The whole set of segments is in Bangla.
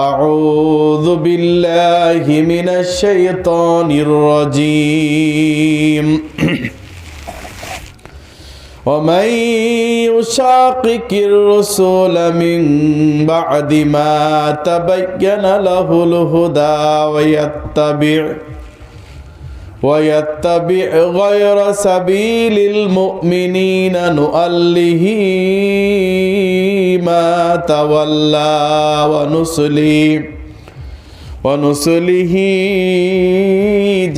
أعوذ بالله من الشيطان الرجيم ومن يشاقق الرسول من بعد ما تبين له الهدى ويتبع غير سبيل المؤمنين نؤله ما تولى ونصله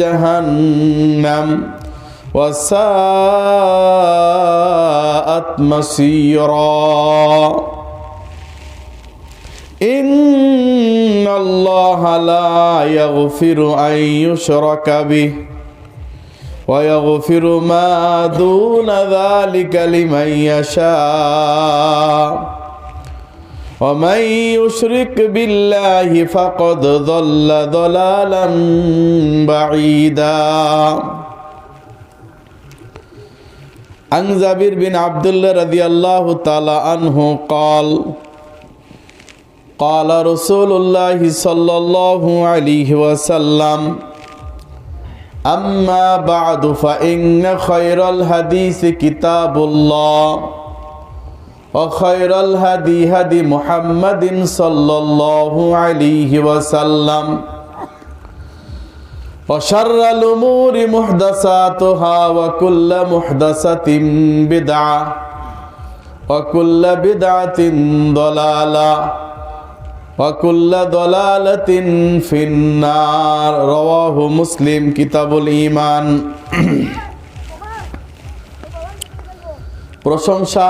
جهنم وساءت مصيرا إن الله لا يغفر أن يشرك به ويغفر ما دون ذلك لمن يشاء ومن يشرك بالله فقد ضل ضلالا بعيدا عن جابر بن عبد الله رضي الله تعالى عنه قال رسول الله صلى الله عليه وسلم أما بعد فإن خير الحديث كتاب الله وخير الهدي هدي محمد صلى الله عليه وسلم وشر الأمور محدثاتها وكل محدثة بدعة وكل بدعة ضلالة وكل ضلالة في النار رواه مسلم كتاب الإيمان প্রশংসা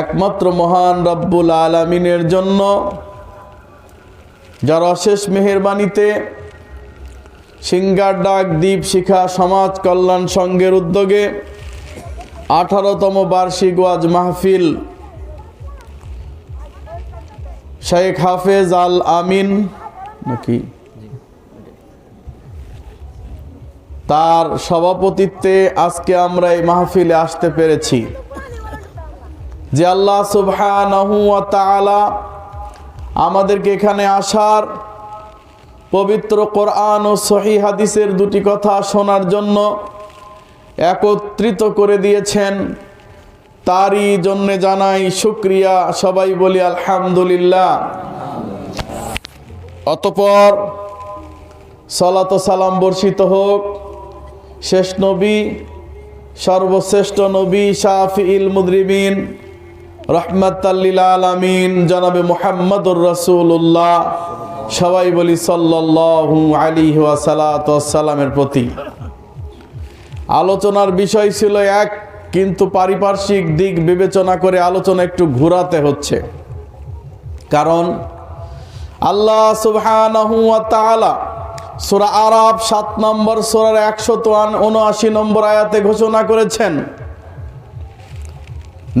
একমাত্র মহান রব্বুল আলামিনের জন্য, যার অশেষ মেহেরবানিতে সিঙ্গার ডাক দ্বীপ শিখা সমাজ কল্যাণ সংঘের উদ্যোগে 18তম বার্ষিক ওয়াজ মাহফিল শেখ হাফেজ আল আমিন তার সভাপতিত্বে আজকে আমরা এই মাহফিলে আসতে পেরেছি। যে আল্লাহ সুবহানাহু ওয়া তাআলা আমাদেরকে এখানে আসার, পবিত্র কোরআন ও সহিহ হাদিসের দুটি কথা শোনার জন্য একত্রিত করে দিয়েছেন, তারই জন্য জানাই শুকরিয়া। সবাই বলি আলহামদুলিল্লাহ। অতঃপর সালাত ও সালাম বর্ষিত হোক শেষ নবী, সর্বশ্রেষ্ঠ নবী, শাফিউল মুযনিবিন, রাহমাতাল লিল আলামিন জনাবে মুহাম্মদুর রাসূলুল্লাহ, সবাই বলি সাল্লাল্লাহু আলাইহি ওয়া সাল্লাতু ওয়াস সালামের প্রতি। আলোচনার বিষয় ছিল এক, কিন্তু পারিপার্শ্বিক দিক বিবেচনা করে আলোচনা একটু ঘোরাতে হচ্ছে। কারণ আল্লাহ সুবহানাহু ওয়া তাআলা সূরা আরাফ 7 নম্বর সূরার 179 নম্বর আয়াতে ঘোষণা করেছেন,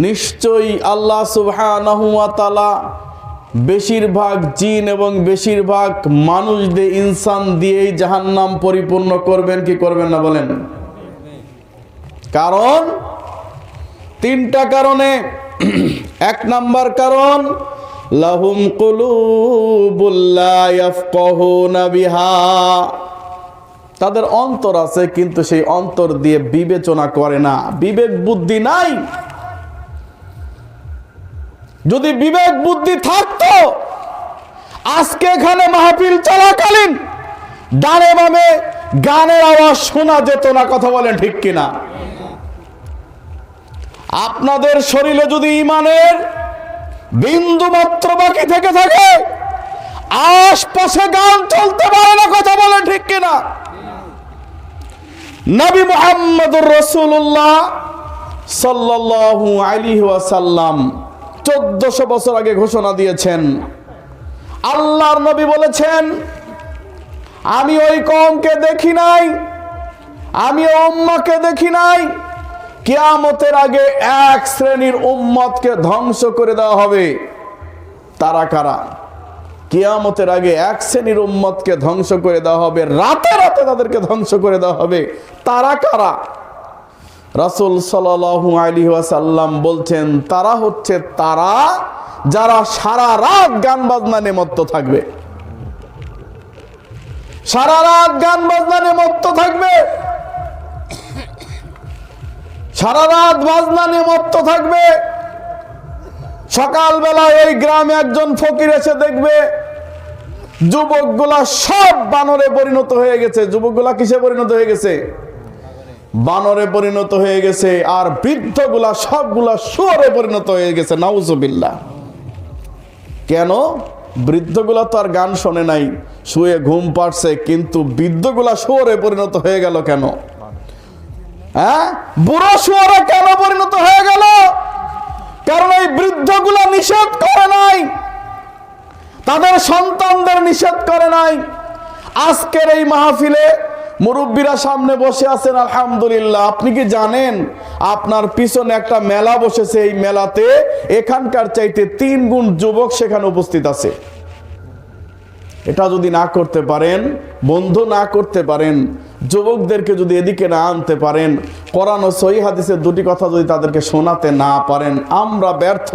নিশ্চয়ই আল্লাহ সুবহানাহু ওয়া তাআলা বেশিরভাগ জিন এবং বেশিরভাগ মানুষদের, ইনসান দিয়েই জাহান্নাম পরিপূর্ণ করবেন। কি করবেন না বলেন? কারণ তিনটা কারণে। 1 নাম্বার কারণ, লাহুম কুলুবুল লা ইয়াফকাহুনা বিহা, তাদের অন্তর আছে কিন্তু সেই অন্তর দিয়ে বিবেচনা করে না, বিবেক বুদ্ধি নাই। যদি বিবেক বুদ্ধি থাকতো আজকে এখানে মাহফিল চলাকালীন ডানে বামে গানের আওয়াজ শোনা যেত না। কথা বলেন ঠিক কিনা? আপনাদের শরীরে যদি ঈমানের বিন্দু মাত্র বাকি থেকে থাকে, আশপাশে গান চলতে পারে না। কথা বলেন ঠিক কিনা? নবী মুহাম্মদুর রাসূলুল্লাহ সাল্লাল্লাহু আলাইহি ওয়াসাল্লাম 1400 বছর আগে ঘোষণা দিয়েছেন। আল্লাহর নবী বলেছেন, আমি ওই কওমকে দেখি নাই, আমি উম্মতকে দেখি নাই, কিয়ামতের আগে এক শ্রেণীর উম্মতকে ধ্বংস করে দেওয়া হবে। তারা কারা? কিয়ামতের আগে এক শ্রেণীর উম্মতকে ধ্বংস করে দেওয়া হবে, রাতে রাতে তাদেরকে ধ্বংস করে দেওয়া হবে। তারা কারা? রাসূল সাল্লাল্লাহু আলাইহি ওয়াসাল্লাম বলছেন, তারা হচ্ছে তারা যারা সারা রাত গান বাজনা নিয়ে মত্ত থাকবে, সারা রাত গান বাজনা নিয়ে মত্ত থাকবে, সারা রাত বাজনা নিয়ে মত্ত থাকবে। সকালবেলা ওই গ্রামে একজন ফকির এসে দেখবে যুবকগুলা সব বানরে পরিণত হয়ে গেছে। যুবকগুলা কিসে পরিণত হয়ে গেছে? বানরে পরিণত হয়ে গেছে। আর বৃদ্ধগুলা সবগুলা শুয়োরে পরিণত হয়ে গেছে। নাউজুবিল্লাহ। কেন? বৃদ্ধগুলা তো আর গান শোনে নাই, শুয়ে ঘুম পাড়ছে, কিন্তু বৃদ্ধগুলা শুয়োরে পরিণত হয়ে গেল কেন? হ্যাঁ, বুড়ো শুয়োরে কেন পরিণত হয়ে গেল? কারণ এই বৃদ্ধগুলা নিষেধ করে নাই, তাদের সন্তানদের নিষেধ করে নাই। আজকের এই মাহফিলে মুরব্বীরা সামনে বসে আছেন, আলহামদুলিল্লাহ। আপনি কি জানেন আপনার পিছনে একটা মেলা বসেছে, এই মেলাতে এখানকার চাইতে 3 গুণ যুবক সেখানে উপস্থিত আছে। এটা যদি না করতে পারেন, বন্ধ না করতে পারেন, যুবকদেরকে যদি এদিকে না আনতে পারেন, কোরআন ও সহিহ হাদিসের 2টি কথা যদি তাদেরকে শোনাতে না পারেন, আমরা ব্যর্থ।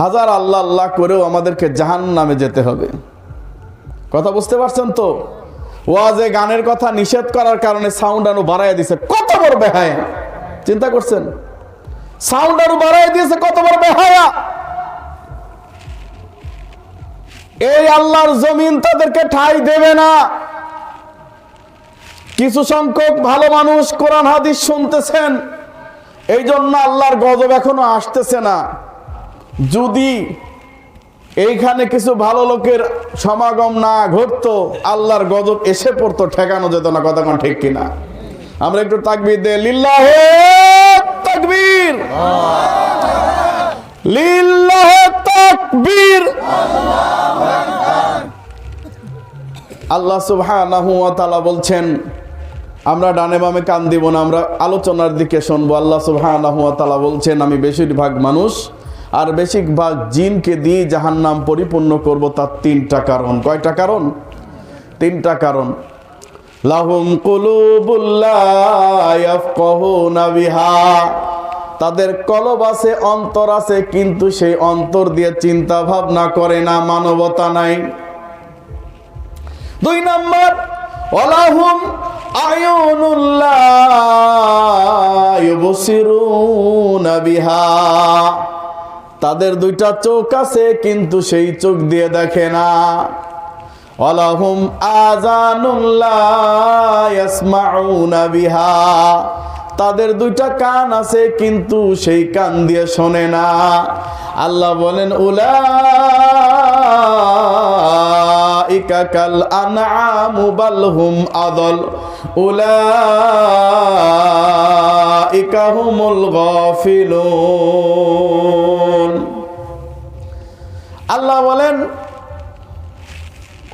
হাজার আল্লাহ আল্লাহ করেও আমাদেরকে জাহান্নামে যেতে হবে। কথা বুঝতে পারছেন তো? ওয়াজে গানের কথা নিষেধ করার কারণে সাউন্ড আরো বাড়াইয়া দিয়েছে। কত বড় বেহায়া! চিন্তা করছেন? সাউন্ড আরো বাড়াইয়া দিয়েছে, কত বড় বেহায়া! এই আল্লাহর জমিন তাদেরকে ঠাঁই দেবে না। কিছু সংখ্যক ভালো মানুষ কোরআন হাদিস শুনতেছেন, এই জন্য আল্লাহর গজব এখনো আসতেছে না। যদি এইখানে কিছু ভালো লোকের সমাগম না ঘটতো, আল্লাহর গজব এসে পড়তো, ঠেকানো যেত না। কথা কোন ঠিক কিনা? আমরা একটু তাকবীর দেই। লিল্লাহে তাকবীর, লিল্লাহে তাকবীর। আল্লাহ সুবহানাহু ওয়া তাআলা বলছেন, আমরা ডানে বামে কান দিব না, আমরা আলোচনার দিকে শুনবো। আল্লাহ সুবহানাহু ওয়া তাআলা বলছেন, আমি বেশিরভাগ মানুষ আর বেশিরভাগ জিনকে দিয়ে জাহান্নাম পরিপূর্ণ করব। তার 3টা কারণ। কয়টা কারণ? 3টা কারণ। লাহুম কুলুবুল লা ইয়াফকাহুনা বিহা, তাদের কলব আছে, অন্তর আছে, কিন্তু সেই অন্তর দিয়ে চিন্তা ভাবনা করে না, মানবতা নাই। 2 নাম্বার, ওয়ালাহুম আয়ুনুল লা ইউবসিরুনা বিহা, তাদের 2টা চোখ আছে, কিন্তু সেই চোখ দিয়ে দেখে না। ওয়ালাহুম আযানুল লা ইয়াসমাউনা বিহা, তাদের 2টা কান আছে, কিন্তু সেই কান দিয়ে শোনে না। আল্লাহ বলেন, উলাইকা কাল আনআমু বাল হুম আদল উলাইকা হুমুল গাফিলুন। আল্লাহ বলেন,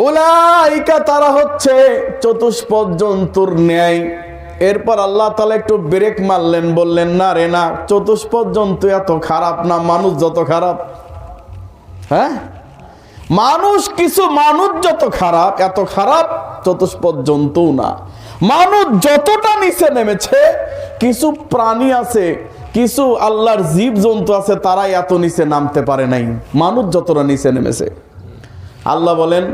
উলাইকা, তারা হচ্ছে চতুষ্পদ জন্তুর ন্যায়। এরপর আল্লাহ তাআলা একটু ব্রেক মারলেন, বললেন, না রে না, চতুষ্পদ জন্তু এত খারাপ না, মানুষ যত খারাপ। হ্যাঁ, মানুষ যত খারাপ, এত খারাপ চতুষ্পদ জন্তু না। মানুষ যতটা নিচে নেমেছে, কিছু প্রাণী আছে, কিছু আল্লাহর জীব জন্তু আছে, তারা এত নিচে নামতে পারে নাই, মানুষ যতটা নিচে নেমেছে। আল্লাহ বলেন,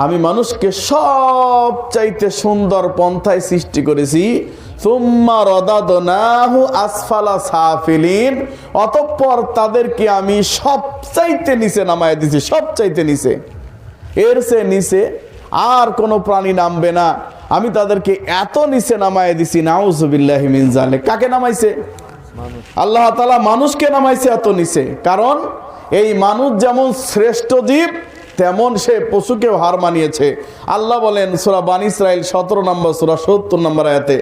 আমি মানুষকে সবচাইতে সুন্দর পন্থায় সৃষ্টি করেছি। সুম্মা রাদাদনাহু আসফালা সাফিলিন, অতঃপর তাদেরকে আমি সবচাইতে নিচে নামায় দিয়েছি, সবচাইতে নিচে। এর চেয়ে নিচে আর কোনো প্রাণী নামবে না। আমি তাদেরকে এত নিচে নামায় দিছি। নাউজুবিল্লাহি মিন যালিক। কাকে নামাইছে? আল্লাহ তাআলা মানুষকে নামাইছে এত নিচে। কারণ এই মানুষ যেমন শ্রেষ্ঠ জীব, তেমন সে পশুকেও হার মানিয়েছে। আল্লাহ বলেন সূরা বানী ইসরাইল 17 নম্বর সূরা 70 নম্বর আয়াতে,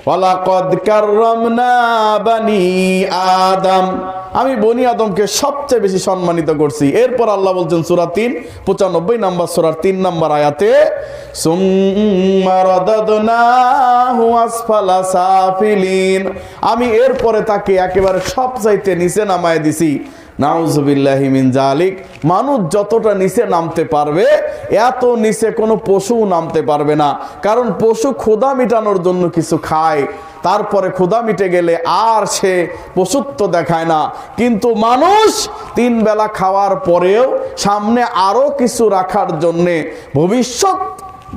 ওয়ালাকাদ কাররামনা বানি আদম, আমি বনি আদমকে সবচেয়ে বেশি সম্মানিত করছি। এরপর আল্লাহ বলছেন সূরা 3 95 নম্বর সূরার 3 নম্বর আয়াতে, সুম্মা রাদাদনাহু আসফালা সাফিলিন, আমি এরপরে তাকে একেবারে সবচাইতে নিচে নামায় দিছি। নাউজুবিল্লাহি মিন যালিক। মানুষ যতটা নিচে নামতে পারবে, এত নিচে কোনো পশু নামতে পারবে না, কারণ পশু ক্ষুধা মিটানোর জন্য কিছু খায়, তারপরে ক্ষুধা মিটে গেলে আর সে পশুত্ব দেখায় না। কিন্তু মানুষ 3 বেলা খাওয়ার পরেও সামনে আরো কিছু রাখার জন্যে, ভবিষ্যৎ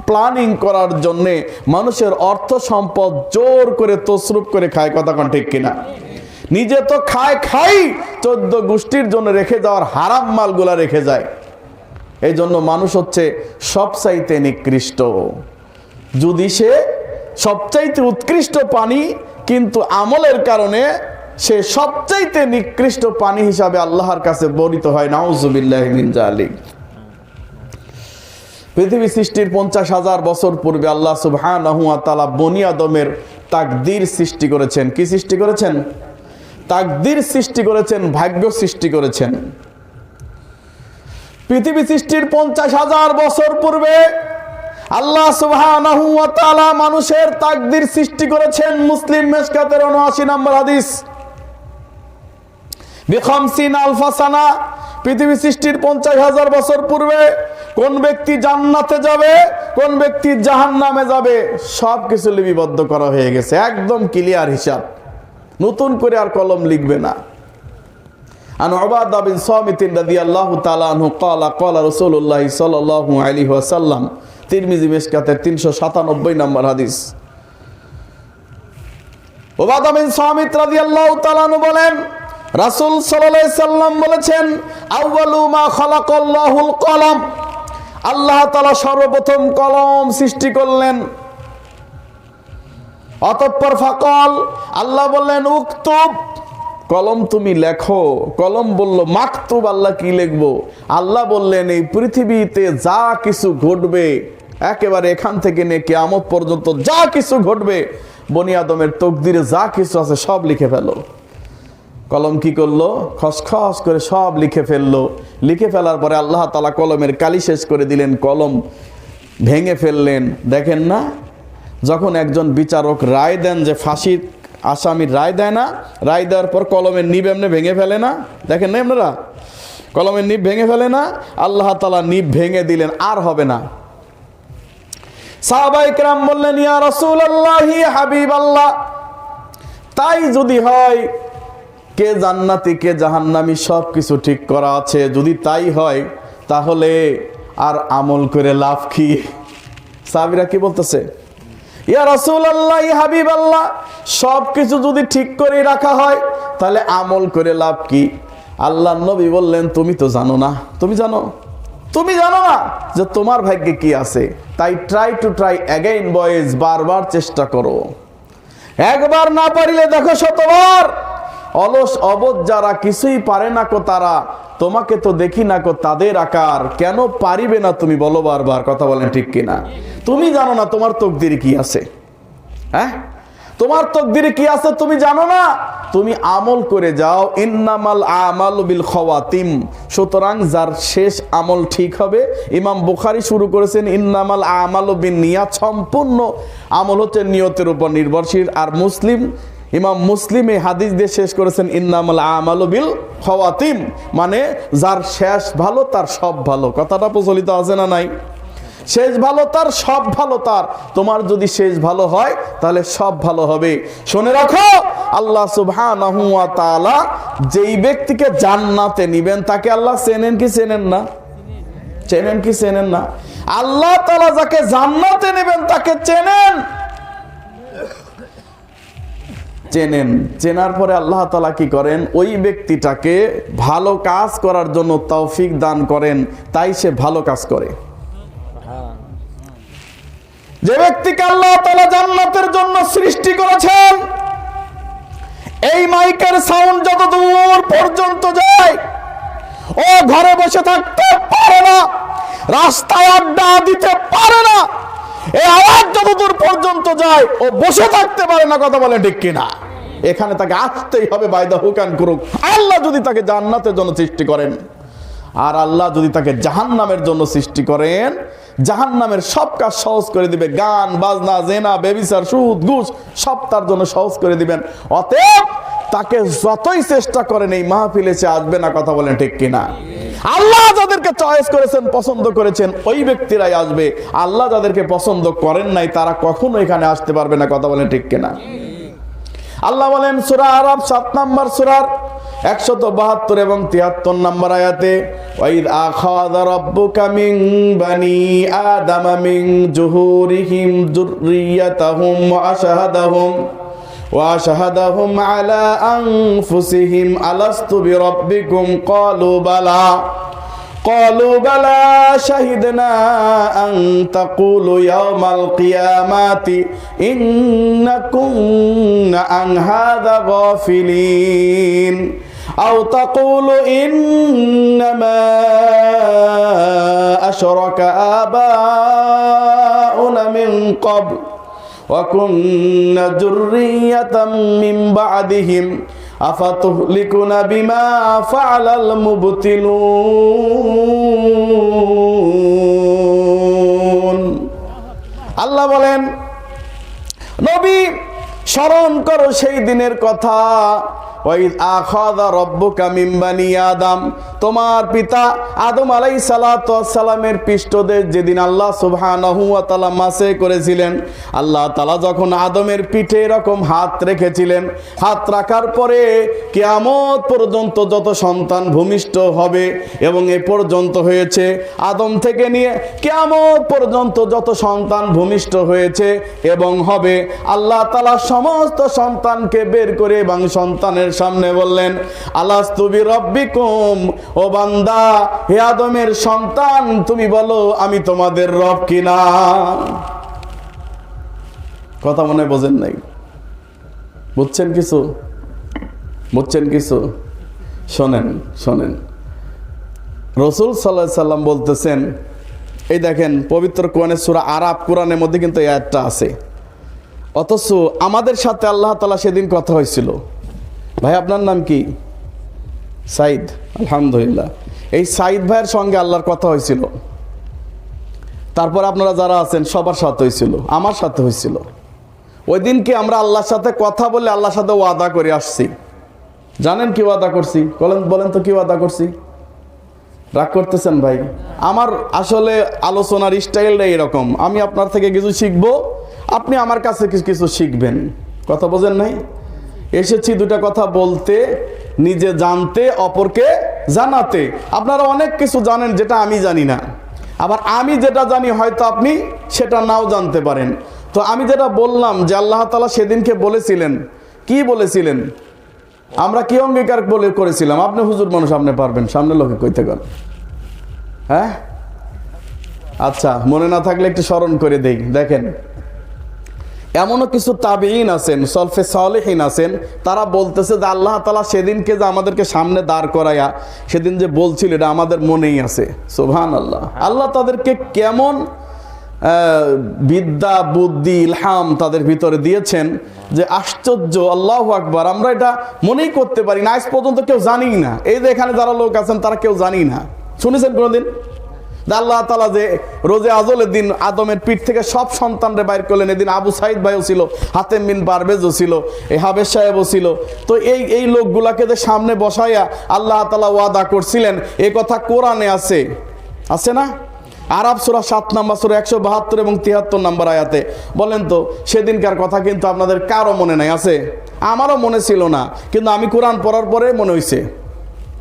প্ল্যানিং করার জন্যে মানুষের অর্থ সম্পদ জোর করে তসরুপ করে খায়। কথা কোন ঠিক কিনা? নিজে তো খাই 14 গোষ্ঠীর জন্য রেখে যাওয়ার হারাম মালগুলা রেখে যায়। এই জন্য মানুষ হচ্ছে সবচাইতে নিকৃষ্ট। যদি সে সবচাইতে উৎকৃষ্ট পানি, কিন্তু আমলের কারণে সে সবচাইতে নিকৃষ্ট পানি হিসাবে আল্লাহর কাছে বর্ণিত হয়। নাউজুবিল্লাহি মিন যালিক। পৃথিবী সৃষ্টির 50,000 বছর পূর্বে আল্লাহ সুবহানাহু ওয়া তাআলা বনি আদমের তাকদীর সৃষ্টি করেছেন। কি সৃষ্টি করেছেন? তাকদীর সৃষ্টি করেছেন, ভাগ্য সৃষ্টি করেছেন। পৃথিবী সৃষ্টির 50,000 বছর পূর্বে আল্লাহ সুবহানাহু ওয়া তাআলা মানুষের তাকদীর সৃষ্টি করেছেন। মুসলিম মিশকাতের 79 নম্বর হাদিস। বিখামসিন আলফা সানা, পৃথিবী সৃষ্টির 50,000 বছর পূর্বে কোন ব্যক্তি জান্নাতে যাবে, কোন ব্যক্তি জাহান্নামে যাবে, সবকিছু লিপিবদ্ধ করা হয়ে গেছে, একদম ক্লিয়ার হিসাব। নতুন করে আর কলম লিখবে না। আন উবাদা বিন সামিত রাদিয়াল্লাহু তাআলা আনহু ক্বালা ক্বালা রাসূলুল্লাহ সাল্লাল্লাহু আলাইহি ওয়াসাল্লাম, তিরমিজি মিশকাতের 397 নম্বর হাদিস। উবাদা বিন সামিত রাদিয়াল্লাহু তাআলা আনহু বলেন, রাসূল সাল্লাল্লাহু আলাইহি সাল্লাম বলেছেন, আউয়ালু মা খালাকাল্লাহুল কলম, আল্লাহ তাআলা সর্বপ্রথম কলম সৃষ্টি করলেন। অতঃপর ফাকাল, আল্লাহ বললেন উকতুব, কলম তুমি লেখো। কলম বলল মাকতুব, আল্লাহ কি লিখবো? আল্লাহ বললেন এই পৃথিবীতে যা কিছু ঘটবে, একেবারে এখান থেকে নিয়ে কিয়ামত পর্যন্ত যা কিছু ঘটবে, বনি আদমের তকদিরে যা কিছু আছে সব লিখে ফেলো। কলম কি করলো? খসখস করে সব লিখে ফেললো। লিখে ফেলার পরে আল্লাহ তাআলা কলমের কালি শেষ করে দিলেন, কলম ভেঙে ফেললেন। দেখেন না, যখন একজন বিচারক রায় দেন যে ফাঁসির আসামির রায় দেয় না, রায় দেওয়ার পর কলমের নিব এমনি ভেঙে ফেলে না, দেখেন না আপনারা, কলমের নিব ভেঙে ফেলে না, আল্লাহ তাআলা নিব ভেঙে দিলেন, আর হবে না। সাহাবায়ে কেরাম বললেন, ইয়া রাসূলুল্লাহ, হাবিবাল্লাহ, তাই যদি হয়, কে জান্নাতি কে জাহান্নামী সব কিছু ঠিক করা আছে, যদি তাই হয় তাহলে আর আমল করে লাভ কি? সাহাবীরা কি বলতেছে? ইয়া রাসূলুল্লাহ, হাবিবাল্লাহ, সব কিছু যদি ঠিক করে রাখা হয় তাহলে আমল করে লাভ কি? আল্লাহর নবী বললেন, তুমি তো জানো না। তুমি জানো? তুমি জানো না যে তোমার ভাগ্যে কি আছে? তাই try to try again boys, বারবার চেষ্টা করো। একবার না পারিলে দেখো শতবার। অলস অবধ যারা কিছুই পারে না কো তারা, তোমাকে তো দেখি না কো তাদের আকার, কেন পারিবে না তুমি বলো বারবার? কথা বলেন ঠিক কিনা? তুমি জানো না তোমার তকদিরে কি আছে? হ্যাঁ, তোমার তকদিরে কি আছে তুমি জানো না? তুমি আমল করে যাও। ইন্নামাল আমালু বিল খাওয়াতিম, সুতরাং যার শেষ আমল ঠিক হবে। ইমাম বুখারী শুরু করেছেন ইন্নামাল আমালু বিন নিয়াত, সম্পূর্ণ আমল হচ্ছে নিয়তের উপর নির্ভরশীল। আর মুসলিম, ইমাম মুসলিম এই হাদিস দিয়ে শেষ করেছেন ইন্নামাল আমালু বিল খাওয়াতিম, মানে যার শেষ ভালো তার সব ভালো। কথাটা প্রচলিত আছে না নাই? শেষ ভালো তার সব ভালো তার। তোমার যদি শেষ ভালো হয় তাহলে সব ভালো হবে। শুনে রাখো, আল্লাহ সুবহানাহু ওয়া তাআলা যেই ব্যক্তিকে জান্নাতে নিবেন তাকে আল্লাহ চেনেন কি চেনেন না? চেনেন কি চেনেন না? আল্লাহ তাআলা যাকে জান্নাতে নেবেন তাকে চেনেন। চেনেন, চেনার পরে আল্লাহ তাআলা কি করেন? ওই ব্যক্তিটাকে ভালো কাজ করার জন্য তৌফিক দান করেন, তাই সে ভালো কাজ করে। যে ব্যক্তিকে আল্লাহ তাআলা জান্নাতের জন্য সৃষ্টি করেছেন, এই মাইকের সাউন্ড যত দূর পর্যন্ত যায় ও ঘরে বসে থাকতে পারে না, রাস্তায় আড্ডা দিতে পারে না। এই আওয়াজ যত দূর পর্যন্ত যায় ও বসে থাকতে পারে না। কথা বলে ঠিক কিনা? এখানে তাকে আসতেই হবে, বাইদা হুকান করুক। আল্লাহ যদি তাকে জান্নাতের জন্য সৃষ্টি করেন, আর আল্লাহ যদি তাকে জাহান্নামের জন্য সৃষ্টি করেন, জাহান্নামের সব কাজ সহজ করে দিবে। গান বাজনা, জেনা, বেবিচার, সুদ, ঘুষ সব তার জন্য সহজ করে দিবেন। অতএব তাকে যতই চেষ্টা করেন এই মাহফিলে সে আসবে না। কথা বলেন ঠিক কিনা? আল্লাহ যাদেরকে চয়েস করেছেন, পছন্দ করেছেন, ওই ব্যক্তিরাই আসবে। আল্লাহ যাদেরকে পছন্দ করেন নাই তারা কখনো এখানে আসতে পারবে না। কথা বলেন ঠিক কিনা? আল্লাহ বলেন সূরা আরাফ 7 নম্বর সূরার 172 এবং 73 নম্বর আয়াতে, ওয়াইদ আখাযা রাব্বুকা মিন বানি আদামা মিন জুহুরিহিম যুররিয়াতাহুম ওয়া আশহাদাহুম আলা আনফুসিহিম আলাস্তু বিরাব্বিকুম قالوا بلى شهدنا أن تقولوا يوم القيامة إنا كنا عن هذا غافلين أو تقولوا إنما أشرك آباؤنا من قبل وكنا ذرية من بعدهم আফাতুহলিকুনা বিমা ফাআলাল মুবতিলুন। আল্লাহ বলেন, নবী স্মরণ করো সেই দিনের কথা, ওয়াইদ আখাযা রাব্বুকা মিন বানি আদম, তোমার পিতা আদম আলাইহিস সালাতু ওয়াস সালামের পৃষ্ঠদেশ যেদিন আল্লাহ সুবহানাহু ওয়া তাআলা মাসে করেছিলেন। আল্লাহ তাআলা যখন আদমের পিঠে এরকম হাত রেখেছিলেন, হাত রাখার পরে কিয়ামত পর্যন্ত যত সন্তান ভূমিষ্ঠ হবে, এবং এ পর্যন্ত হয়েছে আদম থেকে নিয়ে কিয়ামত পর্যন্ত যত সন্তান ভূমিষ্ঠ হয়েছে এবং হবে, আল্লাহ তাআলা সমস্ত সন্তানকে বের করে এবং সন্তানের সামনে বললেন, আলাস্তু বিরাব্বিকুম, ও বান্দা, হে আদমের সন্তান, তুমি বলো আমি তোমাদের রব কিনা? কথা মনে বোঝেন নাই? বুঝছেন কিছু? বুঝছেন কিছু? শোনেন শোনেন, রাসূল সাল্লাল্লাহু আলাইহি সাল্লাম বলতেছেন, এই দেখেন পবিত্র কোরআনের সূরা আরাফ, কোরআনের মধ্যে কিন্তু এই আয়াতটা আছে, অথচ আমাদের সাথে আল্লাহ তাআলা সেদিন কথা হয়েছিল। ভাই আপনার নাম কি? সাইদ। আলহামদুলিল্লাহ, এই সাইদ ভাইয়ের সঙ্গে আল্লাহর কথা হয়েছিল। তারপর আপনারা যারা আছেন সবার সাথে হয়েছিল, আমার সাথে হয়েছিল। ওই দিনকে আমরা আল্লাহর সাথে কথা বলে আল্লাহর সাথে ওয়াদা করে আসছি। জানেন কি ওয়াদা করছি? বলেন তো কি ওয়াদা করছি? রাগ করতেছেন ভাই? আমার আসলে আলোচনার স্টাইলটা এরকম, আমি আপনার থেকে কিছু শিখবো, আপনি আমার কাছে কিছু শিখবেন। কথা বোঝেন নাই? এসেছি দুটা কথা বলতে, নিজে জানতে, অপরকে জানাতে। আপনারা অনেক কিছু জানেন যেটা আমি জানি না, আবার আমি যেটা জানি হয়তো আপনি সেটা নাও জানতে পারেন। তো আমি যেটা বললাম যে আল্লাহ তাআলা সেদিনকে বলেছিলেন, কি বলেছিলেন, আমরা কি অঙ্গীকার করেছিলাম? আপনি হুজুর মানুষ, আপনি পারবেন, সামনে লোকে কইতে গেল। হ্যাঁ আচ্ছা, মনে না থাকলে একটু স্মরণ করে দেই। দেখেন, এমনও কিছু তাবিঈন আছেন, সলফে সালেহিন আছেন, তারা বলতেছে যে আল্লাহ তাআলা সেদিনকে যে আমাদেরকে সামনে দাঁড় করায়া সেদিন যে বলছিল, এটা আমাদের মনেই আছে। সুবহানাল্লাহ। আল্লাহ তাদেরকে কেমন বিদ্যা, বুদ্ধি, ইলহাম তাদের ভিতরে দিয়েছেন যে আশ্চর্য, আল্লাহু আকবার। আমরা এটা মনেই করতে পারি না, আজ পর্যন্ত কেউ জানি না। এই যে এখানে যারা লোক আছেন তারা কেউ জানি না। শুনেছেন কোনোদিন আল্লাহ তাআলা যে রোজে আজলের দিন আদমের পিঠ থেকে সব সন্তানরে বাইর করলেন? এদিন আবু সাইদ ভাইও ছিল, হাতেম বিন পারভেজও ছিল, এই হাবেজ সাহেবও ছিল। তো এই লোকগুলাকে যে সামনে বসাইয়া আল্লাহ তাআলা ওয়াদা করছিলেন, এ কথা কোরআনে আছে, আছে না? আরাফ সূরা 7 নম্বর সূরা 172 এবং 73 নম্বর আয়াতে। বলেন তো, সেদিনকার কথা কিন্তু আপনাদের কারো মনে নাই? আছে? আমারও মনে ছিল না, কিন্তু আমি কোরআন পড়ার পরে মনে হইছে,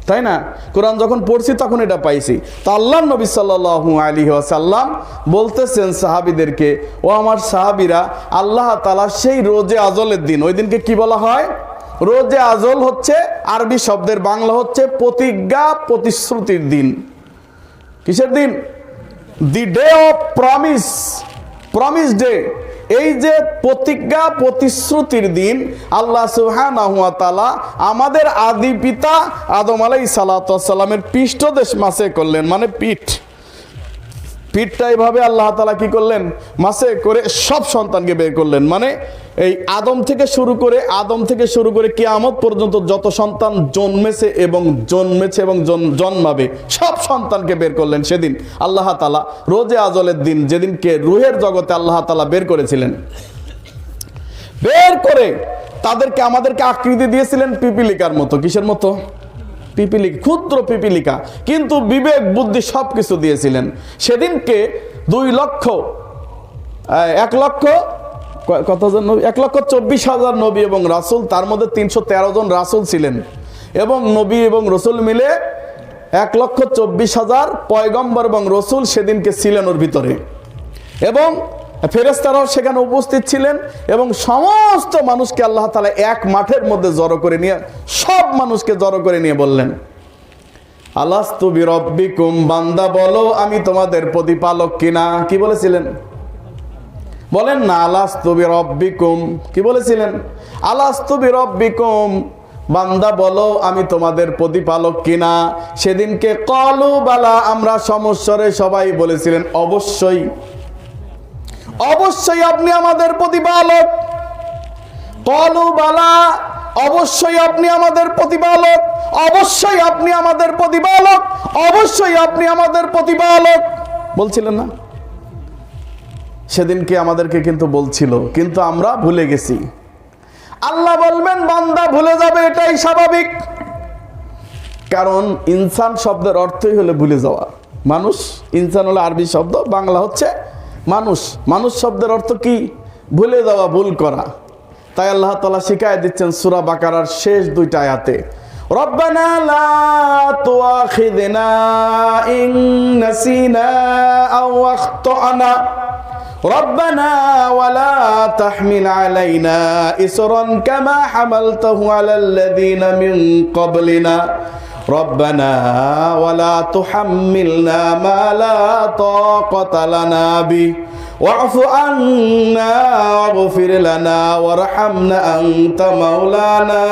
তাই না? কোরআন যখন পড়ছি তখন এটা পাইছি। তো আল্লাহর নবী সাল্লাল্লাহু আলাইহি ওয়াসাল্লাম বলতেছেন সাহাবীদেরকে, ও আমার সাহাবীরা, আল্লাহ তাআলা সেই রোজে আজলের দিন, ওই দিনকে কি বলা হয়? রোজে আজল হচ্ছে আরবি শব্দের বাংলা হচ্ছে প্রতিজ্ঞা, প্রতিশ্রুতির দিন। কিসের দিন? The day of promise, promise day. এই যে প্রতিজ্ঞা, প্রতিশ্রুতির দিন, আল্লাহ সুবহানাহু ওয়া তাআলা আমাদের আদি পিতা আদম আলাইহিস সালাতু ওয়াস সালামের পৃষ্ঠদেশ মাসে করলেন, মানে পিঠটা এইভাবে আল্লাহ তাআলা কি করলেন? মাসে করে সব সন্তানকে বের করলেন। মানে এই আদম থেকে শুরু করে কিয়ামত পর্যন্ত যত সন্তান জন্মেছে এবং জন্মাবে সব সন্তানকে বের করলেন সেদিন আল্লাহ তাআলা, রোজে আজলের দিন, যেদিনকে রুহের জগতে আল্লাহ তাআলা বের করেছিলেন। বের করে তাদেরকে, আমাদেরকে আকৃতি দিয়েছিলেন পিপিলিকার মতো। কিসের মতো? পিপিলিকা, ক্ষুদ্র পিপিলিকা, কিন্তু বিবেক বুদ্ধি সব কিছু দিয়েছিলেন। সেদিনকে 1,24,000 নবী এবং রাসূল, তার মধ্যে 313 জন রাসূল ছিলেন, এবং নবী এবং রসুল মিলে 1,24,000 পয়গম্বর এবং রসুল সেদিনকে ছিলেন ওর ভিতরে, এবং ফেরেশতারাও সেখানে উপস্থিত ছিলেন। এবং সমস্ত মানুষকে আল্লাহ তাআলা এক মাঠের মধ্যে জড়ো করে নিয়ে, সব মানুষকে জড়ো করে নিয়ে বললেন, আলাস্তু বিরব্বিকুম, বান্দা বলো আমি তোমাদের প্রতিপালক কিনা। কি বলেছিলেন বলেন না? আলাস্তু বিরব্বিকুম, কি বলেছিলেন? আলাস্তু বিরব্বিকুম, বান্দা বলো আমি তোমাদের প্রতিপালক কিনা। সেদিনকে ক্বালু বালা, আমরা সমস্বরে সবাই বলেছিলেন অবশ্যই, অবশ্যই আপনি আমাদের প্রতিপালক। ক্বালু বালা, অবশ্যই আপনি আমাদের প্রতিপালক, অবশ্যই আপনি আমাদের প্রতিপালক, অবশ্যই আপনি আমাদের প্রতিপালক বলছিলেন না? সেদিনকে আমাদেরকে কিন্তু বলছিল, কিন্তু আমরা ভুলে গেছি। আল্লাহ বলবেন বান্দা ভুলে যাবে, এটাই স্বাভাবিক, কারণ ইনসান শব্দের অর্থই হলো ভুলে যাওয়া। মানুষ, ইনসান হলো আরবি শব্দ, বাংলা হচ্ছে মানুষ। মানুষ শব্দের অর্থ কি? ভুলে যাওয়া, ভুল করা। তাই আল্লাহ তাআলা শিখায় দিচ্ছেন সূরা বাকারার শেষ 2টা আয়াতে, রব্বানা লা তুআখিযনা ইন নাসিনা আও আখতানা রব্বানা ওয়ালা তাহমিল আলাইনা ইসরান কামা হামালতাহু আলাল্লাযীনা মিন ক্বাবলিনা রব্বানা ওয়ালা তুহাম্মিলনা মা লা তাকাতা লানা বিহি ওয়া'ফু আন্না ওয়াগফির লানা ওয়ারহামনা আনতা মাওলানা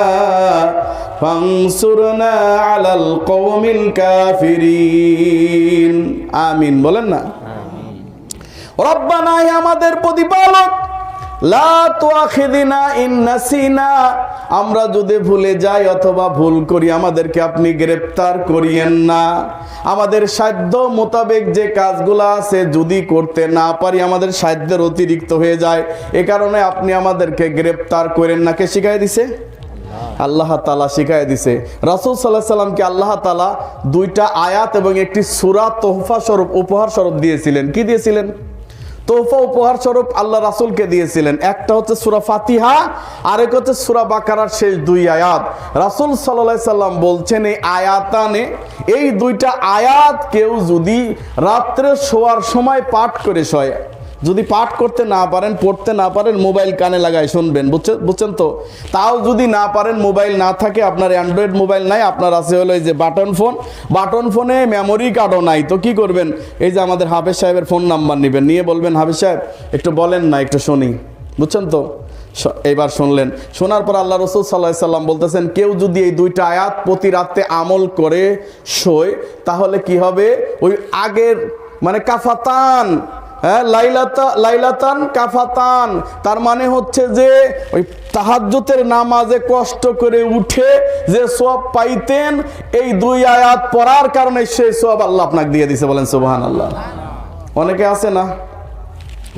ফানসুরনা আলাল কওমিল কাফিরিন। আমিন বলেন না? রব্বানা, আমাদের প্রতিপালক, লা তুআখিযনা ইন নাসিনা, আমরা যদি ভুলে যাই অথবা ভুল করি আমাদেরকে আপনি গ্রেফতার করিয়েন না। আমাদের সাধ্য মোতাবেক যে কাজগুলো আছে যদি করতে না পারি, আমাদের সাধ্যের অতিরিক্ত হয়ে যায়, এ কারণে আপনি আমাদেরকে গ্রেফতার করেন না। কে শিখাই দিছে? আল্লাহ তাআলা শিখাই দিছে। রাসূল সাল্লাল্লাহু আলাইহি সাল্লামকে আল্লাহ তাআলা 2টা আয়াত এবং একটি সূরা তোহফা স্বরূপ, উপহার স্বরূপ দিয়েছিলেন। কি দিয়েছিলেন? তোহফা, উপহার স্বরূপ আল্লাহ রাসূলকে দিয়েছিলেন। একটা হচ্ছে সূরা ফাতিহা, আরেক হচ্ছে সূরা বাকারার শেষ 2 আয়াত। রাসূল সাল্লাল্লাহু আলাইহি সাল্লাম বলছেন এই আয়াতানে, এই 2টা আয়াত কেউ যদি রাত্রে শোয়ার সময় পাঠ করে শোয়, যদি পাঠ করতে না পারেন, পড়তে না পারেন, মোবাইল কানে লাগায় শুনবেন, বুঝছেন তো? তাও যদি না পারেন, মোবাইল না থাকে, আপনার অ্যান্ড্রয়েড মোবাইল নাই, আপনার আছে হলো এই যে বাটন ফোন, বাটন ফোনে মেমোরি কার্ডও নাই, তো কি করবেন? এই যে আমাদের হাফেজ সাহেবের ফোন নাম্বার নেবেন, নিয়ে বলবেন হাফেজ সাহেব একটু বলেন না, একটু শুনি, বুঝছেন তো? এইবার শুনলেন, শোনার পর আল্লাহ রাসূল সাল্লাল্লাহু আলাইহি সাল্লাম বলতেছেন কেউ যদি এই 2টা আয়াত প্রতি রাতে আমল করে শোয়, তাহলে কি হবে? ওই আগের মানে কাফাতান, হ্যাঁ, লাইলাতান কাফাতান, তার মানে হচ্ছে যে ওই তাহাজ্জুদের নামাজে কষ্ট করে উঠে যে সওয়াব পাইতেন, এই 2 আয়াত পড়ার কারণে সেই সওয়াব আল্লাহ আপনাকে দিয়ে দিয়েছে। বলেন সুবহানাল্লাহ। অনেকে আছে না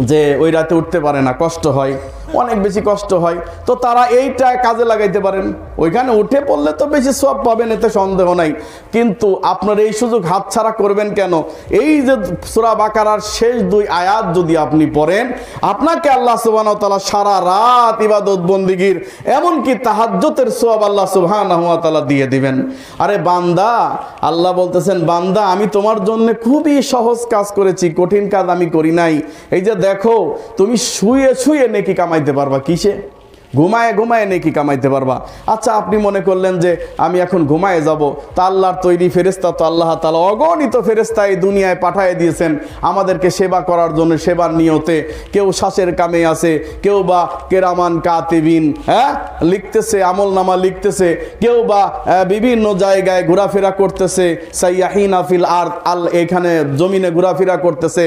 যে ওই রাতে উঠতে পারে না, কষ্ট হয়, অনেক বেশি কষ্ট হয়, তো তারা এইটা কাজে লাগাইতে পারেন, ওইখানে উঠে পড়লে তো বেশি সওয়াব পাবেন, এতে সন্দেহ নাই। কিন্তু আপনার এই সুযোগ হাতছাড়া করবেন কেন? এই যে সূরা বাকারার শেষ 2 আয়াত যদি আপনি পড়েন, আপনাকে আল্লাহ সুবহানাহু ওয়া তাআলা সারা রাত ইবাদত বন্দেগীর, এমনকি তাহাজ্জুদের সওয়াব আল্লাহ সুবহানাহু ওয়া তাআলা দিয়ে দিবেন। আরে বান্দা, আল্লাহ বলতেছেন বান্দা আমি তোমার জন্য খুবই সহজ কাজ করেছি, কঠিন কাজ আমি করি নাই। এই যে দেখো, তুমি শুয়ে শুয়ে নেকি কামাইতে পারবা। কিসে? ঘুমায় ঘুমায় নেকি কামাইতে পারবা। আচ্ছা, আপনি মনে করলেন যে আমি এখন ঘুমায় যাব, তা আল্লাহর তৈরি ফেরেশতা তো আল্লাহ তাআলা অগণিত ফেরেশতা এই দুনিয়ায় পাঠিয়ে দিয়েছেন আমাদেরকে সেবা করার জন্য, সেবার নিয়তে। কেউ শ্বাসের কামে আছে, কেউ বা কেরামান কাতিবিন, হ্যাঁ, লিখতেছে, আমলনামা লিখতেছে, কেউ বা বিভিন্ন জায়গায় ঘোরাফেরা করতেছে, সাইয়াহিনা ফিল আরদ, এখানে জমিনে ঘোরাফেরা করতেছে,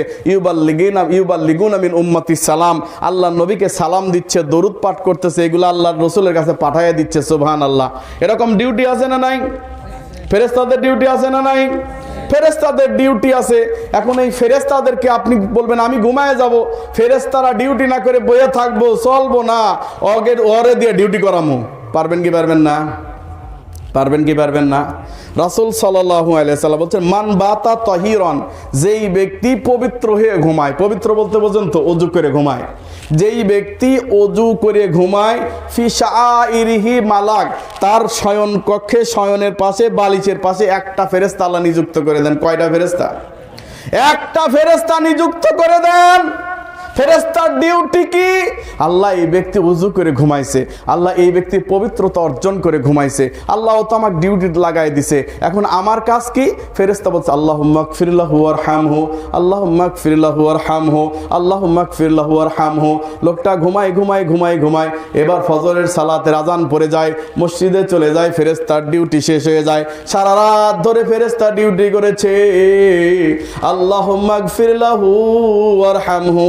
ইউবাল্লিগুনা মিন উম্মতি সালাম, আল্লাহর নবীকে সালাম দিচ্ছে, দরুদ পাঠ করতেছে, এগুলো আল্লাহর রাসূলের কাছে পাঠিয়ে দিচ্ছে। সুবহানাল্লাহ। এরকম ডিউটি আছে না নাই? ফেরেশতাদের ডিউটি আছে না নাই? ফেরেশতাদের ডিউটি আছে। এখন এই ফেরেশতাদেরকে আপনি বলবেন আমি ঘুমায় যাব, ফেরেশতারা ডিউটি না করে বসে থাকবো, চলবো না, ওরে দিয়ে ডিউটি করামু, পারবেন কি পারবেন না? পারবেন কি পারবেন না? রাসূল সাল্লাল্লাহু আলাইহি সাল্লাম বলছেন, মান বাতা তাহিরান, যেই ব্যক্তি পবিত্র হয়ে ঘুমায়, পবিত্র বলতে বোঝেন তো, ওযু করে ঘুমায়, যেই ব্যক্তি ওযু করে ঘুমায়, ফি শাআইরিহি মালাক, তার শয়ন কক্ষে শয়নের পাশে বালিশের পাশে একটা ফেরেশতা আল্লাহ নিযুক্ত করে দেন। কয়টা ফেরেশতা? একটা ফেরেশতা নিযুক্ত করে দেন। ফেরেশতার ডিউটি কি? আল্লাহ এই ব্যক্তি ওযু করে ঘুমাইছে, আল্লাহ এই ব্যক্তি পবিত্রতা অর্জন করে ঘুমাইছে, আল্লাহ তো আমাকে ডিউটি লাগাই দিছে, এখন আমার কাজ কি? ফেরেশতা বলছে, আল্লাহুম্মা গফিরলাহু ওয়ারহামহু, আল্লাহুম্মা গফিরলাহু ওয়ারহামহু, আল্লাহুম্মা গফিরলাহু ওয়ারহামহু। লোকটা ঘুমায়, এবার ফজরের সালাতের আজান পড়ে যায়, মসজিদে চলে যায়, ফেরেশতার ডিউটি শেষ হয়ে যায়। সারা রাত ধরে ফেরেশতা ডিউটি করেছে, আল্লাহুম্মা গফিরলাহু ওয়ারহামহু,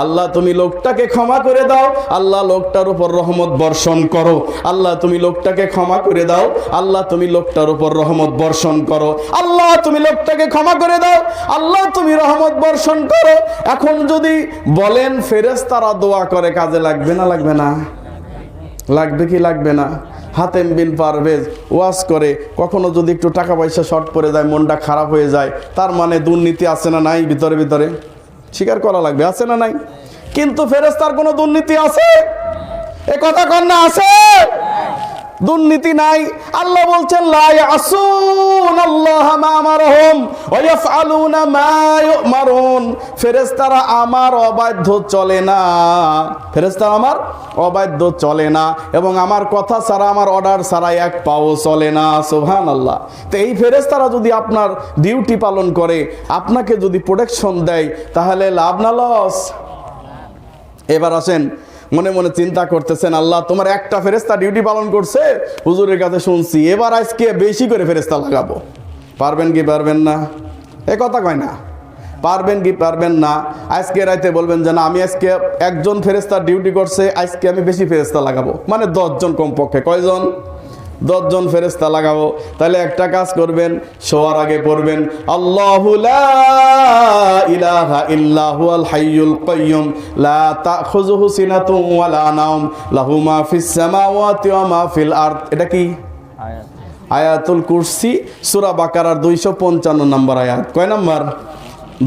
আল্লাহ তুমি লোকটাকে ক্ষমা করে দাও, আল্লাহ লোকটার উপর রহমত বর্ষণ করো, আল্লাহ তুমি লোকটাকে ক্ষমা করে দাও, আল্লাহ তুমি লোকটার উপর রহমত বর্ষণ করো, আল্লাহ তুমি লোকটাকে ক্ষমা করে দাও, আল্লাহ তুমি রহমত বর্ষণ করো। এখন যদি বলেন ফেরেশতারা দোয়া করে, কাজে লাগবে না? লাগবে না? লাগবে কি লাগবে না? হাতেম বিন পারভেজ ওয়াজ করে, কখনো যদি একটু টাকা পয়সা শর্ট পড়ে যায়, মনটা খারাপ হয়ে যায়, তার মানে দুর্নীতি আছে না নাই? ভিতরে ভিতরে স্বীকার করা লাগবে, আছে না নাই? কিন্তু ফেরেশতার কোনো দুর্নীতি আছে? এ কথা কন না, আছে? দুর্নীতি নাই। আল্লাহ বলছেন, লা ইয়াসুনাল্লাহ মা আমারহুম ওয়া ইয়াফআলুনা মা ইউমারুন, ফেরেশতারা আমার অবাধ্য চলে না, ফেরেশতারা আমার অবাধ্য চলে না, এবং আমার কথা ছাড়া, আমার অর্ডার ছাড়া এক পাও চলে না। সুবহানাল্লাহ। তো এই ফেরেশতারা যদি আপনার ডিউটি পালন করে, আপনাকে যদি প্রোটেকশন দেয়, তাহলে লাভ না লস? এবার আসেন, মনে মনে চিন্তা করতেছেন, আল্লাহ তোমার একটা ফেরেশতা ডিউটি পালন করছে, হুজুরের কাছে শুনছি, এবার আজকে বেশি করে ফেরেশতা লাগাবো। পারবেন কি পারবেন না? এ কথা কয় না, পারবেন কি পারবেন না? আজকে রাতে বলবেন যে না, আমি আজকে একজন ফেরেশতা ডিউটি করছে, আজকে আমি বেশি ফেরেশতা লাগাবো, মানে 10 জন কমপক্ষে। কয়জন? 10 জন ফেরেশতা লাগাবো। তাহলে একটা কাজ করবেন, শোয়ার আগে পড়বেন, আল্লাহু লা ইলাহা ইল্লা হুয়াল হাইয়ুল কাইয়্যুম লা তাখুযুহু সিনাতুন ওয়া লা নাওম লাহু মা ফিস সামাওয়াতি ওয়া মা ফিল আরদ। এটা কি আয়াত? আয়াতুল কুরসি, সূরা বাকারার 255 নম্বর আয়াত। কয় নম্বর?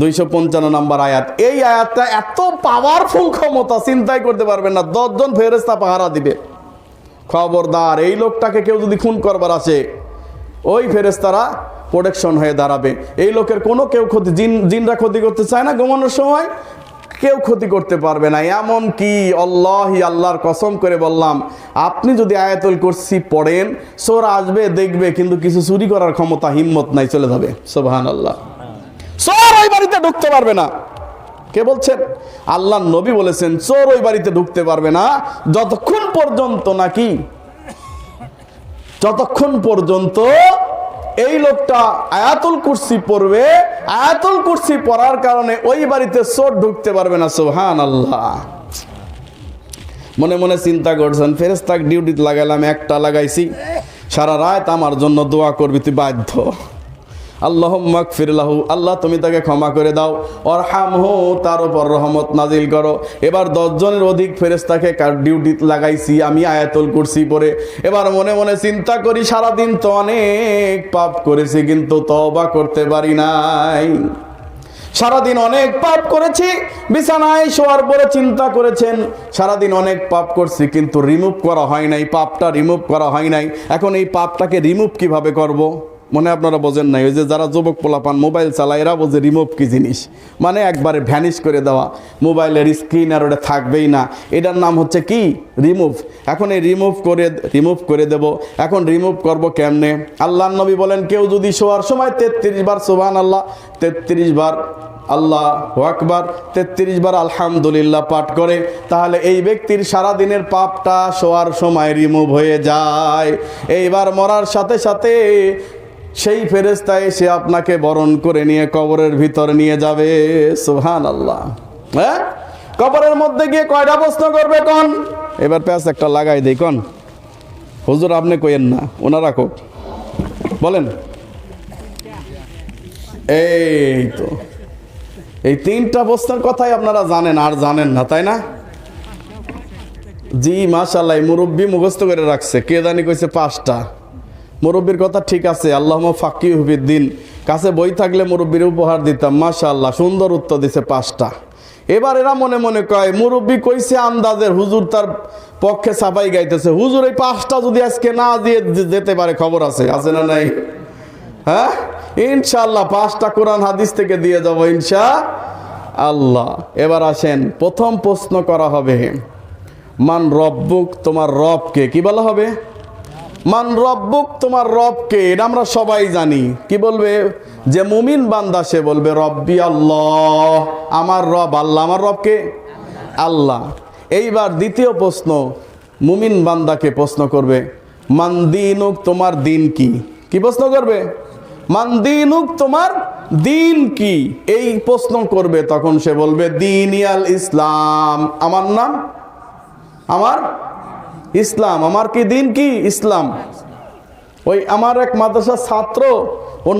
255 নম্বর আয়াত। এই আয়াতটা এত পাওয়ারফুল ক্ষমতা, চিন্তাই করতে পারবেন না। 10 জন ফেরেশতা পাহারা দিবে। খবরদার, এই লোকটাকে কেউ যদি খুন করবার আসে, ওই ফেরেশতারা প্রোটেকশন হয়ে দাঁড়াবে। এই লোকের কোনো কেউ ক্ষতি, জিনরা ক্ষতি করতে চায় না, ঘুমানোর সময় কেউ ক্ষতি করতে পারবে না। এমন কি আল্লাহর কসম করে বললাম, আপনি যদি আয়াতুল কুরসি পড়েন, চোর আসবে দেখবে, কিন্তু কিছু চুরি করার ক্ষমতা, হিম্মত নাই, চলে যাবে। সুবহানাল্লাহ। চোর ওই বাড়িতে ঢুকতে পারবে না। কে বলছেন? আল্লাহর নবী বলেছেন, চোর ওই বাড়িতে ঢুকতে পারবে না যতক্ষণ পর্যন্ত নাকি, যতক্ষণ পর্যন্ত এই লোকটা আয়াতুল কুরসি পড়বে। আয়াতুল কুরসি পড়ার কারণে ওই বাড়িতে চোর ঢুকতে পারবে না। সুবহানাল্লাহ। মনে মনে চিন্তা করছেন, ফেরেশতা ডিউটিতে লাগাইলাম, একটা লাগাইছি, সারা রাত আমার জন্য দোয়া করবি, তুই বাধ্য। আল্লাহুম্মা গফিরলাহু, আল্লাহ তুমি তাকে ক্ষমা করে দাও, ওয়ারহামহু, তার উপর রহমত নাজিল করো। এবার 10 জনের অধিক ফেরেশতাকে ডিউটি লাগাইছি আমি আয়াতুল কুরসি পড়ে। এবার মনে মনে চিন্তা করি, সারাদিন তো অনেক পাপ করেছি, কিন্তু তওবা করতে পারি নাই। সারাদিন অনেক পাপ করেছি, বিছানায় শোয়ার পরে চিন্তা করেছেন, সারাদিন অনেক পাপ করছি, কিন্তু রিমুভ করা হয় নাই, পাপটা রিমুভ করা হয় নাই। এখন এই পাপটাকে রিমুভ কিভাবে করব? মনে আপনারা বোঝেন নাই, ওই যে যারা যুবক পোলাপান মোবাইল চালায়, এরা বোঝে রিমুভ কি জিনিস, মানে একবারে ভ্যানিশ করে দেওয়া, মোবাইলের স্ক্রিন আর ওটা থাকবেই না, এটার নাম হচ্ছে কি? রিমুভ। এখন এই রিমুভ করে দেব। এখন রিমুভ করব কেমনে? আল্লাহর নবী বলেন, কেউ যদি শোয়ার সময় 33 বার সুবহানাল্লাহ, 33 বার আল্লাহু আকবার, 33 বার আলহামদুলিল্লাহ পাঠ করে, তাহলে এই ব্যক্তির সারাদিনের পাপটা শোয়ার সময় রিমুভ হয়ে যায়। এইবার মরার সাথে সাথে সেই ফেরেশতা এসে আপনাকে বরণ করে নিয়ে কবরের ভিতর নিয়ে যাবে। সুবহানাল্লাহ। হ্যাঁ, কবরের মধ্যে গিয়ে কয়টা প্রশ্ন করবে কোন? এবার প্যাচ একটা লাগাই দেই কোন? হুজুর আপনি কইেন না, ওনারা কোক বলেন। এই তো এই 3টা প্রশ্নের কথাই আপনারা জানেন, আর জানেন না, তাই না? জি মাশাআল্লাহ, মুরব্বী মুখস্থ করে রাখছে। কে জানি কইছে 5টা, মুরব্বীর কথা ঠিক আছে, আল্লাহুম্মা ফাক্কিহু ফিদ্দিন, কাছে বই থাকলে মুরব্বীর উপহার দিতাম। মাশাআল্লাহ, সুন্দর উত্তর দিছে 5টা। এবার এরা মনে মনে কয় মুরব্বী কইছে আন্দাজের, হুজুর তার পক্ষে সাফাই গাইতেছে। হুজুর এই 5টা যদি আজকে না দিয়ে যেতে পারে, খবর আছে না নাই? হ্যাঁ, ইনশাআল্লাহ 5টা কোরআন হাদিস থেকে দিয়ে যাব ইনশাআল্লাহ। এবার আসেন, প্রথম প্রশ্ন করা হবে মান রব্বুক, তোমার রবকে। কি বলা হবে? মান রব্বুক, তোমার রবকে। এটা আমরা সবাই জানি। কি বলবে? যে মুমিন বান্দা সে বলবে রব্বি আল্লাহ, আমার রব আল্লাহ। আমার রবকে আল্লাহ। এইবার দ্বিতীয় প্রশ্ন, মুমিন বান্দাকে প্রশ্ন করবে মান দীনুক, তোমার দিন কি? কি প্রশ্ন করবে? মান দীনুক, তোমার দিন কি? এই প্রশ্ন করবে, তখন সে বলবে দীনিয়াল ইসলাম, আমার নাম, আমার ইসলাম। আমার কি দিন? কি ইসলাম। ওই আমার এক মাদ্রাসার ছাত্র, ওর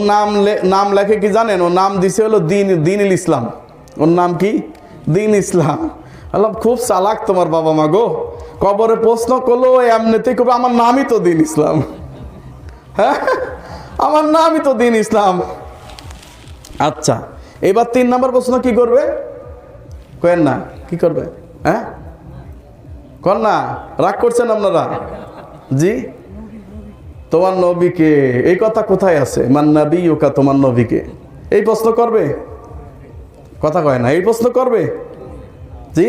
নাম লেখে কি জানেন? ওর নাম দিছে হলো দিনিল ইসলাম। ওর নাম কি? দিন ইসলাম। আল্লাহ, খুব চালাক তোমার বাবা মা গো। কবরে প্রশ্ন করলো এমনিতেই কবে, আমার নামই তো দিন ইসলাম। হ্যাঁ, আমার নামই তো দিন ইসলাম। আচ্ছা, এবার 3 নম্বর প্রশ্ন কি করবে? কেন না, কি করবে? হ্যাঁ, কর না, রাগ করছেন আপনারা? জি, তোমার নবীকে। এই কথা কোথায় আছে? মান নাবিয়ুকা, তোমার নবীকে। এই প্রশ্ন করবে? কথা কয় না, এই প্রশ্ন করবে? জি,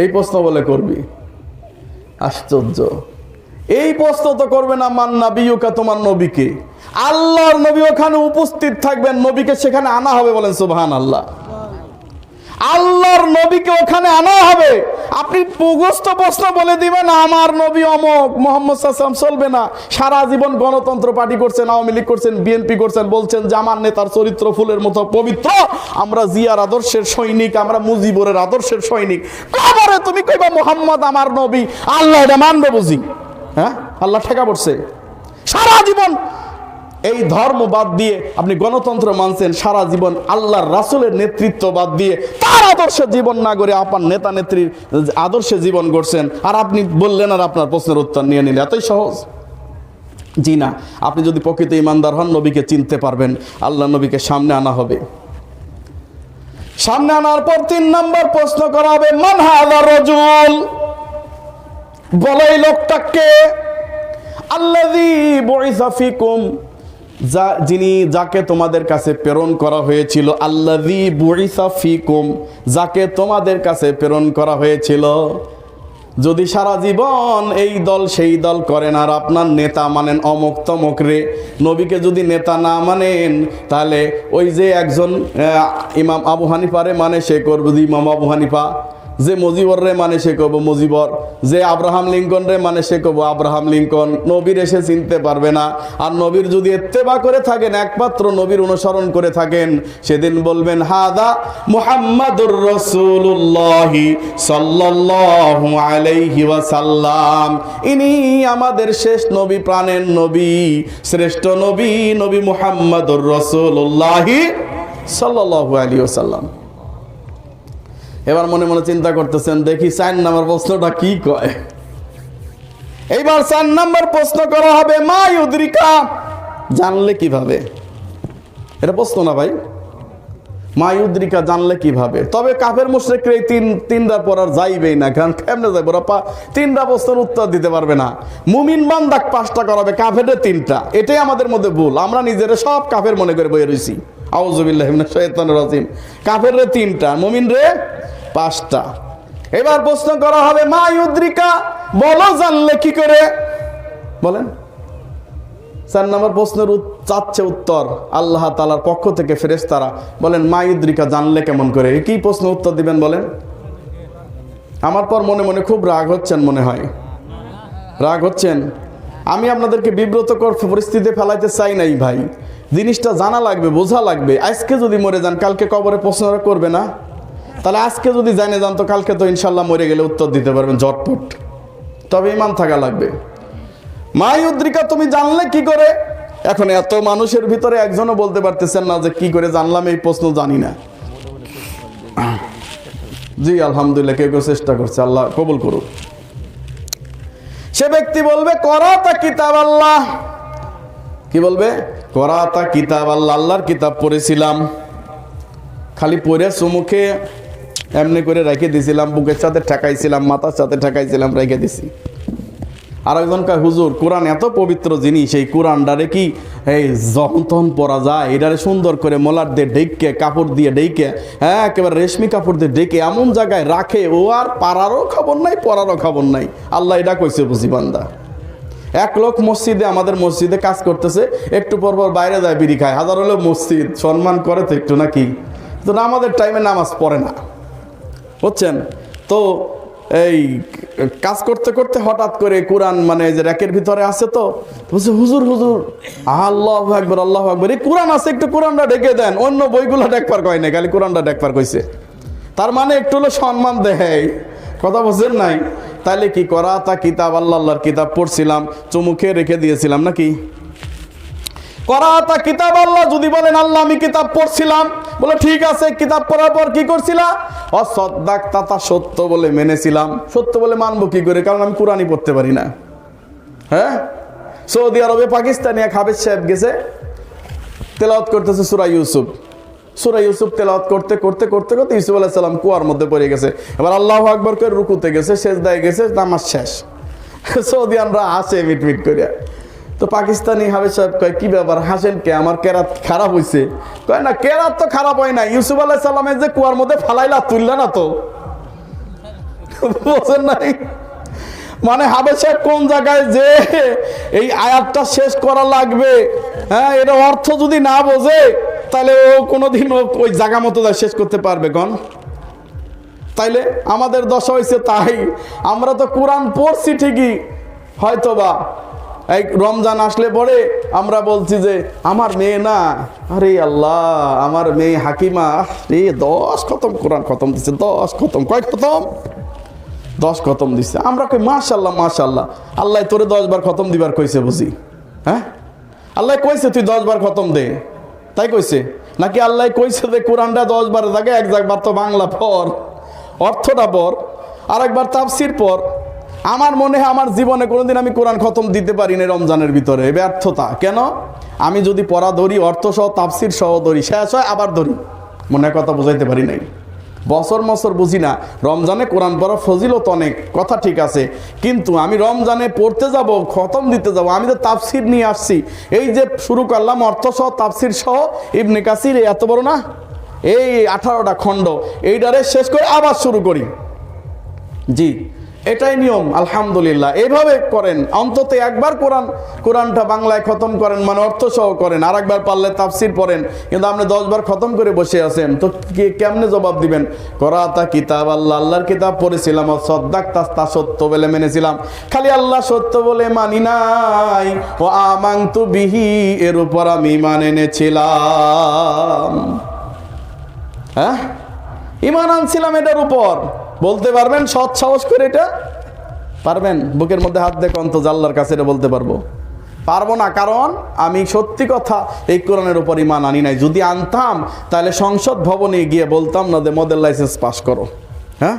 এই প্রশ্ন বলে করবি। আশ্চর্য, এই প্রশ্ন তো করবে না মান নাবিয়ুকা, তোমার নবীকে। আল্লাহর নবী ওখানে উপস্থিত থাকবেন, নবীকে সেখানে আনা হবে। বলেন সুবহানাল্লাহ। আল্লাহর নবীকে ওখানে আনা হবে। আপনি মুখস্থ প্রশ্ন বলে দিবেন আমার নবী অমক, মুহাম্মদ সাল্লাল্লাহু আলাইহি ওয়াসাল্লাম, চলবে না। সারা জীবন গণতন্ত্র পার্টি করছেন, আওয়ামী লীগ করছেন, বিএনপি করছেন, বলছেন যে আমার নেতার চরিত্র ফুলের মতো পবিত্র, আমরা জিয়ার আদর্শের সৈনিক, আমরা মুজিবুরের আদর্শের সৈনিক। কবরে তুমি কইবা মুহাম্মদ আমার নবী, আল্লাহ এটা মানবে বুঝি? হ্যাঁ, আল্লাহ ঠেকা পড়ছে। সারা জীবন এই ধর্ম বাদ দিয়ে আপনি গণতন্ত্র মানছেন, সারা জীবন আল্লাহর রাসূলের নেতৃত্ব বাদ দিয়ে তার আদর্শে জীবন না করে আপনার নেতা নেত্রীর আদর্শে জীবন করছেন, আর আপনি বললেন আর আপনার প্রশ্নের উত্তর নিয়ে নিলে এতই সহজ? জি না। আপনি যদি প্রকৃত ইমানদার হন, নবীকে চিনতে পারবেন। আল্লাহ নবীকে সামনে আনা হবে। সামনে আনার পর 3 নম্বর প্রশ্ন করা হবে মান হাযার রাজুল, বলো এই লোকটাকে। আল্লাযী বুইসা ফিকুম, যিনি, যাকে তোমাদের কাছে প্রেরণ করা হয়েছিল। আল্লাযী বুইসা ফিকুম, যাকে তোমাদের কাছে প্রেরণ করা হয়েছিল। যদি সারা জীবন এই দল সেই দল করেন আর আপনার নেতা মানেন অমুক তমুক রে, নবীকে যদি নেতা না মানেন, তাহলে ওই যে একজন ইমাম আবু হানিফারে মানে সে করবে ইমাম আবু হানিফা, যে মুজিবর রে মানে সে করবো মুজিবর, যে আব্রাহাম লিঙ্কন রে মানে সে করবো আব্রাহাম লিঙ্কন। নবীর এসে চিনতে পারবে না। আর নবীর যদি ইত্তেবা করে থাকেন, একমাত্র নবীর অনুসরণ করে থাকেন, সেদিন বলবেন হাদা মুহাম্মাদুর রাসূলুল্লাহি সাল্লাল্লাহু আলাইহি ওয়াসাল্লাম, ইনি আমাদের শেষ নবী, প্রাণের নবী, শ্রেষ্ঠ নবী, নবী মুহাম্মাদুর রাসূলুল্লাহি সাল্লাল্লাহু আলাইহি ওয়াসাল্লাম। এবার মনে মনে চিন্তা করতেছেন, দেখি 4 নম্বর প্রশ্নটা কি কয়। এইবার 4 নম্বর প্রশ্ন করা হবে মা ইউদ্রিকা, জানলে কিভাবে? এটা প্রশ্ন না ভাই? মা ইউদ্রিকা, জানলে কিভাবে? তবে কাফের মুশরিকরা এই তিনটা পড়ার যাইবেই না, কারণ কেমনে যাইব? ওরা 3টা প্রশ্নের উত্তর দিতে পারবে না। মুমিন বান্দাক 5টা করাবে, কাফেরের 3টা। এটাই আমাদের মধ্যে ভুল। আমরা নিজেরা সব কাফের মনে করে বইয়ে রইছি। আউযুবিল্লাহি মিনাশ শাইতানির রাজিম। কাফেররে 3টা, মুমিন রে 5টা। এবার প্রশ্ন করা হবে মা ইউদ্রিকা, বলো জানলে কি করে? বলেন। 4 নম্বর প্রশ্নের চাচ্ছে উত্তর আল্লাহ তাআলার পক্ষ থেকে ফেরেশতারা বলেন মা ইউদ্রিকা, জানলে কেমন করে? কি প্রশ্ন উত্তর দিবেন বলেন? আমার পর মনে মনে খুব রাগ হচ্ছেন, মনে হয় রাগ হচ্ছেন। আমি আপনাদেরকে বিব্রতকর পরিস্থিতিতে ফেলাইতে চাই নাই ভাই। জিনিসটা জানা লাগবে, বোঝা লাগবে। আজকে যদি মরে যান, কালকে কবরে প্রশ্নটা করবে না? তাহলে আজকে যদি জানে যান, তো কালকে তো ইনশাল্লাহ মরে গেলে উত্তর দিতে পারবেন ঝটপট। তবে ঈমান থাকা লাগবে। মা ইউদ্রিকা, তুমি জানলে কি করে? এখন এত মানুষের ভিতরে একজনও বলতে পারতেছেন না যে কি করে জানলাম, এই প্রশ্ন জানি না। জি আলহামদুলিল্লাহ, কেউ কেউ চেষ্টা করছে, আল্লাহ কবুল করুক। সে ব্যক্তি বলবে করাতা কিতাব আল্লাহ। কি বলবে? করাতা কিতাব আল্লাহ, আল্লাহর কিতাব পড়েছিলাম। খালি পড়ে চুমুখে এমনি করে রেখে দিয়েছিলাম, বুকের সাথে ঠেকাইছিলাম, মাথার সাথে ঠেকাইছিলাম, রেখে দিছি। আর একজন কয় হুজুর কোরআন এত পবিত্র জিনিস, এই কোরআনটারে কি এই যখন তখন পড়া যায়? এটারে সুন্দর করে মলার দিয়ে ডেকে, কাপড় দিয়ে ডেকে, হ্যাঁ একেবারে রেশমি কাপড় দিয়ে ডেকে এমন জায়গায় রাখে, ও আর পারারও খবর নাই, পড়ারও খবর নাই। আল্লাহ এটা কইছে বুঝি বান্দা। এক লোক মসজিদে, আমাদের মসজিদে কাজ করতেছে, একটু পর পর বাইরে যায় বিড়ি খায়। হাজার হলেও মসজিদ সম্মান করে তো একটু নাকি, তো আমাদের টাইমে নামাজ পড়ে না, বুঝছেন তো। এই কাজ করতে করতে হঠাৎ করে কোরআন মানে যে র্যাকের ভিতরে আছে, তো বলছে হুজুর হুজুর আল্লাহু আকবার আল্লাহু আকবার, এই কোরআন আছে, একটু কোরআনটা ডেকে দেন। অন্য বইগুলো দেখবার কয় না, খালি কোরআনটা দেখবার কইছে। তার মানে একটু হলো সম্মান দেয়, কথা বলছেন নাই? তাইলে কি করা? তা কিতাব আল্লাহ, আল্লাহর কিতাব পড়ছিলাম, চুমুখে রেখে দিয়েছিলাম নাকি? করাতা কিতাব আল্লাহ যদি বলেন আল্লাহ আমি কিতাব পড়ছিলাম, বলে ঠিক আছে, কিতাব পড়ার পর কি করছিলা? অসদ্দাক্তা, তা সত্য বলে মেনেছিলাম। সত্য বলে মানবো কি করে? কারণ আমি কোরআনই পড়তে পারি না। হ্যাঁ, সৌদি আরবে পাকিস্তানি এক হাফেজ সাহেব গেছে, তেলাওয়াত করতেছে সূরা ইউসুফ। সূরা ইউসুফ তেলাওয়াত করতে করতে করতে করতে ইউসুফ আলাইহিস সালাম কুয়ার মধ্যে পড়ে গেছে। এবার আল্লাহু আকবার করে রুকুতে গেছে, সেজদায় গেছে, নামাজ শেষ। সৌদিয়ানরা হাসে মিটমিট করে। তো পাকিস্তানি হাফেজ সাহেব কয় কি ব্যাপার, হাসেন কে? আমার কেরাত খারাপ হয়েছে? কয় না, কেরাত তো খারাপ হয় না, ইউসুফ আলাইহিস সালামের যে কুয়ার মধ্যে ফালাইলা, তুললা না তো, বুঝেন নাই? মানে হাফেজ সাহেব কোন জায়গায় যে এই আয়াতটা শেষ করা লাগবে, হ্যাঁ, এর অর্থ যদি না বোঝে তাহলে ও কোনোদিন ওই জায়গা মতো শেষ করতে পারবে কোন? তাইলে আমাদের দশা হয়েছে তাই। আমরা তো কোরআন পড়ছি ঠিকই, হয়তোবা এই রমজান আসলে পরে আমরা বলছি যে আমার মেয়ে না, আরে আল্লাহ আমার মেয়ে হাকিমা রে 10 খতম কোরআন খতম দিচ্ছে, 10 খতম। কয় খতম? 10 খতম দিচ্ছে। আমরা কই মাশাআল্লাহ মাশাআল্লাহ, আল্লাহ তোরে 10 বার খতম দিবার কইছে বুঝি? হ্যাঁ, আল্লাহ কইছে তুই 10 বার খতম দে, তাই কইছে নাকি? আল্লাহ কইছে যে কোরআনটা 10 বার থাকে, একবার তো বাংলা পড়, অর্থটা পড়, আরেকবার তাফসির পড়। আমার মনে হয় আমার জীবনে কোনোদিন আমি কোরআন খতম দিতে পারি না রমজানের ভিতরে, ব্যর্থতা। কেন? আমি যদি পড়া ধরি, অর্থ সহ তাফসির সহ ধরি, শেষ হয় আবার ধরি, মনে কথা বুঝাইতে পারি নাই। বছর বছর বুঝি না। রমজানে কোরআন পড়া ফজিলত অনেক, কথা ঠিক আছে, কিন্তু আমি রমজানে পড়তে যাব, খতম দিতে যাব, আমি তো তাফসির নিয়ে আসছি। এই যে শুরু করলাম অর্থ সহ তাফসির সহ ইবনে কাসির, এত বড় না, এই 18টা খণ্ড, এইটারে শেষ করে আবার শুরু করি। জি, এটাই নিয়ম। আলহামদুলিল্লাহ, এইভাবে করেন। অন্তত একবার কোরআনটা বাংলায় খতম করেন, মানে অর্থ সহ করেন, আর একবার পারলে তাফসির পড়েন। কিন্তু আপনি 10 বার খতম করে বসে আছেন, তো কেমনে জবাব দিবেন? করাতা কিতাব আল্লাহ, আল্লাহর কিতাব পড়েছিলাম, সদ্দাক্তা, তা সত্য বলে মেনেছিলাম। খালি আল্লাহ সত্য বলে মানি নাই, ও আমানতু বিহি, এর উপর আমি ঈমান এনেছিলাম। হ্যাঁ, ঈমান আনছিলাম এটার উপর। বলতে পারবেন সৎ সাহস করে? এটা পারবেন? বুকের মধ্যে হাত দেখো, অন্তত আল্লাহর কাছে এটা বলতে পারবো? পারবো না, কারণ আমি সত্যি কথা এই কোরআনের উপর ঈমান আনি নাই। যদি আনতাম তাহলে সংসদ ভবনে গিয়ে বলতাম না যে মদের লাইসেন্স পাস করো। হ্যাঁ,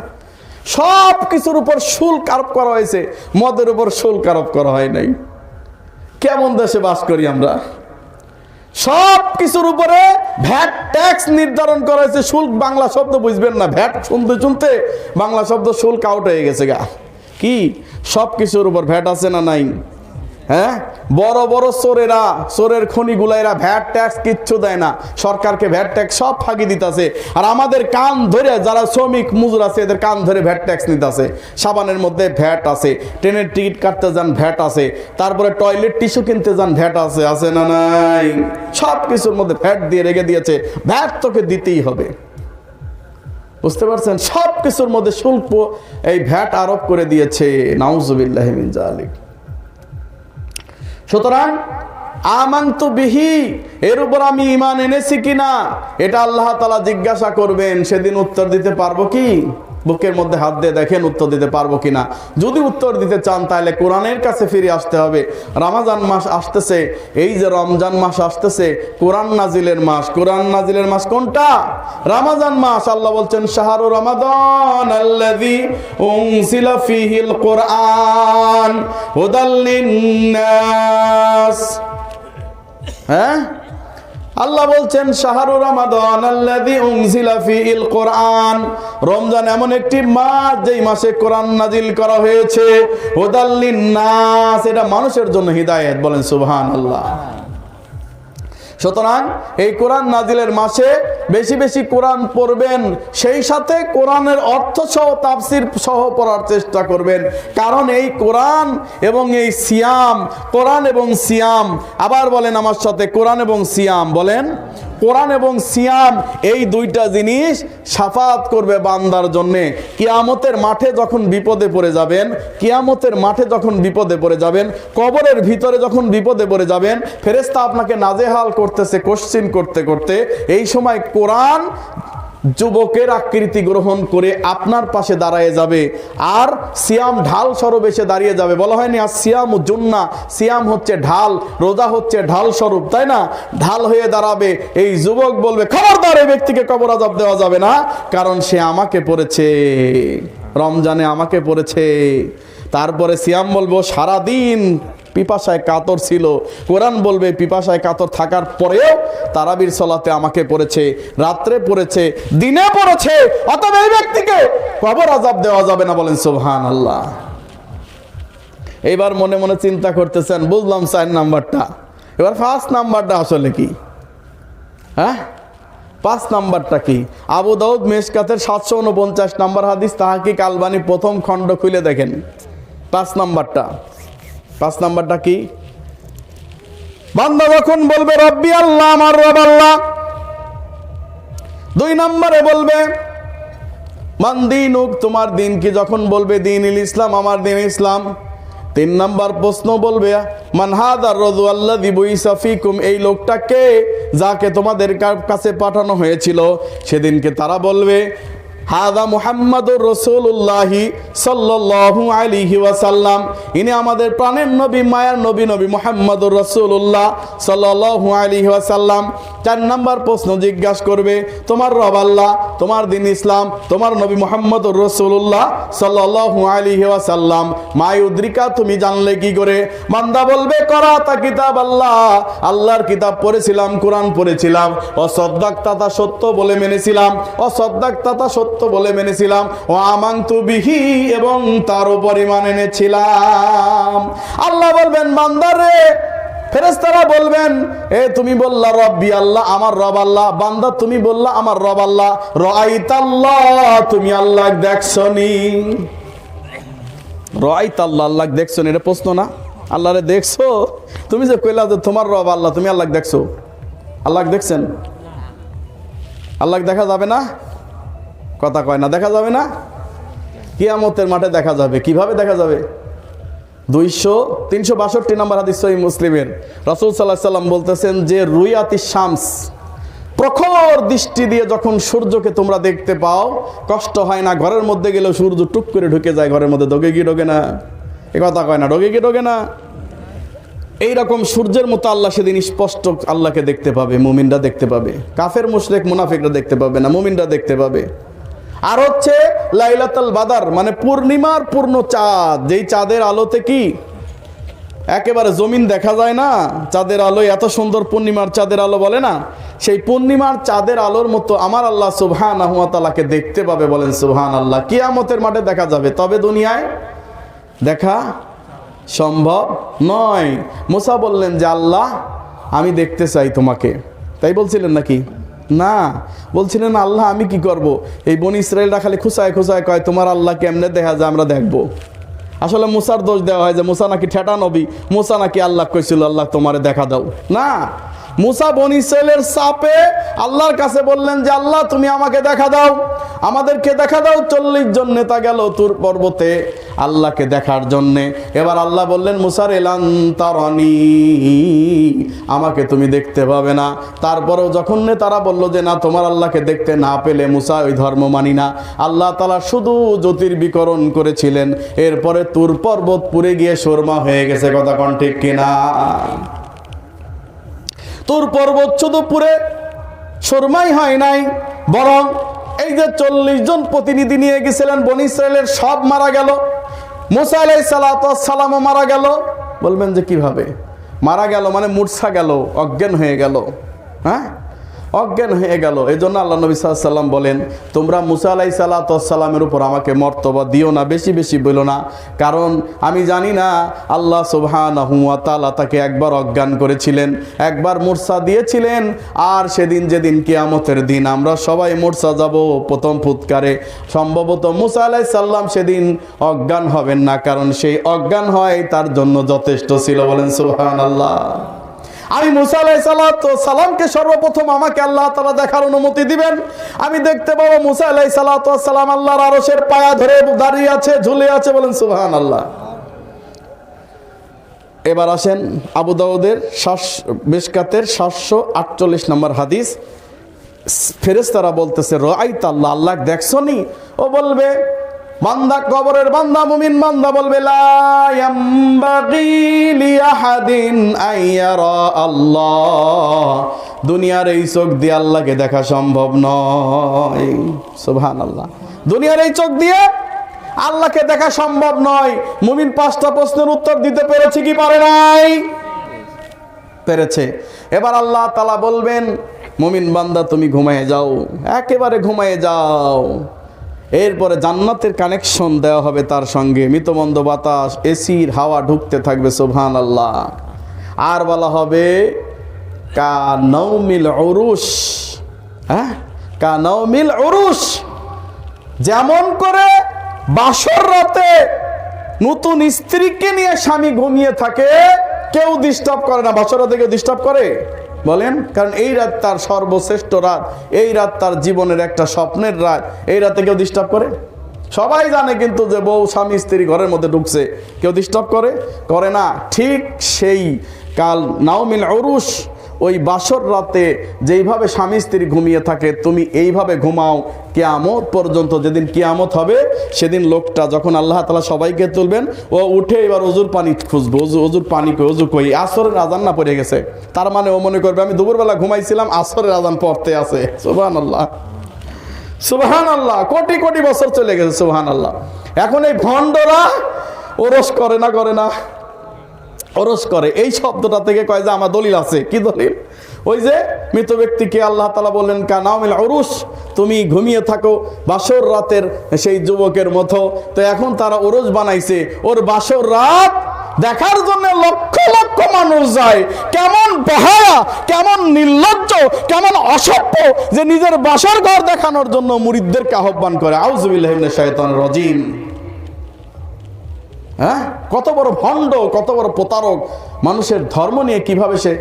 সব কিছুর উপর শুল্ক আরোপ করা হয়েছে, মদের উপর শুল্ক আরোপ করা হয় নাই। কেমন দেশে বাস করি আমরা? সব কিছুর উপরে ভ্যাট ট্যাক্স নির্ধারণ করা হয়েছে। শুল্ক বাংলা শব্দ বুঝবেন না, ভ্যাট শুনতে শুনতে বাংলা শব্দ শুল্ক আউট হয়ে গেছে গা। কি সব কিছুর উপর ভ্যাট আছে না নাই? হ্যাঁ, বড় বড় চোরেরা, চোরের খনিগুলাইরা ভ্যাট ট্যাক্স কিচ্ছু দেয় না, সরকারকে ভ্যাট ট্যাক্স সব ফাঁকি দিতেছে। আর আমাদের কান ধরে যারা শ্রমিক মজুর আছে, এদের কান ধরে ভ্যাট ট্যাক্স নিতেছে। সাবানের মধ্যে ভ্যাট আছে, ট্রেনের টিকিট কাটতে যান ভ্যাট আছে, তারপরে টয়লেট টিস্যু কিনতে যান ভ্যাট আছে, আছে না নাই? সব কিছুর মধ্যে ভ্যাট দিয়ে রেখে দিয়েছে। ভ্যাট তোকে দিতেই হবে, বুঝতে পারছেন? সব কিছুর মধ্যে শুল্ক, এই ভ্যাট আরোপ করে দিয়েছে। নাউজুবিল্লাহি মিন যালিক। সুতরাং আমানতু বিহি, এর উপর আমি ঈমান এনেছি কিনা, এটা আল্লাহ তাআলা জিজ্ঞাসা করবেন। সেদিন উত্তর দিতে পারবো কি? বুকের মধ্যে হাত দিয়ে দেখেন উত্তর দিতে পারবো কিনা। যদি উত্তর দিতে চান তাহলে কোরআনের কাছে ফিরে আসতে হবে। রমজান মাস আসতেছে, এই যে রমজান মাস আসতেছে, কোরআন নাজিলের মাস। কোরআন নাজিলের মাস কোনটা? রমজান মাস। আল্লাহ বলছেন শাহরু রমাদান আল্লাযী উনজিলা ফীহিল কোরআন হুদাল লিন্নাস। হ্যাঁ, আল্লাহ বলছেন শাহরু রমাদান আল্লাযী উনজিলা ফীহিল কোরআন, রমজান এমন একটি মাস যেই মাসে কোরআন নাজিল করা হয়েছে। হুদাল লিন্নাস, এটা মানুষের জন্য হিদায়াত। বলেন সুবহানাল্লাহ। সুতরাং এই কোরআন নাজিলের মাসে বেশি বেশি কোরআন পড়বেন, সেই সাথে কোরআনের অর্থ সহ তাফসীর সহ পড়ার চেষ্টা করবেন। কারণ এই কোরআন এবং এই সিয়াম, কোরআন এবং সিয়াম, আবার বলেন আমার সাথে, কোরআন এবং সিয়াম বলেন। কোরআন এবং সিয়াম এই দুইটা জিনিস শাফাত করবে বান্দার জন্য। কিয়ামতের মাঠে যখন বিপদে পড়ে যাবেন, কিয়ামতের মাঠে যখন বিপদে পড়ে যাবেন, কবরের ভিতরে যখন বিপদে পড়ে যাবেন, ফেরেশতা আপনাকে নাজেহাল করতেছে কোশ্চিন করতে করতে, এই সময় কোরআন যুবকের আকৃতি গ্রহণ করে আপনার পাশে দাঁড়ায় যাবে, আর সিয়াম ঢাল স্বরূপ এসে দাঁড়িয়ে যাবে। বলা হয়নি আর সিয়াম জুন্না, সিয়াম হচ্ছে ঢাল, রোজা হচ্ছে ঢাল স্বরূপ, তাই না? ঢাল হয়ে দাঁড়াবে। এই যুবক বলবে খবরদার, এই ব্যক্তিকে কবর আযাব দেওয়া যাবে না, কারণ সে আমাকে পড়েছে, রমজানে আমাকে পড়েছে। তারপরে সিয়াম বলবো সারাদিন পিপাসায় কাতর ছিল, কোরআন বলবে পিপাসায় কাতর থাকার পরেও তারাবির সালাতে আমাকে পড়েছে, রাত্রে পড়েছে, দিনে পড়েছে, অতএব এই ব্যক্তিকে কবর আযাব দেওয়া যাবে না। বলেন সুবহানাল্লাহ। এইবার মনে মনে চিন্তা করতেছেন, বুঝলাম 4 নাম্বারটা, এবার 5 নাম্বারটা আসলে কি? হ্যাঁ, 5 নাম্বারটা কি? আবু দাউদ মিশকাতের 749 নাম্বার হাদিস, তাহকিক আলবানী প্রথম খণ্ড খুলে দেখেন। 5 নাম্বারটা কি? বান্দা যখন বলবে রব্বি আল্লাহ, আমার রব আল্লাহ। 2 নম্বরে বলবে মান দীনুক, তোমার দিন কি? যখন বলবে দীনুল ইসলাম, আমার দিন ইসলাম। 3 নম্বর প্রশ্ন বলবে মান হাদার রাজুল আল্লাযী বুইসা ফীকুম, এই লোকটা কে যাকে তোমাদের কাছে পাঠানো হয়েছিল। সেদিনকে তারা বলবে হাদা মুহাম্মাদুর রাসূলুল্লাহি সাল্লাল্লাহু আলাইহি ওয়াসাল্লাম, ইনি আমাদের প্রাণের নবী, মায়ার নবী, নবী মুহাম্মাদুর রাসূলুল্লাহ সাল্লাল্লাহু আলাইহি ওয়াসাল্লাম। 4 নম্বর প্রশ্ন জিজ্ঞাসা করবে তোমার রব আল্লাহ, তোমার দিন ইসলাম, তোমার নবী মুহাম্মাদুর রাসূলুল্লাহ সাল্লাল্লাহু আলাইহি ওয়াসাল্লাম। মা ইউদ্রিকা, তুমি জানলে কি করে? বান্দা বলবে করাতা কিতাব আল্লাহ, আল্লাহর কিতাব পড়েছিলাম, কোরআন পড়েছিলাম। অসাদদাক্তা, তা সত্য বলে মেনেছিলাম। অসাদদাক্তা, তা সত্য বলে মেনেছিলাম। ও আমানতু বিহি, এবং তার উপর ঈমান এনেছিলাম। আল্লাহ বলবেন বান্দারে, ফেরেশতারা বলবেন এ তুমি বললা রব্বি আল্লাহ, আমার রব আল্লাহ। বান্দা তুমি বললা আমার রব আল্লাহ। রাআইতাল্লাহ, তুমি আল্লাহ দেখছনি। রাআইতাল্লাহ, আল্লাহ দেখছনি, এটা প্রশ্ন না? আল্লাহরে দেখছো? তুমি যে কইলা যে তোমার রব আল্লাহ, তুমি আল্লাহ দেখছো? আল্লাহ দেখছেন? আল্লাহ দেখা যাবে না? কথা কয় না, দেখা যাবে না? কিয়ামতের মাঠে দেখা যাবে। কিভাবে দেখা যাবে? 362 নম্বর হাদিস সহিহ মুসলিমের, রাসূল সাল্লাল্লাহু আলাইহি সাল্লাম বলতেছেন যে রুয়াতিশ শামস, প্রখর দৃষ্টি দিয়ে যখন সূর্যকে তোমরা দেখতে পাও, কষ্ট হয় না? ঘরের মধ্যে গেলেও সূর্য টুক করে ঢুকে যায় ঘরের মধ্যে, ঢোকে কি ঢোকে না? এ কথা কয় না, ঢোকে কি ঢোকে না? এইরকম সূর্যের মতো আল্লাহ সেদিন স্পষ্ট আল্লাহকে দেখতে পাবে, মুমিনরা দেখতে পাবে। কাফের মুশরিক মুনাফিকরা দেখতে পাবে না, মুমিনরা দেখতে পাবে। আর হচ্ছে লাইলাতুল বাদর, মানে পূর্ণিমার পূর্ণ চাঁদ, যেই চাঁদের আলোতে কি একেবারে জমিন দেখা যায় না, চাঁদের আলো এত সুন্দর, পূর্ণিমার চাঁদের আলো বলে না, সেই পূর্ণিমার চাঁদের আলোর মতো আমার আল্লাহ সুবহানাহু ওয়া তাআলাকে দেখতে পাবে। বলেন সুবহানাল্লাহ। কিয়ামতের মাঠে দেখা যাবে, তবে দুনিয়ায় দেখা সম্ভব নয়। মুসা বললেন যে আল্লাহ আমি দেখতে চাই তোমাকে, তাই বলছিলেন নাকি? না, বলছিলেন আল্লাহ আমি কি করব? এই বনি ইসরায়েলরা খালি খুসায় খুসায় কয় তোমার আল্লাহ কেমনে দেখা যায়, আমরা দেখবো। আসলে মুসার দোষ দেওয়া হয় যে মুসা নাকি ঠেটা নবী, মুসা নাকি আল্লাহ কইছিল আল্লাহ তোমারে দেখা দাও। না, মুসা বনি ইসরায়েলের চাপে আল্লাহর কাছে বললেন যে আল্লাহ তুমি আমাকে দেখা দাও, আমাদেরকে দেখা দাও। 40 জন নেতা গেল তুর পর্বতে, আল্লাহকে দেখার জন্যে। এবার আল্লাহ বললেন মুসার এলান তারানি, আমাকে তুমি দেখতে পাবে না। তারপরেও যখন তারা বলল যে না, তোমার আল্লাহকে দেখতে না পেলে মুসা ওই ধর্ম মানি না, আল্লাহ তাআলা শুধু জ্যোতির্বিকরণ করেছিলেন। এরপরে তুর পর্বত পুড়ে গিয়ে সুরমা হয়ে গেছে, কথা কোন ঠিক কিনা? তুর পর্বত শুধু পুড়ে সুরমাই হয় নাই, বরং এই যে 40 জন প্রতিনিধি নিয়ে গেছিলেন বনি ইসরায়েলের, সব মারা গেল। মুসা আলাইহিস সালাতু ওয়াস সালামও মারা গেল। বলবেন যে কিভাবে মারা গেল? মানে মূর্ছা গেল, অজ্ঞান হয়ে গেল। হ্যাঁ, অজ্ঞান হয়ে গেল। এই জন্য আল্লাহ নবী সাল্লাল্লাহু আলাইহি ওয়াসাল্লাম বলেন, তোমরা মুসা আলাইহিস সালাতু ওয়াস সালামের উপর আমাকে মর্তবা দিও না, বেশি বেশি বলো না, কারণ আমি জানি না আল্লাহ সুবহানাহু ওয়া তাআলা তাকে একবার অজ্ঞান করেছিলেন, একবার মূর্ছা দিয়েছিলেন। আর সেদিন যেদিন কিয়ামতের দিন আমরা সবাই মূর্ছা যাব প্রথম ফুৎকারে, সম্ভবত মুসা আলাইহিস সালাম সেদিন অজ্ঞান হবেন না, কারণ সেই অজ্ঞান হয় তার জন্য যথেষ্ট ছিল। বলেন সুবহানাল্লাহ। আমি মুসা আলাইহিস সালামকে সর্বপ্রথম আমাকে আল্লাহ তাআলা দেখার অনুমতি দিবেন। আমি দেখতে পাবো মুসা আলাইহিস সালাম আল্লাহর আরশের পায়া ধরে দাঁড়িয়ে আছে, ঝুলে আছে। বলেন সুবহানাল্লাহ। এবার আসেন আবু দাউদের মিশকাতের 748 নম্বর হাদিস। ফেরেশতারা বলতেছে রাআইতা আল্লাহ, আল্লাহ দেখছনি? ও বলবে, বান্দা, কবরের বান্দা, মুমিন বান্দা বলবে লা ইয়ামবাগি লিআহাদিন আইয়ারা আল্লাহ, দুনিয়ার এই চোখ দিয়ে আল্লাহকে দেখা সম্ভব নয়। সুবহানাল্লাহ। দুনিয়ার এই চোখ দিয়ে আল্লাহকে দেখা সম্ভব নয়। মুমিন 5টা প্রশ্নের উত্তর দিতে পেরেছে কি পারে নাই? পেরেছে। এবার আল্লাহ তাআলা বলবেন, মুমিন বান্দা তুমি ঘুমায়ে যাও, একেবারে ঘুমায়ে যাও। এরপরে জান্নাতের কানেকশন দেওয়া হবে তার সঙ্গে, মৃতমন্দ বাতাস, এসির হাওয়া ঢুকতে থাকবে। সুবহানাল্লাহ। আর বলা হবে কা নাউমিল উরুশ, হ্যাঁ, কা নাউমিল উরুশ, যেমন করে বাসর রাতে নতুন স্ত্রীকে নিয়ে স্বামী ঘুমিয়ে থাকে, কেউ ডিস্টার্ব করে না। বাসর রাতে কেউ ডিস্টার্ব করে? বলেন, কারণ এই রাত তার সর্বশ্রেষ্ঠ রাত, এই রাত তার জীবনের একটা স্বপ্নের রাত। এই রাতে কেউ ডিস্টার্ব করে? সবাই জানে কিন্তু যে বউ স্বামী স্ত্রী ঘরের মধ্যে ঢুকছে, কেউ ডিস্টার্ব করে না। ঠিক সেই কাল নাউমিল উরুশ, ওই বাসর রাতে যেইভাবে স্বামী স্ত্রী ঘুমিয়ে থাকে, তুমি এইভাবে ঘুমাও কিয়ামত পর্যন্ত। যেদিন কিয়ামত হবে সেদিন লোকটা যখন আল্লাহ তাআলা সবাইকে তুলবেন, ও উঠে এবার অজুর পানি খুঁজবে। অজুর পানি কই, অজু কই, আসরের আজান না পড়ে গেছে, তার মানে ও মনে করবে আমি দুপুরবেলা ঘুমাইছিলাম, আসরের আজান পড়তে আছে। সুবহানাল্লাহ, সুবহানাল্লাহ। কোটি কোটি বছর চলে গেছে। সুবহানাল্লাহ। এখন এই ভণ্ডরা ওরস করে না, করে না? ওরস করে। এই শব্দটা থেকে কয় যে আমার দলিল আছে। কি দলিল? ওই যে মৃত ব্যক্তিকে আল্লাহ তাআলা বললেন কা নাউমিল উরুশ, তুমি ঘুমিয়ে থাকো বাসর রাতের সেই যুবকের মতো। তো এখন তারা ওরস বানাইছে, ওর বাসর রাত দেখার জন্য লক্ষ লক্ষ মানুষ যায়। কেমন বেহায়া, কেমন নির্লজ্জ, কেমন অসভ্য যে নিজের বাসর ঘর দেখানোর জন্য মুরিদদেরকে আহ্বান করে। আউযু বিল্লাহি মিনাশ শাইতানির রাজিম। হ্যাঁ, কত বড় ভণ্ড, কত বড় প্রতারক। মানুষের ধর্ম নিয়ে কিভাবে সে,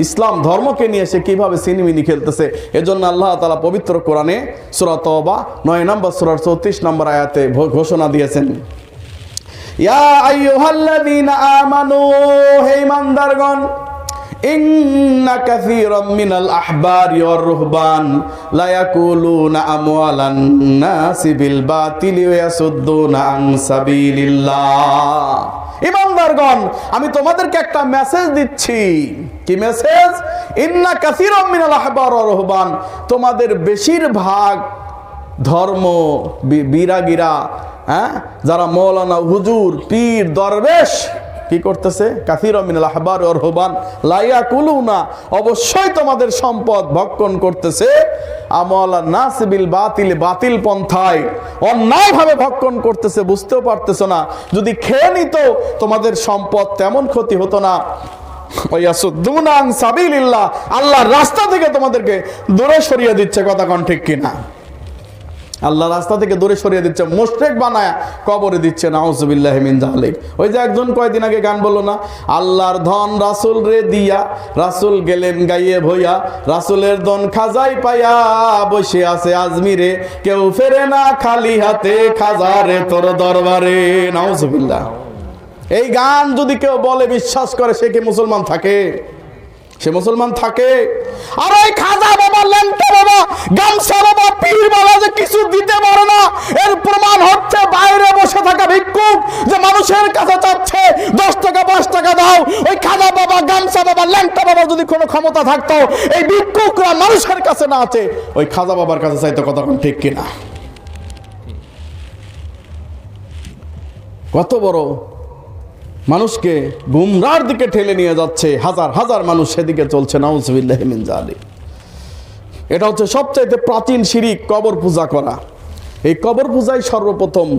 ইসলাম ধর্মকে নিয়ে সে কিভাবে সিনেমিনি খেলতেছে। এজন্য আল্লাহ তাআলা পবিত্র কোরআনে সূরা তওবা 9 নম্বর সূরার 34 নম্বর আয়াতে ঘোষণা দিয়েছেন, ইয়া আইয়ুহাল্লাযীনা আমানু, হে ঈমানদারগণ, ইন্না কাসীরাম মিনাল আহবারি ওয়ার রুহবান লা ইয়াকুলুনা আমওয়ালান নাসি বিল বাতিলি ওয়া ইয়াসুদ্দুনা আন সাবিলিল্লাহ। ঈমানদারগণ, আমি তোমাদেরকে একটা মেসেজ দিচ্ছি। কি মেসেজ? ইন্না কাসীরাম মিনাল আহবার ওয়ার রুহবান, তোমাদের বেশিরভাগ ধর্ম বিরাগীরা, হ্যাঁ, যারা মৌলানা, হুজুর, পীর, দরবেশ কি করতেছে? কাসীরাম মিনাল আহবার ওয়ার রুহবান লা ইয়াকুলুনা, অবশ্যই তোমাদের সম্পদ ভক্ষণ করতেছে আমওয়ালান নাস বিল বাতিল, বাতিল পন্থায় অন্যায়ভাবে ভক্ষণ করতেছে। বুঝতেও পারতেছো না, যদি খেয়ে নিত তোমাদের সম্পদ তেমন ক্ষতি হতো না। ওয়া ইয়াসুদ্দুনা আন সাবিলিল্লাহ, আল্লাহর রাস্তা থেকে তোমাদেরকে দূরে সরিয়ে দিচ্ছে। কথা কোন ঠিক কিনা? আল্লাহ রাস্তা থেকে দূরে সরিয়ে দিচ্ছে, মুশরিক বানায় কবরে দিচ্ছে, নাউজুবিল্লাহি মিন যালিক। ওই যে একজন কয়দিন আগে গান বললো না, আল্লাহর ধন রাসূল রে দিয়া, রাসূল গেলেন গাইয়ে ভইয়া, রাসূলের ধন খাজাই পাইয়া, বসে আছে আজমিরে, কেউ ফেরে না খালি হাতে, খাজারে তোর দরবারে, নাউজুবিল্লাহ। এই গান যদি কেউ বলে বিশ্বাস করে, সে কি মুসলমান থাকে? সে মুসলমান থাকে? আর ওই খাজা বাবা, ল্যাংটা বাবা, গামছা বাবা, পীর বাবা যে কিছু দিতে পারে না, এর প্রমাণ হচ্ছে বাইরে বসে থাকা ভিক্ষুক যে মানুষের কাছে চাচ্ছে 10 টাকা 5 টাকা দাও। ওই খাজা বাবা, গামছা বাবা, ল্যাংটা বাবা যদি কোনো ক্ষমতা থাকতো, এই ভিক্ষুকরা মানুষের কাছে না আছে, ওই খাজা বাবার কাছে চাইতো। কথা কোন ঠিক কিনা? কত বড় মানুষকে গুমরার দিকে ঠেলে নিয়ে যাচ্ছে, হাজার হাজার মানুষ সেদিকে চলছে, নাউজুবিল্লাহি মিন যালিক। এটা হচ্ছে সবচাইতে প্রাচীন শিরিক, কবর পূজা করা। এই কবর পূজাই সর্বপ্রথম,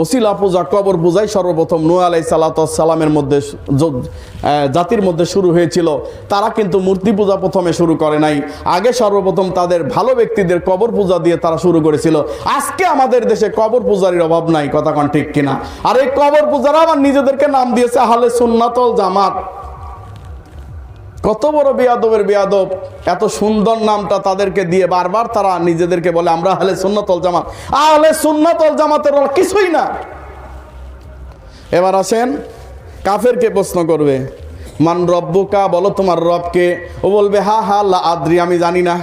ওসিলা পূজা, কবর পূজাই সর্বপ্রথম নূহ আলাইহিস সালামের মধ্যে, জাতির মধ্যে শুরু হয়েছিল। তারা কিন্তু মূর্তি পূজা প্রথমে শুরু করে নাই, আগে সর্বপ্রথম তাদের ভালো ব্যক্তিদের কবর পূজা দিয়ে তারা শুরু করেছিল। আজকে আমাদের দেশে কবর পূজারীর অভাব নাই, কথা কোন ঠিক কিনা? আর এই কবর পূজারা আবার নিজেদেরকে নাম দিয়েছে আহলে সুন্নাত ওয়াল জামাত। কত বড় বেয়াদবের বেয়াদব, এত সুন্দর নামটা তাদেরকে দিয়ে বারবার তারা নিজেদেরকে বলে আমরা আহলে সুন্নাত ওয়াল জামাত। আহলে সুন্নাত ওয়াল জামাতের কিছুই না। এবার আসেন, কাফেরকে প্রশ্ন করবে, মান রব্বুকা, বলো তোমার রবকে। ও বলবে হা হা লা আদ্রি, আমি জানি না।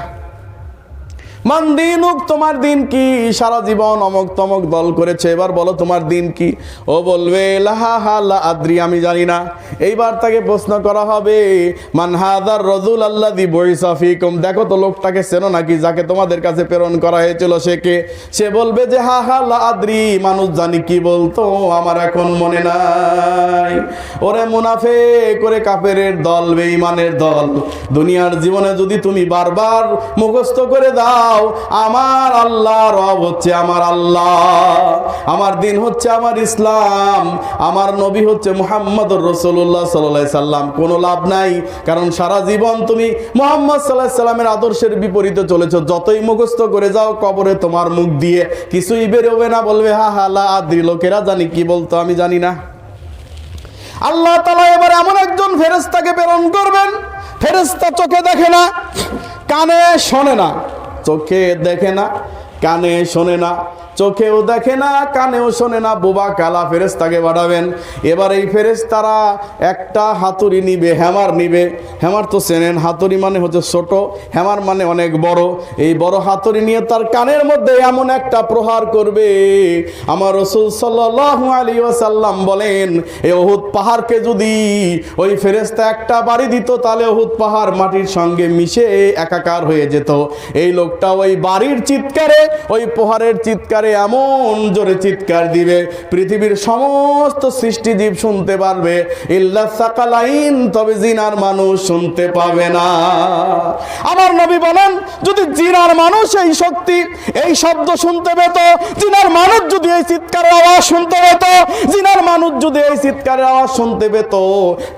মান দিনুক, তোমার দিন কি? সারা জীবন অমক তমক দল করেছে, এবার বলো তোমার দিন কি? ও বলবে লা হা লা আদ্রি, আমি জানি না। এইবার তাকে প্রশ্ন করা হবে, মান হাদার রাজুল আল্লাযী বুইসা ফীকুম, দেখো তো লোকটাকে চেনো নাকি, যাকে তোমাদের কাছে প্রেরণ করা হয়েছিল সে কে? সে বলবে যে হা হা লা আদ্রি, মানুষ জানি কি বলতো, আমার এখন মনে নাই। ওরে মুনাফিক, করে কাফেরের দল, বেঈমানের দল, দুনিয়ার জীবনে যদি তুমি বারবার মুখস্থ করে দাও, আমার আল্লাহ রব হচ্ছে আমার আল্লাহ, আমার দিন হচ্ছে আমার ইসলাম, আমার নবী হচ্ছে মুহাম্মদুর রাসূলুল্লাহ সাল্লাল্লাহু আলাইহি সাল্লাম, কোনো লাভ নাই। কারণ সারা জীবন তুমি মুহাম্মদ সাল্লাল্লাহু আলাইহি সাল্লামের আদর্শের বিপরীতে চলেছো। যতই মুখস্থ করে যাও, কবরে তোমার মুখ দিয়ে কিছুই বেরোবে না, বলবে হা হা লা আদ্রি, লোকেরা জানি কি বলতো, আমি জানি না। আল্লাহ তাআলা এবার এমন একজন ফেরেশতাকে প্রেরণ করবেন, ফেরেশতা চোখে দেখে না, কানে শোনে না, চোখে দেখে না, কানে শোনে না, চোখেও দেখে না, কানেও শোনে না, বোবা কালা ফেরেশতাকে পাঠাবেন। এবার এই ফেরেশতারা একটা হাতুড়ি নিবে, হ্যামার নিবে। হ্যামার তো চেনেন, হাতুড়ি মানে হচ্ছে ছোট, হ্যামার মানে অনেক বড়। এই বড় হাতুড়ি নিয়ে তার কানের মধ্যে এমন একটা প্রহার করবে, আমার রাসূল সাল্লাল্লাহু আলাইহি ওয়াসাল্লাম বলেন, এই উহুদ পাহাড়কে যদি ওই ফেরেশতা একটা বাড়ি দিত, তাহলে উহুদ পাহাড় মাটির সঙ্গে মিশে একাকার হয়ে যেত। এই লোকটা ওই বাড়ির চিৎকারে, ওই প্রহারের চিৎকারে এমন জোরে চিৎকার দিবে, পৃথিবীর সমস্ত সৃষ্টিজীব শুনতে পারবে, ইল্লা সাকালাইন, তবে জিনার মানুষ শুনতে পাবে না। আমার নবী বলেন, যদি জিনার মানুষ এই শক্তি, এই শব্দ শুনতে পেত, জিনার মানুষ যদি এই চিৎকারের আওয়াজ শুনতে পেত, জিনার মানুষ যদি এই চিৎকারের আওয়াজ শুনতে পেত,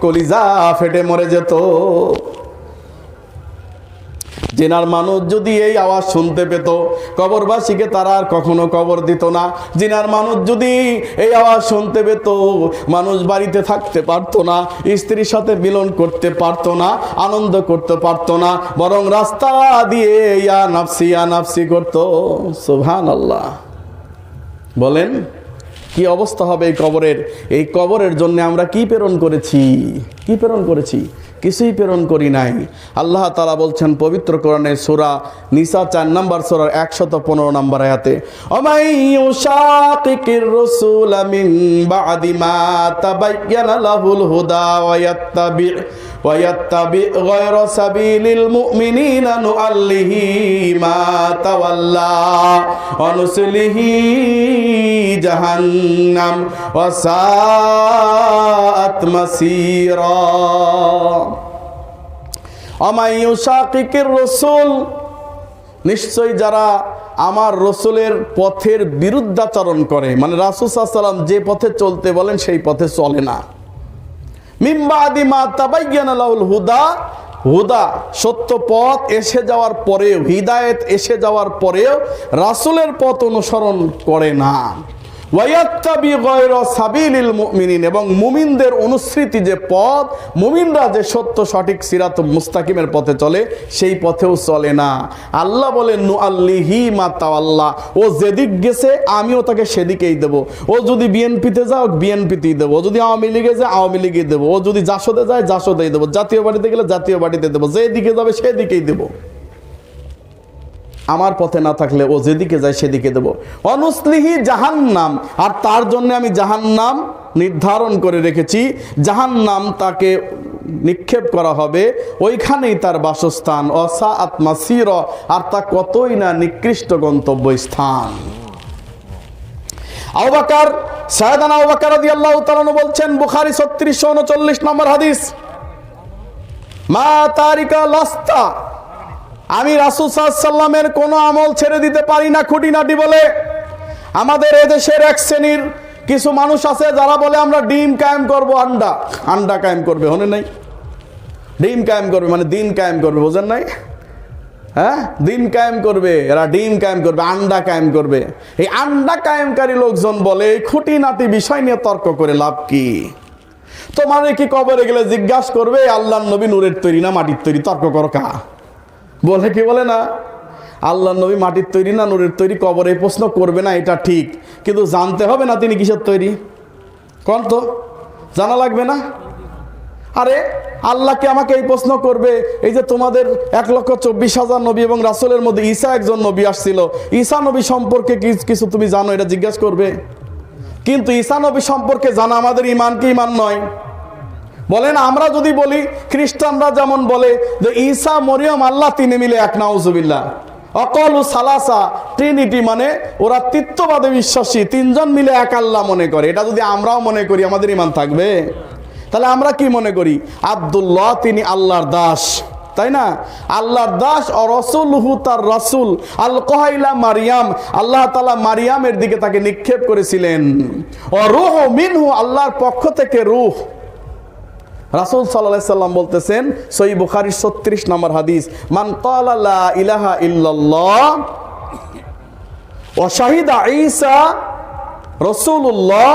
কলিজা ফেটে মরে যেত। জিনার মানুষ যদি এই আওয়াজ শুনতে পেত, কবরবাসীকে তারা আর কখনো কবর দিত না। জিনার মানুষ যদি এই আওয়াজ শুনতে পেত, মানুষ বাড়িতে থাকতে পারতো না, স্ত্রীর সাথে মিলন করতে পারতো না, আনন্দ করতে পারতো না, বরং রাস্তা দিয়ে ইয়া নাফসি করতো। সুবহানাল্লাহ। বলেন কি অবস্থা হবে এই কবরের? এই কবরের জন্য আমরা কি প্রেরণ করেছি? কি প্রেরণ করেছি? কিছুই প্রেরণ করি নাই। আল্লাহ তাআলা বলছেন পবিত্র কোরআনে সূরা নিসা 4 নম্বর সূরার 115 নম্বর আয়াতে, ওমাই ইউশাকিকির রাসূলা মিন বাদি মা তাবায়্যানা লাহুল হুদা ওয়া ইয়াত্তাবি গায়রা সাবিলিল মুমিনিনা নুআল্লিহি মা তাওয়াল্লা ওয়া নুসলিহি জাহান্নাম ওয়া সাআত মাসীরা। আমাইয়ুশাকিকির রাসূল, নিশ্চয় যারা আমার রাসূলের পথের বিরুদ্ধাচরণ করে, মানে রাসূল সাল্লাল্লাহু আলাইহি ওয়াসাল্লাম যে পথে চলতে বলেন সেই পথে চলে না। মিন বাদি মা তাবায়্যানা লাহুল হুদা, হুদা সত্য পথ এসে যাওয়ার পরেও, হিদায়েত এসে যাওয়ার পরেও রাসূলের পথ অনুসরণ করে না। ওয়ায়াত্তাবি গায়রা সাবিলিল মুমিনিন, এবং মুমিনদের অনুসৃতি যে পথ, মুমিনরা যে সত্য সঠিক সিরাত মুস্তাকিমের পথে চলে সেই পথেও চলে না। আল্লাহ বলেন নুআল্লিহি মা তাওয়াল্লা, ও যেদিক গেছে আমিও তাকে সেদিকেই দেব। ও যদি বিএনপিতে যাও বিএনপিতেই দেবো, ও যদি আওয়ামী লীগে যায় আওয়ামী লীগে দেবো, ও যদি জাসদে যায় জাসদেই দেবো, জাতীয় পার্টিতে গেলে জাতীয় পার্টিতে দেবো, যেদিকে যাবে সেদিকেই দেবো। আমার পথে না থাকলে ও যেদিকে যায় সেদিকে দেব। অনুসলিহি জাহান্নাম, আর তার জন্য আমি জাহান্নাম নির্ধারণ করে রেখেছি। জাহান্নাম তাকে নিক্ষেপ করা হবে, ওইখানেই তার বাসস্থান। অসাআত মাসির, আর তা কতই না নিকৃষ্ট গন্তব্যস্থান। আবু বকর, সাইয়েদনা আবু বকর রাদিয়াল্লাহু তাআলা আনহু বলছেন, বুখারী 3639 নম্বর হাদিস, মা তারিকা লাস্তা, আমি রাসূল সাল্লাল্লাহু আলাইহি সাল্লামের কোনো আমল ছেড়ে দিতে পারি না খুঁটিনাটি বলে। আমাদের এদেশের এক শ্রেণীর কিছু মানুষ আছে যারা বলে আমরা ডিম কায়েম করব, আন্ডা কায়েম করবে, হনে নাই? ডিম কায়েম করবে মানে দিন কায়েম করবে, বোঝেন নাই? হ্যাঁ, দিন কায়েম করবে, এরা ডিম কায়েম করবে, আন্ডা কায়েম করবে। এই আন্ডা কায়েমকারী লোকজন বলে এই খুঁটিনাটি বিষয় নিয়ে তর্ক করে লাভ কি? তোমারে কি কবরে গেলে জিজ্ঞাসা করবে আল্লাহর নবী নূরের তৈরি না মাটির তৈরি, তর্ক করো কা? বলে কি বলে না, আল্লাহর নবী মাটির তৈরি না নূরের তৈরি, কবরে প্রশ্ন করবে না, এটা ঠিক, কিন্তু জানতে হবে না তিনি কিসের তৈরি। কোন তো জানা লাগবে না? আরে আল্লাহকে আমাকে এই প্রশ্ন করবে, এই যে তোমাদের 1,24,000 নবী এবং রাসূলের মধ্যে ঈসা একজন নবী আসছিল, ঈসা নবী সম্পর্কে কিছু তুমি জানো, এটা জিজ্ঞাসা করবে। কিন্তু ঈসা নবী সম্পর্কে জানা আমাদের ঈমান কি ঈমান নয়? বলেন, আমরা যদি বলি খ্রিস্টানরা যেমন বলে যে ঈসা মরিয়ম আল্লাহ তিনে মিলে এক, নাউজুবিল্লাহ, অকলু সালাসা, ট্রিনিটি, মানে ওরা তৃত্ববাদে বিশ্বাসী, তিনজন মিলে এক আল্লাহ মনে করে। এটা যদি আমরাও মনে করি আমাদের ঈমান থাকবে? তাহলে আমরা কি মনে করি? আব্দুল্লাহ তিনি আল্লাহর দাস, তাই না? আল্লাহর দাস, ও রাসূলুহু তার রাসূল, আল কহাইলা মারিয়াম, আল্লাহ তাআলা মারিয়ামের দিকে তাকে নিক্ষেপ করেছিলেন। ও রূহ মিনহু, আল্লাহর পক্ষ থেকে রূহ। রাসূল সাল্লাল্লাহু আলাইহি সাল্লাম বলতেছেন, সহিহ বুখারী 36 নম্বর হাদিস, মান ক্বালা লা ইলাহা ইল্লাল্লাহ ওয়া শাহিদা ঈসা রাসূলুল্লাহ,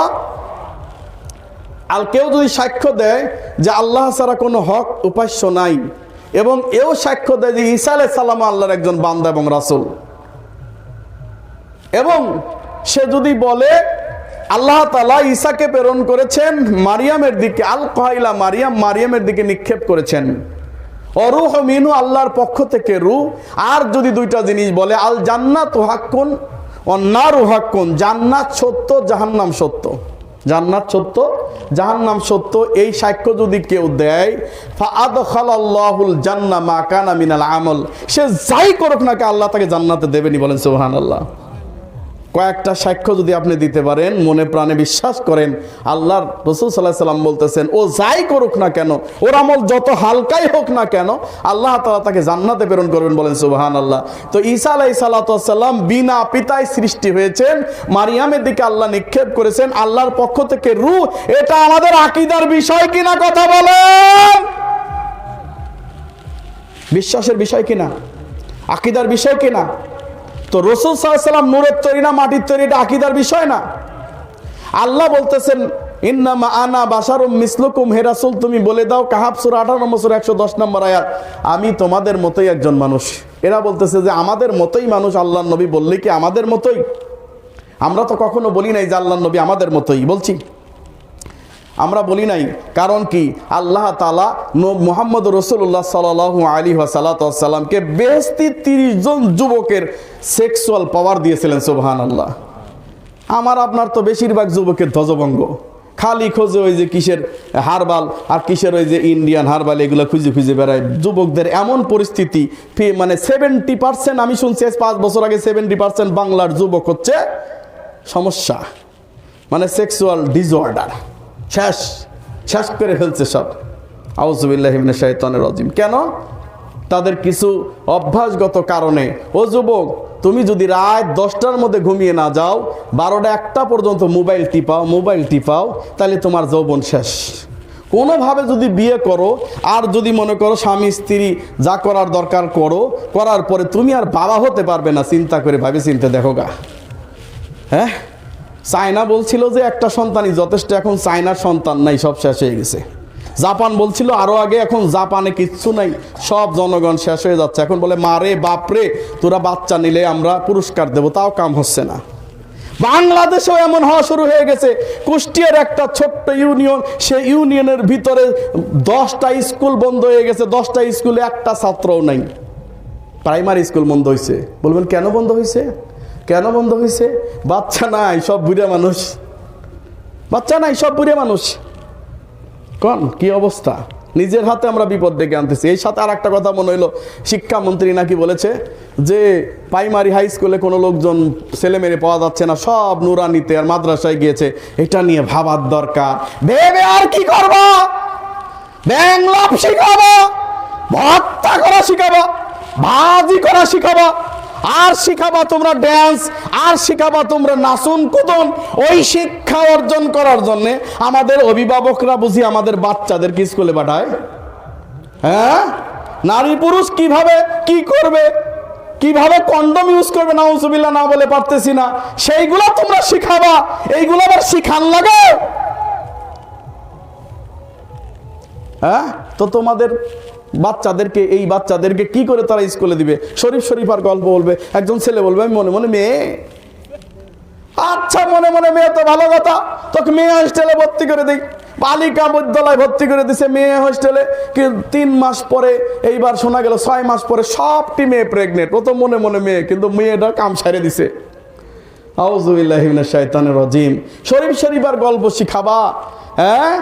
আর কেউ যদি সাক্ষ্য দেয় যে আল্লাহ ছাড়া কোনো হক উপাস্য নাই, এবং এও সাক্ষ্য দেয় যে ঈসা আলাইহিস সালাম আল্লাহর একজন বান্দা এবং রাসূল, এবং সে যদি বলে আল্লাহ তাআলা ঈসাকে প্রেরণ করেছেন মারিয়ামের দিকে, আল কহাইলা মারিয়াম, মারিয়ামের দিকে নিক্ষেপ করেছেন, অরূহ মিনহু, আল্লাহর পক্ষ থেকে রূহ। আর যদি দুইটা জিনিস বলে, আল জান্নাতু হাক্কুন ওয়ান নারু হাক্কুন, জান্নাত সত্য জাহান্নাম সত্য, জান্নাত সত্য জাহান্নাম সত্য, এই সাক্ষ্য যদি কেউ দেয়, ফাআদখালাল্লাহুল জান্নাহ মা কানা মিনাল আমল, সে যাই করুক না কে আল্লাহ তাকে জান্নাতে দেবেনই। বলেন সুবহানাল্লাহ। কয়েকটা সাক্ষ্য যদি আপনি দিতে পারেন, মনে প্রাণে বিশ্বাস করেন, আল্লাহর রাসূল সাল্লাল্লাহু আলাইহি সাল্লাম বলতেছেন, ও যাই করুক না কেন, ওর আমল যত হালকাই হোক না কেন, আল্লাহ তাআলা তাকে জান্নাতে প্রেরণ করবেন। বলেন সুবহানাল্লাহ। তো ঈসা আলাইহিস সালাতু ওয়াস সালাম বিনা পিতায় সৃষ্টি হয়েছেন, মারিয়ামের দিকে আল্লাহ নিক্ষেপ করেছেন, আল্লাহর পক্ষ থেকে রূহ। এটা আমাদের আকীদার বিষয় কিনা, কথা বলেন? বিশ্বাসের বিষয় কিনা, আকীদার বিষয় কিনা? তো রাসূল সাল্লাল্লাহু আলাইহি সাল্লাম নূরের তৈরি না মাটির তৈরি, এটা আকীদার বিষয় না। আল্লাহ বলতেছেন, ইন্নামা আনা বাশারুম মিসলুকুম, হে রাসূল তুমি বলে দাও, কাহাব সূরা 18 নম্বর সূরা 110 নম্বর আয়াত, আমি তোমাদের মতোই একজন মানুষ। এরা বলতেছে যে আমাদের মতোই মানুষ, আল্লাহর নবী বললে কি আমাদের মতোই? আমরা তো কখনো বলি নাই যে আল্লাহর নবী আমাদের মতোই, বলছি? আমরা বলি নাই। কারণ কি? আল্লাহ তাআলা মুহাম্মদ রাসূলুল্লাহ সাল্লাল্লাহু আলাইহি ওয়াসাল্লামকে বেহেশতি 30 জন যুবকের সেক্সুয়াল পাওয়ার দিয়েছিলেন। সুবহানাল্লাহ। আমার আপনার তো বেশিরভাগ যুবকের ধ্বজভঙ্গ, খালি খোঁজে ওই যে কিসের হারবাল আর কিসের ওই যে ইন্ডিয়ান হারবাল, এগুলো খুঁজে খুঁজে বেড়ায়। যুবকদের এমন পরিস্থিতি, মানে 70%, আমি শুনছি 5 বছর আগে 70% বাংলার যুবক হচ্ছে সমস্যা, মানে সেক্সুয়াল ডিসঅর্ডার, শেষ করে ফেলছে সব। আউযুবিল্লাহি মিনাশ শাইতানির রাজিম। কেন? তাদের কিছু অভ্যাসগত কারণে। ও যুবক, তুমি যদি রাত 10টার মধ্যে ঘুমিয়ে না যাও, 12টা 1টা পর্যন্ত মোবাইল টিপাও, তাহলে তোমার যৌবন শেষ। কোনোভাবে যদি বিয়ে করো আর যদি মনে করো স্বামী স্ত্রী যা করার দরকার করো, করার পরে তুমি আর বাবা হতে পারবে না, চিন্তা করে ভাবে চিন্তে দেখো গা। হ্যাঁ, চায়না বলছিল যে একটা সন্তানই যথেষ্ট, এখন চায়নার সন্তান নাই, সব শেষ হয়ে গেছে। জাপান বলছিল আরো আগে, এখন জাপানে কিচ্ছু নাই, সব জনগণ শেষ হয়ে যাচ্ছে। এখন বলে মারে বাপরে তোরা বাচ্চা নিলে আমরা পুরস্কার দেবো, তাও কাম হচ্ছে না। বাংলাদেশেও এমন হওয়া শুরু হয়ে গেছে। কুষ্টিয়ার একটা ছোট্ট ইউনিয়ন, সেই ইউনিয়নের ভিতরে 10টা স্কুল বন্ধ হয়ে গেছে, 10টা স্কুলে একটা ছাত্রও নাই। প্রাইমারি স্কুল বন্ধ হয়েছে। বলবেন কেন বন্ধ হয়েছে? কেন বন্ধ হয়েছে? বাচ্চা নাই, সব বুড়া মানুষ। বাচ্চা নাই, সব বুড়া মানুষ। কোন কি অবস্থা, নিজের হাতে আমরা বিপদ ডেকে আনতেছি। এই সাথে আর একটা কথা মনে হইলো, শিক্ষামন্ত্রী নাকি বলেছে যে প্রাইমারি হাই স্কুলে কোনো লোকজন ছেলে মেয়ে পাওয়া যাচ্ছে না, সব নুরানিতে আর মাদ্রাসায় গিয়েছে। এটা নিয়ে ভাবার দরকার। ভেবে আর কি করবা? ব্যাং লাভ শিখাবা, ভর্তা করা শিখাবা, ভাজি করা শিখাবা, আর শিখাবা তোমরা ড্যান্স, আর শিখাবা তোমরা নাচুন কুদন। ওই শিক্ষা অর্জন করার জন্য আমাদের অভিভাবকরা বুঝি আমাদের বাচ্চাদেরকে স্কুলে পাঠায়। হ্যাঁ, নারী পুরুষ কিভাবে কি করবে, কিভাবে কন্ডম ইউজ করবে, নাউজুবিল্লাহ না বলে পারতেছি না, সেইগুলো তোমরা শিখাবা। এইগুলো আবার শিখান লাগে। হ্যাঁ, তো তোমাদের বাচ্চাদেরকে, এই বাচ্চাদেরকে কি করে তারা স্কুলে দিবে? শরীফ শরীফার গল্প বলবে, একজন ছেলে বলবে আমি মনে মনে মেয়ে। আচ্ছা, মনে মনে মেয়ে তো ভালো কথা, তোকে মেয়ে হোস্টেলে ভর্তি করে দিই। বালিকা বিদ্যালয় ভর্তি করে দিছে মেয়ে হোস্টেলে, 3 মাস পরে, এইবার শোনা গেল 6 মাস পরে সবটি মেয়ে প্রেগনেন্ট। ও তো মনে মনে মেয়ে, কিন্তু মেয়েটা কাম সারে দিছে। আউযুবিল্লাহি মিনাশ শাইতানির রাজিম। শরীফ শরীফার গল্প শিখাবা, হ্যাঁ,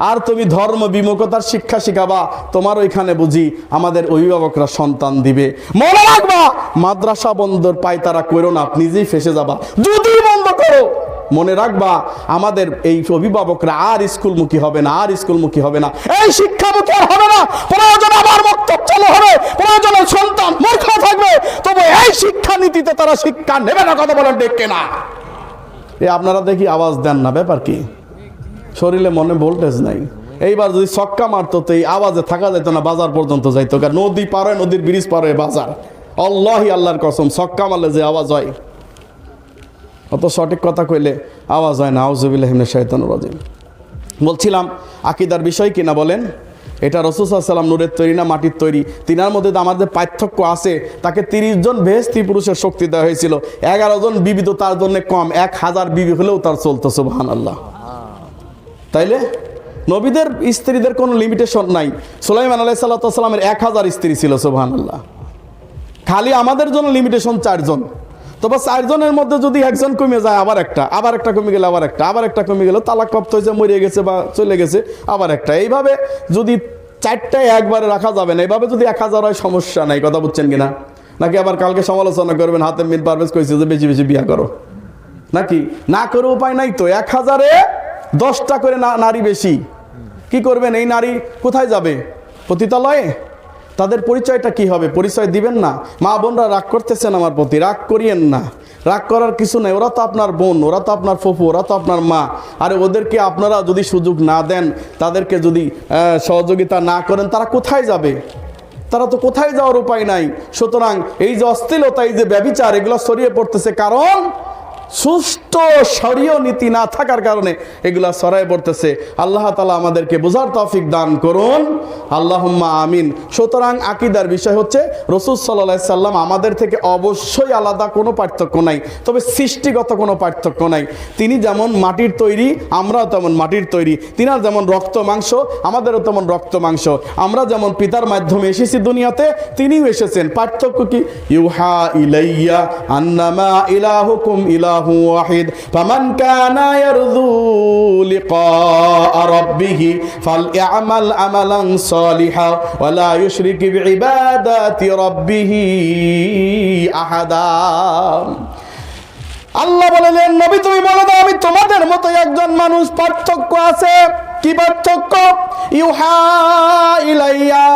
আর তুমি ধর্ম বিমুখতার শিক্ষা শিখাবা। তোমার ওইখানে বুঝি আমাদের অভিভাবকরা সন্তান দিবে। মনে রাখবা, মাদ্রাসা বন্ধর পায়তারা করো না, নিজেই ফেসে যাবা যদি বন্ধ করো। মনে রাখবা, আমাদের এই অভিভাবকরা আর স্কুলমুখী হবে না, আর স্কুলমুখী হবে না, এই শিক্ষামুখী আর হবে না। প্রয়োজন আবার মক্তব চালু হবে, প্রয়োজন সন্তান মূর্খ থাকবে, তবে এই শিক্ষা নীতিতে তারা শিক্ষা নেবে না। কথা বলেন ঠিক কিনা? আপনারা দেখি আওয়াজ দেন না, ব্যাপার কি? শরীরে মনে ভোল্টেজ নাই। এইবার যদি ছক্কা মারতো তো এই আওয়াজে থাকা যেত না, বাজার পর্যন্ত যাইতো। কারণ নদী পার হয়, নদীর ব্রিজ পার হয় বাজার। আল্লাহি, আল্লাহর কসম, ছক্কা মারলে যে আওয়াজ হয়, অত সঠিক কথা কইলে আওয়াজ হয় না। আউযুবিল্লাহি মিনাশ শাইতানির রাজিম। বলছিলাম আকীদার বিষয় কিনা বলেন, এটা রাসূল সাল্লাল্লাহু আলাইহি ওয়াসাল্লাম নূরের তৈরি না মাটির তৈরি? তিনার মধ্যে আমাদের পার্থক্য আছে। তাকে 30 জন বেহেশতি পুরুষের শক্তি দেওয়া হয়েছিল, 11 জন বিবি তো তার জন্য কম, 1000 বিবি হলেও তার চলতো। সুবহানাল্লাহ। তাইলে নবীদের স্ত্রীদের কোনো লিমিটেশন নাই। সুলাইমান আলাইহিস সালামের 1000 স্ত্রী ছিল। সুবহানাল্লাহ। খালি আমাদের জন্য লিমিটেশন 4 জন। তবে 4 জনের মধ্যে যদি একজন কমে যায়, আবার একটা কমে গেলে আবার একটা কমে গেল, তালাকপ্রাপ্ত হয়েছে, মরে গেছে বা চলে গেছে, আবার একটা। এইভাবে যদি 4টায় একবারে রাখা যাবে না। এইভাবে যদি 1000 হয় সমস্যা নাই। কথা বুঝছেন কিনা? নাকি আবার কালকে সমালোচনা করবেন, হাতেম বিন পারভেজ কইছে যে বেশি বেশি বিয়া করো, নাকি? না করে উপায় নাই তো। 1000-এ 10টা করে নারী বেশি, কি করবেন? এই নারী কোথায় যাবে? পতিতালয়ে? তাদের পরিচয়টা কি হবে? পরিচয় দিবেন না। মা বোনরা রাগ করতেছেন আমার প্রতি, রাগ করিয়েন না। রাগ করার কিছু নেই। ওরা তো আপনার বোন, ওরা তো আপনার ফুফু, ওরা তো আপনার মা। আরে ওদেরকে আপনারা যদি সুযোগ না দেন, তাদেরকে যদি সহযোগিতা না করেন, তারা কোথায় যাবে? তারা তো কোথায় যাওয়ার উপায় নাই। সুতরাং এই যে অশ্লীলতা, এই যে ব্যভিচার, এগুলো ছড়িয়ে পড়তেছে, কারণ সুষ্ঠু শরীয় নীতি না থাকার কারণে এগুলা ছড়ায় পড়তেছে। আল্লাহ তাআলা আমাদেরকে বোঝার তৌফিক দান করুন, আল্লাহুম্মা আমিন। সুতরাং আকীদার বিষয় হচ্ছে রাসূল সাল্লাল্লাহু আলাইহি সাল্লাম আমাদের থেকে অবশ্যই আলাদা, কোনো পার্থক্য নাই। তবে সৃষ্টিগত কোনো পার্থক্য নাই। তিনি যেমন মাটির তৈরি, আমরাও তেমন মাটির তৈরি। তিনার যেমন রক্ত মাংস, আমাদেরও তেমন রক্ত মাংস। আমরা যেমন পিতার মাধ্যমে এসেছি দুনিয়াতে, তিনিও এসেছেন। পার্থক্য কি? ইউহা ইলাইয়া আন্নামা ইলাহুকুম ইলাহু ওয়াহিদ ফামান কানা ইয়ারজু লিকা রাব্বিহি ফালইআমাল আমালান সালিহা ওয়া লা ইউশরিক বিইবাদাতি রাব্বিহি আহাদা। আল্লাহ বলেন, নবী তুমি বলে দাও, আমি তোমাদের মতো একজন মানুষ। পার্থক্য আছে, কি পার্থক্য? ইউহা ইলাইয়া,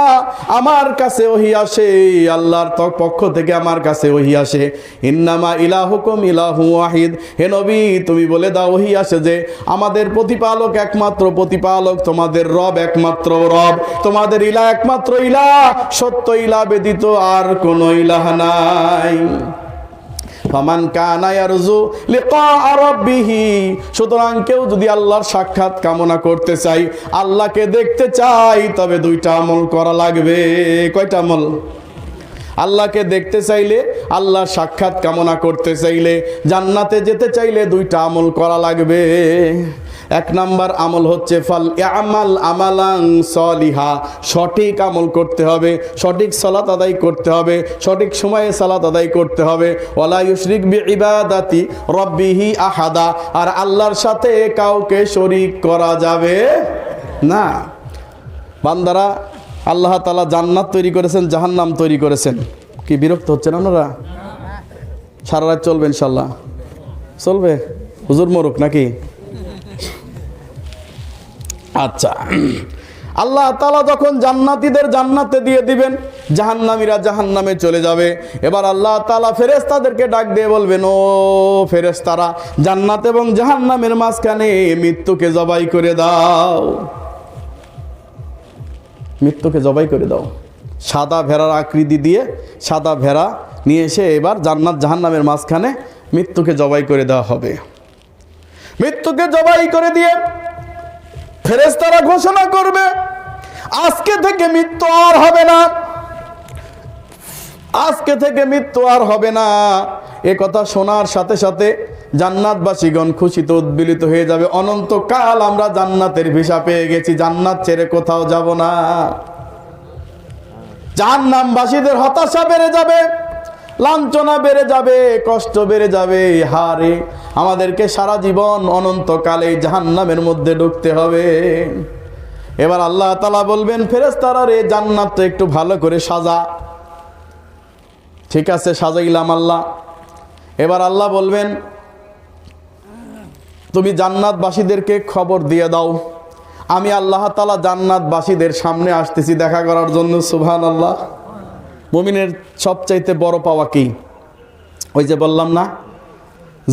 আমার কাছে ওহী আসে, আল্লাহর পক্ষ থেকে আমার কাছে ওহী আসে। ইন্নামা ইলাহুকুম ইলাহু ওয়াহিদ, হে নবী তুমি বলে দাও ওহী আসে যে আমাদের প্রতিপালক একমাত্র প্রতিপালক, তোমাদের রব একমাত্র রব, তোমাদের ইলাহ একমাত্র ইলাহ, সত্য ইলাহ ব্যতীত আর কোনো ইলাহ নাই। ফামান কানা ইয়ারজু লিকা রাব্বিহি, সুতরাং কেউ যদি আল্লাহর সাক্ষাৎ কামনা করতে চাই, আল্লাহকে দেখতে চাই, তবে দুইটা আমল করা লাগবে। কয়টা আমল? আল্লাহকে দেখতে চাইলে, আল্লাহর সাক্ষাৎ কামনা করতে চাইলে, জান্নাতে যেতে চাইলে দুইটা আমল করা লাগবে। এক নাম্বার আমল হচ্ছে ফাল ইয়ামাল আমালান সলিহা, সঠিক আমল করতে হবে, সঠিক সালাত আদায় করতে হবে, সঠিক সময়ে সালাত আদায় করতে হবে। ওয়ালা ইউশরিক বিইবাদাতি রাব্বিহি আহাদা, আর আল্লাহর সাথে কাউকে শরীক করা যাবে না। বান্দারা, আল্লাহ তাআলা জান্নাত তৈরি করেছেন, জাহান্নাম তৈরি করেছেন। কি বিরক্ত হচ্ছেন আপনারা? সারা রাত চলবে ইনশাল্লাহ? চলবে? হুজুর মরুক নাকি? আচ্ছা, আল্লাহ তাআলা যখন জান্নাতীদের জান্নাতে দিয়ে দিবেন, জাহান্নামীরা জাহান্নামে চলে যাবে। এবার আল্লাহ তাআলা ফেরেশতাদেরকে ডাক দিয়ে বলবেন, ও ফেরেশতারা, জান্নাত এবং জাহান্নামের মাঝখানে মৃত্যুকে জবাই করে দাও, মৃত্যুকে জবাই করে দাও। সাদা ভেড়ার আকৃতি দিয়ে সাদা ভেড়া নিয়ে এসে এবার জান্নাত জাহান্নামের মাঝখানে মৃত্যুকে জবাই করে দেওয়া হবে। মৃত্যুকে জবাই করে দিয়ে ফেরেশতারা ঘোষণা করবে, আজকে থেকে মৃত্যু আর হবে না, আজকে থেকে মৃত্যু আর হবে না। এ কথা শোনার সাথে সাথে জান্নাতবাসীগণ খুশিতে উদ্বেলিত হয়ে যাবে। অনন্তকাল আমরা জান্নাতের ভিসা পেয়ে গেছি, জান্নাত ছেড়ে কোথাও যাব না। জাহান্নামবাসীদের হতাশা বেড়ে যাবে, লাঞ্ছনা বেড়ে যাবে, কষ্ট বেড়ে যাবে। হারে, আমাদেরকে সারা জীবন অনন্তকালে জাহান্নামের মধ্যে ঢুকতে হবে। এবার আল্লাহ তাআলা বলবেন, ফেরেশতারা রে, জান্নাত তো একটু ভালো করে সাজা। ঠিক আছে, সাজাইলাম আল্লাহ। এবার আল্লাহ বলবেন, তুমি জান্নাতবাসীদেরকে খবর দিয়ে দাও, আমি আল্লাহ তাআলা জান্নাতবাসীদের সামনে আসতেছি দেখা করার জন্য। সুবহানাল্লাহ। মুমিনের সবচাইতে বড় পাওয়া কি? ওই যে বললাম না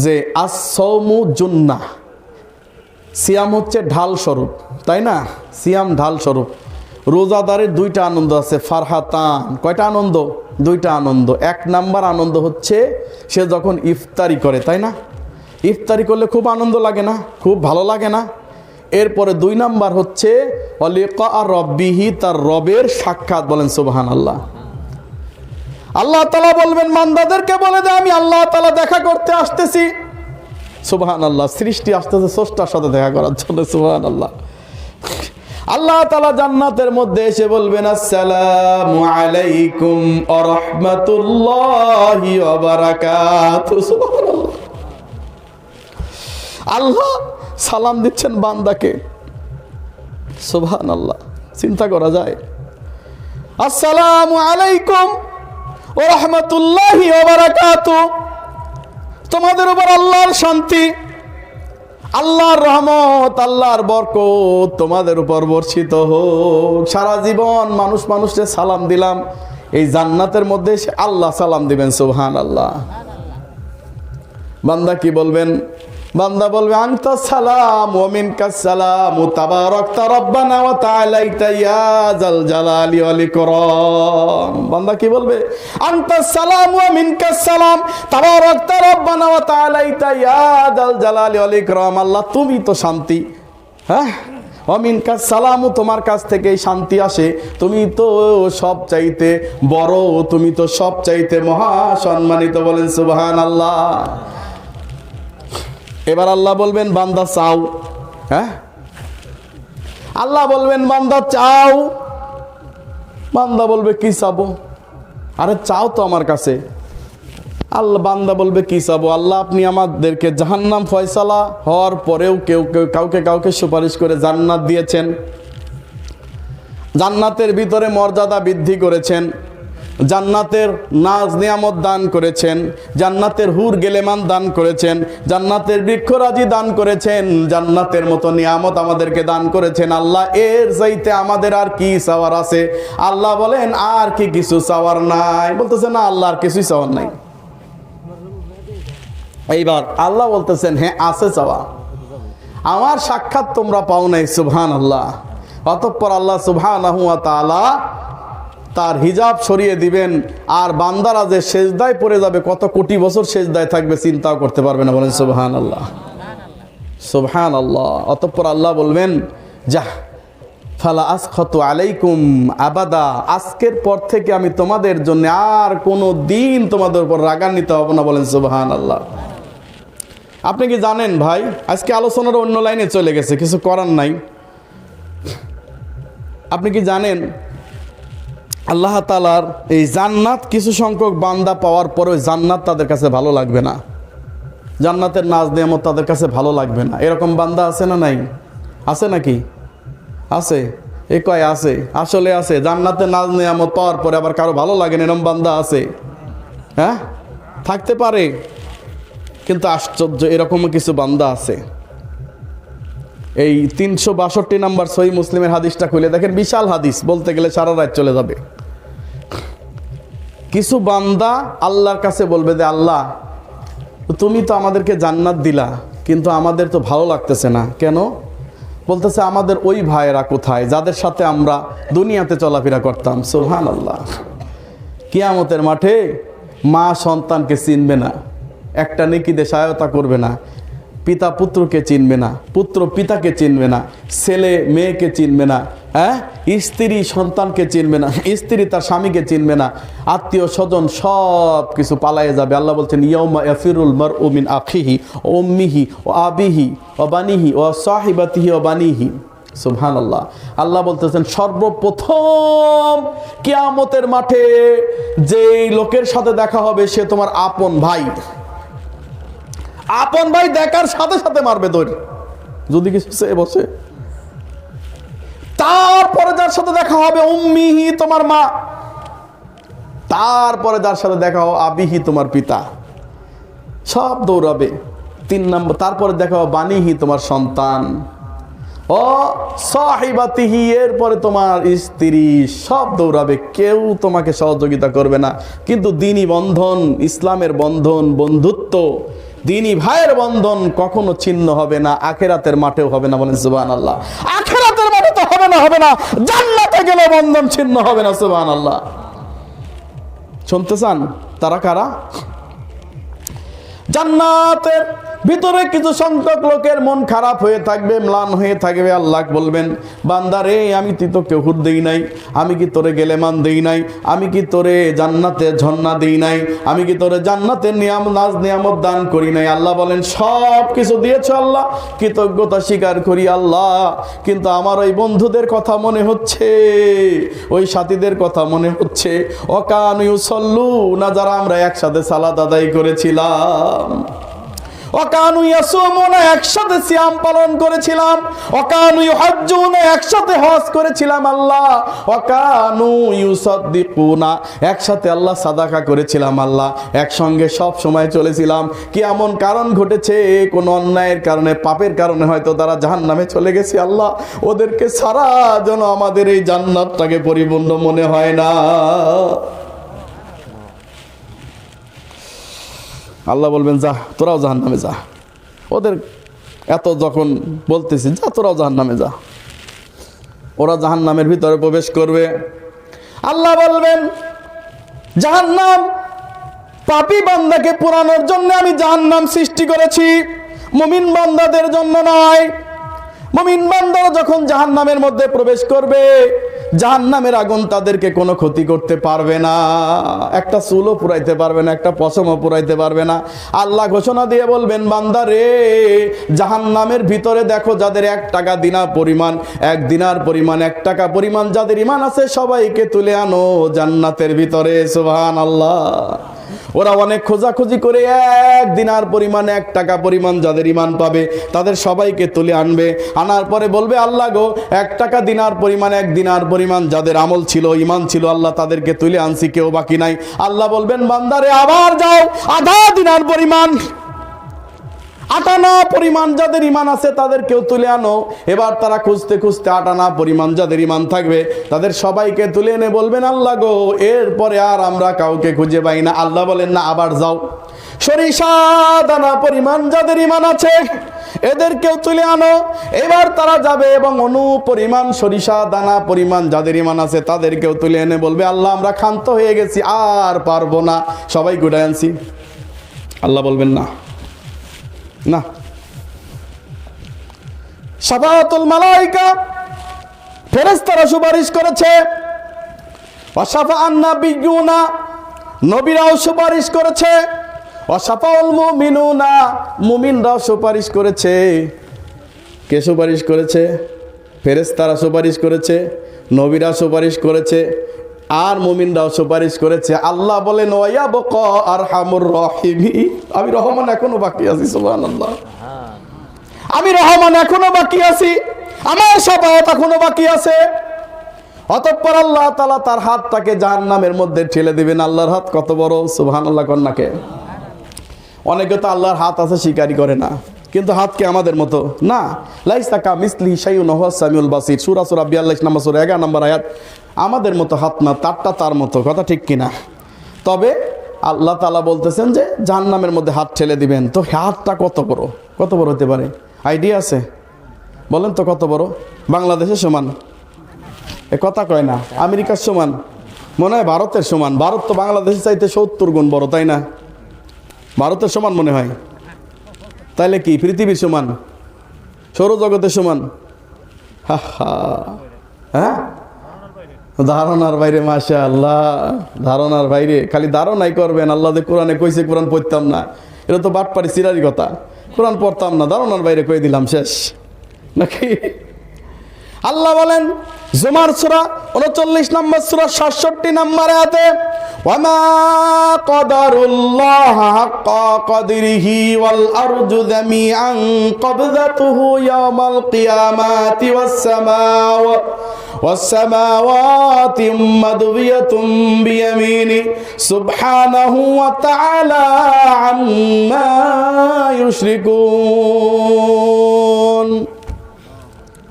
যে আস-সাওমু জুন্নাহ, সিয়াম হচ্ছে ঢাল স্বরূপ, তাই না? সিয়াম ঢাল স্বরূপ। রোজাদারের দুইটা আনন্দ আছে, ফারহাতান। কয়টা আনন্দ? দুইটা আনন্দ। এক নাম্বার আনন্দ হচ্ছে সে যখন ইফতারি করে, তাই না? ইফতারি করলে খুব আনন্দ লাগে না? খুব ভালো লাগে না? এরপরে দুই নাম্বার হচ্ছে লিকা রাব্বিহি, তার রবের সাক্ষাৎ। বলেন সুবহানাল্লাহ। আল্লাহ তাআলা বলবেন, বান্দাদেরকে বলে দে আমি আল্লাহ তাআলা দেখা করতে আসতেছি। সুবহানাল্লাহ। সৃষ্টি আসতেছে স্রষ্টার সাথে দেখা করার জন্য। সুবহানাল্লাহ। আল্লাহ তাআলা জান্নাতের মধ্যে এসে বলবেন, আসসালামু আলাইকুম ওয়া রাহমাতুল্লাহি ওয়া বারাকাতুহু। সুবহানাল্লাহ। আল্লাহ সালাম দিচ্ছেন বান্দাকে। সুবহানাল্লাহ। চিন্তা করা যায়। আসসালামু আলাইকুম ওয়া রাহমাতুল্লাহি ওয়া বারাকাতুহু, তোমাদের উপর আল্লাহর শান্তি, আল্লাহর রহমত, আল্লাহর বরকত তোমাদের উপর বর্ষিত হোক। সারা জীবন মানুষকে সালাম দিলাম, এই জান্নাতের মধ্যে এসে আল্লাহ সালাম দিবেন। সুবহানাল্লাহ। বান্দা কি বলবেন? বান্দা বলবে, আনতা সালাম ওয়া মিনকাস সালাম তাবারাকতা রব্বানা ওয়া তাআলাইতা ইয়া যাল জালালি ওয়াল ইকরাম। বান্দা কি বলবে? আনতা সালাম ওয়া মিনকাস সালাম তাবারাকতা রব্বানা ওয়া তাআলাইতা ইয়া যাল জালালি ওয়াল ইকরাম। আল্লাহ তুমি তো শান্তি, হ্যাঁ, ওয়া মিনকাস সালাম, তোমার কাছ থেকেই শান্তি আসে, তুমি তো সব চাইতে বড়, তুমি তো সব চাইতে মহা সম্মানিত। বলেন সুবহানাল্লাহ। এবার আল্লাহ বলবেন, বান্দা চাও। হ্যাঁ, আল্লাহ বলবেন, বান্দা চাও। বান্দা বলবে, কি চাবো? আরে চাও তো আমার কাছে। আল্লাহ, বান্দা বলবে, কি চাবো? আল্লাহ, আপনি আমাদেরকে জাহান্নাম ফয়সালা হওয়ার পরেও কাউকে কাউকে সুপারিশ করে জান্নাত দিয়েছেন, জান্নাতের ভিতরে মর্যাদা বৃদ্ধি করেছেন, জান্নাতের নাজ নিয়ামত দান করেছেন, জান্নাতের হুর গেলেমান দান করেছেন, জান্নাতের বৃক্ষরাজি দান করেছেন, জান্নাতের মতো নিয়ামত আমাদেরকে দান করেছেন। আল্লাহ এর চাইতে আমাদের আর কি চাওয়ার আছে? আল্লাহ বলেন আর কি কিছু চাওয়ার নাই? বলতেছে না আল্লাহ আর কিছুই চাওয়ার নাই। এইবার আল্লাহ বলতেছেন হ্যাঁ আছে চাওয়া, আমার সাক্ষাৎ তোমরা পাও নাই। সুবহানাল্লাহ। অতঃপর আল্লাহ সুবহানাহু ওয়া তাআলা তার হিজাব সরিয়ে দিবেন, আর বান্দারা যে সেজদায় পড়ে যাবে, কত কোটি বছর সেজদায় থাকবে চিন্তাও করতে পারবে না। বলেন সুবহানাল্লাহ, সুবহানাল্লাহ। অতঃপর আল্লাহ বলবেন যাহ ফালা আসখাতু আলাইকুম আবাদা, আজকের পর থেকে আমি তোমাদের জন্য আর কোনো দিন তোমাদের উপর রাগান্বিত হব না। বলেন সুবহানাল্লাহ। আপনি কি জানেন ভাই, আজকে আলোচনার অন্য লাইনে চলে গেছে, কিছু করার নাই। আপনি কি জানেন আল্লাহ তাআলার এই জান্নাত কিছু সংখ্যক বান্দা পাওয়ার পরে জান্নাত তাদের কাছে ভালো লাগবে না, জান্নাতের নাজ নিয়ামত তাদের কাছে ভালো লাগবে না। এরকম বান্দা আছে না নাই? আছে নাকি? আছে। এ কয় আছে, আসলে আছে। জান্নাতের নাজ নিয়ামত পাওয়ার পরে আবার কারো ভালো লাগে না, এরকম বান্দা আছে? হ্যাঁ, থাকতে পারে, কিন্তু আশ্চর্য এরকমও কিছু বান্দা আছে। এই 362 নম্বর সহিহ মুসলিমের হাদিসটা খুলে দেখেন, বিশাল হাদিস, বলতে গেলে সারা রাত চলে যাবে। কিছু বান্দা আল্লাহর কাছে বলবে যে আল্লাহ তুমি তো আমাদেরকে জান্নাত দিলা, কিন্তু আমাদের তো ভালো লাগতেছে না। কেন? বলতেছে আমাদের ওই ভাইয়েরা কোথায় যাদের সাথে আমরা দুনিয়াতে চলাফেরা করতাম। সুবহানাল্লাহ। কিয়ামতের মাঠে মা সন্তানকে চিনবে না, একটা নেকিতে সহায়তা করবে না, পিতা পুত্রকে চিনবে না, পুত্র পিতাকে চিনবে না, ছেলে মেয়েকে চিনবে না, হ্যাঁ, স্ত্রী সন্তানকে চিনবে না, স্ত্রী তার স্বামীকে চিনবে না, আত্মীয় স্বজন সব কিছু পালায়ে যাবে। আল্লাহ বলছেন ইয়াউমা ইয়াফিরুল মারউ মিন আখিহি ওয়া উম্মিহি ওয়া আবিহি ওয়া বানিহি ওয়া সাহিবাতিহি ওয়া বানিহি। সুবহানাল্লাহ। আল্লাহ বলতেছেন সর্বপ্রথম কিয়ামতের মাঠে যেই লোকের সাথে দেখা হবে সে তোমার আপন ভাই। আপন ভাই দেখার সাথে সাথে মারবে দৌড়, যদি কিছু চেয়ে বসে। তারপরে যার সাথে দেখা হবে উম্মিহি তোমার মা, তারপরে যার সাথে দেখা হবে আবিহি তোমার পিতা, সব দৌড়াবে। 3 নম্বর তারপরে দেখা হবে বানিহি তোমার সন্তান, ও সাহিবাতিহি এরপরে তোমার স্ত্রী, সব দৌড়াবে, কেউ তোমাকে সহযোগিতা করবে না। কিন্তু দ্বীনি বন্ধন, ইসলামের বন্ধন, বন্ধুত্ব, দ্বীনি ভাইয়ের বন্ধন কখনো ছিন্ন হবে না, আখিরাতের মাঠেও হবে না। বলেন সুবহানাল্লাহ। আখিরাতের মাঠে তো হবে না, জান্নাতে গেলে বন্ধন ছিন্ন হবে না। সুবহানাল্লাহ। শুনতে চান তারা কারা? জান্নাতের ভিতরে কিছু সংখ্যক লোকের মন খারাপ হয়ে থাকবে, ম্লান হয়ে থাকবে। আল্লাহ বলবেন বান্দারে আমি তোকে হুর দেই নাই, আমি কি তোরে গেলেমান দেই নাই, আমি কি তোরে জান্নাতে ঝর্ণা দেই নাই, আমি কি তোরে জান্নাতের নাজ নিয়ামত দান করি নাই? আল্লাহ বলেন সব কিছু দিয়েছ আল্লাহ, কৃতজ্ঞতা স্বীকার করি আল্লাহ, কিন্তু আমার ওই বন্ধুদের কথা মনে হচ্ছে, ওই সাথীদের কথা মনে হচ্ছে। ওয়াকানু ইউসাল্লুনা, যারা আমরা একসাথে সালাত আদায় করেছিলাম, ওয়াকানু ইয়াসুমুনা, একসাথে সিয়াম পালন করেছিলাম, ওয়াকানু ইউহাজ্জুনা, একসাথে হজ করেছিলাম আল্লাহ, ওয়াকানু ইউসাদ্দিকুনা, একসাথে আল্লাহ সাদাকা করেছিলাম আল্লাহ, একসঙ্গে সব সময় চলেছিলাম। কি এমন কারণ ঘটেছে, কোন অন্যায়ের কারণে, পাপের কারণে হয়তো তারা জাহান্নামে চলে গেছে আল্লাহ, ওদেরকে ছাড়া যেন আমাদের এই জান্নাতটাকে পরিপূর্ণ মনে হয় না। আল্লাহ বলবেন যা তোরাও জাহান্নামে যা, ওদের এত যখন বলতেছি যা তোরাও জাহান্নামে যা, ওরা জাহান্নামের ভিতরে প্রবেশ করবে। আল্লাহ বলবেন জাহান্নাম পাপী বান্দাকে পোড়ানোর জন্য আমি জাহান্নাম সৃষ্টি করেছি, মুমিন বান্দাদের জন্য নয়। মুমিন বান্দারা যখন জাহান্নামের মধ্যে প্রবেশ করবে, জাহান্নামের আগুন তাদেরকে কোনো ক্ষতি করতে পারবে না, একটা চুলও পুরাইতে পারবে না, একটা পশমও পুরাইতে পারবে না। আল্লাহ ঘোষণা দিয়ে বলবেন বান্দা রে, জাহান্নামের ভিতরে দেখো যাদের 1 টাকা দিনার পরিমাণ, 1 দিনার পরিমাণ, 1 টাকা পরিমাণ যাদের ঈমান আছে সবাইকে তুলে আনো জান্নাতের ভিতরে। সুবহানাল্লাহ। ওরা অনেক খোঁজাখুঁজি করে 1 দিনার পরিমাণ 1 টাকা পরিমাণ যাদের ইমান পাবে তাদের সবাইকে তুলে আনবে। আনার পরে বলবে, আল্লাহ গো, 1 টাকা দিনার পরিমাণ 1 দিনার পরিমাণ যাদের আমল ছিল, ইমান ছিল, আল্লাহ তাদেরকে তুলে আনছি, কেউ বাকি নাই। আল্লাহ বলবেন, বান্দারে আবার যাও, আধা দিনার পরিমাণ 8 আনা পরিমাণ যাদের ইমান আছে তাদেরকেও তুলে আনো। এবার তারা খুঁজতে খুঁজতে 8 আনা পরিমাণ যাদের ইমান থাকবে তাদের সবাইকে তুলে এনে বলবেন, আল্লাহ গো, এরপরে আর আমরা কাউকে খুঁজে পাই না। আল্লাহ বলেন, না, আবার যাও, সরিষা দানা পরিমাণ যাদের ইমান আছে এদেরকেও তুলে আনো। এবার তারা যাবে এবং অনুপরিমাণ সরিষা দানা পরিমাণ যাদের ইমান আছে তাদেরকেও তুলে এনে বলবে, আল্লাহ, আমরা ক্ষান্ত হয়ে গেছি, আর পারবো না, সবাই গুটায় আনছি। আল্লাহ বলবেন, না না। শাফাআতুল মালায়েকা, ফেরেশতারা সুপারিশ করেছে। ওয়া শাফাআন নাবিয়্যুনা, নবীরাও সুপারিশ করেছে। ওয়া শাফাউল মুমিনুনা, মুমিনরাও সুপারিশ করেছে। কে সুপারিশ করেছে? ফেরেশতারা সুপারিশ করেছে, নবীরা সুপারিশ করেছে, আর মুমিনরাও সুপারিশ করেছে। আল্লাহ বলেন, ওয়া বাকা আরহামুর রাহিমিন, আমি রহমান এখনো বাকি আছি। সুবহানাল্লাহ, আমি রহমান এখনো বাকি আছি, আমার শাফাআত এখনো বাকি আছে। অতঃপর আল্লাহ তাআলা তার হাতটাকে জাহান্নামের মধ্যে ঠেলে দিবেন। আল্লাহর হাত কত বড়! সুবহানাল্লাহ কন্যাকে। অনেকে তো আল্লাহর হাত আছে স্বীকারই করে না, কিন্তু হাত কি আমাদের মতো? না। লাইসা কামিসলিহি শাইউন ওয়া হুয়াস সামিউল বাসীর, সূরা 42 নম্বর সূরা 11 নম্বর আয়াত। আমাদের মতো হাত না, তারটা তার মতো, কথা ঠিক কিনা? তবে আল্লাহ তাআলা বলতেছেন যে জাহান্নামের মধ্যে হাত ঠেলে দিবেন। তো হাতটা কত বড়, কত বড় হতে পারে? আইডিয়া আছে? বলেন তো কত বড়? বাংলাদেশের সমান? এ কথা কয় না। আমেরিকার সমান? মনে হয় ভারতের সমান। ভারত তো বাংলাদেশের চাইতে 70 গুণ বড়, তাই না? ভারতের সমান মনে হয়। তাইলে কি পৃথিবীর সমান? সৌরজগতের সমান? হা হা, হ্যাঁ, ধারণার বাইরে। মাশাআল্লাহ, ধারণার বাইরে। খালি ধারণাই করবেন। আল্লাহ যে কোরআনে কইছে কোরআন পড়তাম না, এটা তো বাটপারি সিরারি কথা। কোরআন পড়তাম না, ধারণার বাইরে কই দিলাম, শেষ নাকি? আল্লাহ বলেন জুমার সূরা 39 নম্বর সূরা 67 নম্বর আয়াতে, ওয়ামা কদারুল্লাহ হাক্কা কদরিহি ওয়াল আরজু জামিআন কবযাতুহু ইয়াওমাল কিয়ামাতি ওয়াস সামাওয়াতি মাদবিয়াতুম বিয়ামিনি সুবহানাহু ওয়া তাআলা আম্মা ইউশরিকুন।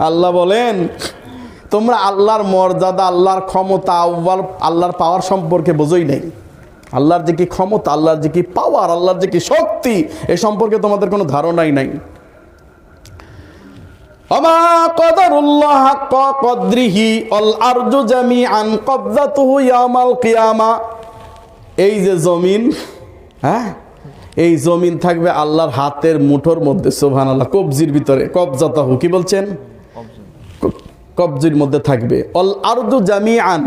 আল্লাহ বলেন, তোমরা আল্লাহর মর্যাদা, আল্লাহর ক্ষমতা, আল্লাহর পাওয়ার সম্পর্কে বোঝোই নাই। আল্লাহর যে কি ক্ষমতা, আল্লাহর যে কি পাওয়ার, আল্লাহর যে কি শক্তি, এ সম্পর্কে তোমাদের কোনো ধারণাই নাই। ওমা কদারুল্লাহ হাক্কা কদরিহি ওয়াল আরজু জামিআন কবযাতুহু ইয়াওমাল কিয়ামা। এই যে জমিন, হ্যাঁ, এই জমিন থাকবে আল্লাহর হাতের মুঠোর মধ্যে। সুবহানাল্লাহ, কবজির ভিতরে। কবযাতাহু কি বলছেন? কবজির মধ্যে থাকবে। অল আরদু জামিআন,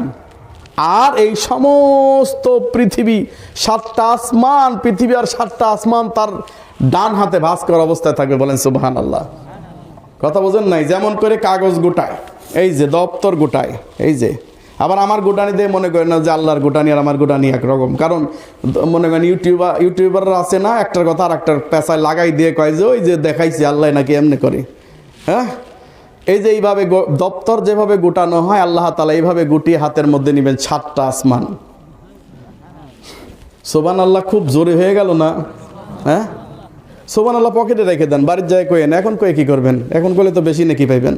আর এই সমস্ত পৃথিবী, 7টা আসমান, পৃথিবী আর 7টা আসমান তার ডান হাতে ভাঁজ করা অবস্থায় থাকবে। বলেন সুবহানাল্লাহ। কথা বোঝেন নাই? যেমন করে কাগজ গোটায়, এই যে দপ্তর গোটায়, এই যে। আবার আমার গোটানি দিয়ে মনে করেন না যে আল্লাহর গোটানি আর আমার গোটানি একরকম। কারণ মনে করেন ইউটিউবাররা আছে না, একটার কথা আর একটার পেশায় লাগাই দিয়ে কয় যে ওই যে দেখাইছি আল্লাহ নাকি এমনি করে। হ্যাঁ, এই যে এইভাবে দপ্তর যেভাবে গোটানো হয়, আল্লাহ তাআলা এইভাবে গুটিয়ে হাতের মধ্যে নেবেন 7টা আসমান। সুবহানাল্লাহ, খুব জোরে হয়ে গেল না? হ্যাঁ, সুবহানাল্লাহ পকেটে রেখে দেন, বাড়ির জায়গায় কয়েন। এখন কয়ে কি করবেন? এখন করলে তো বেশি নাকি পাইবেন।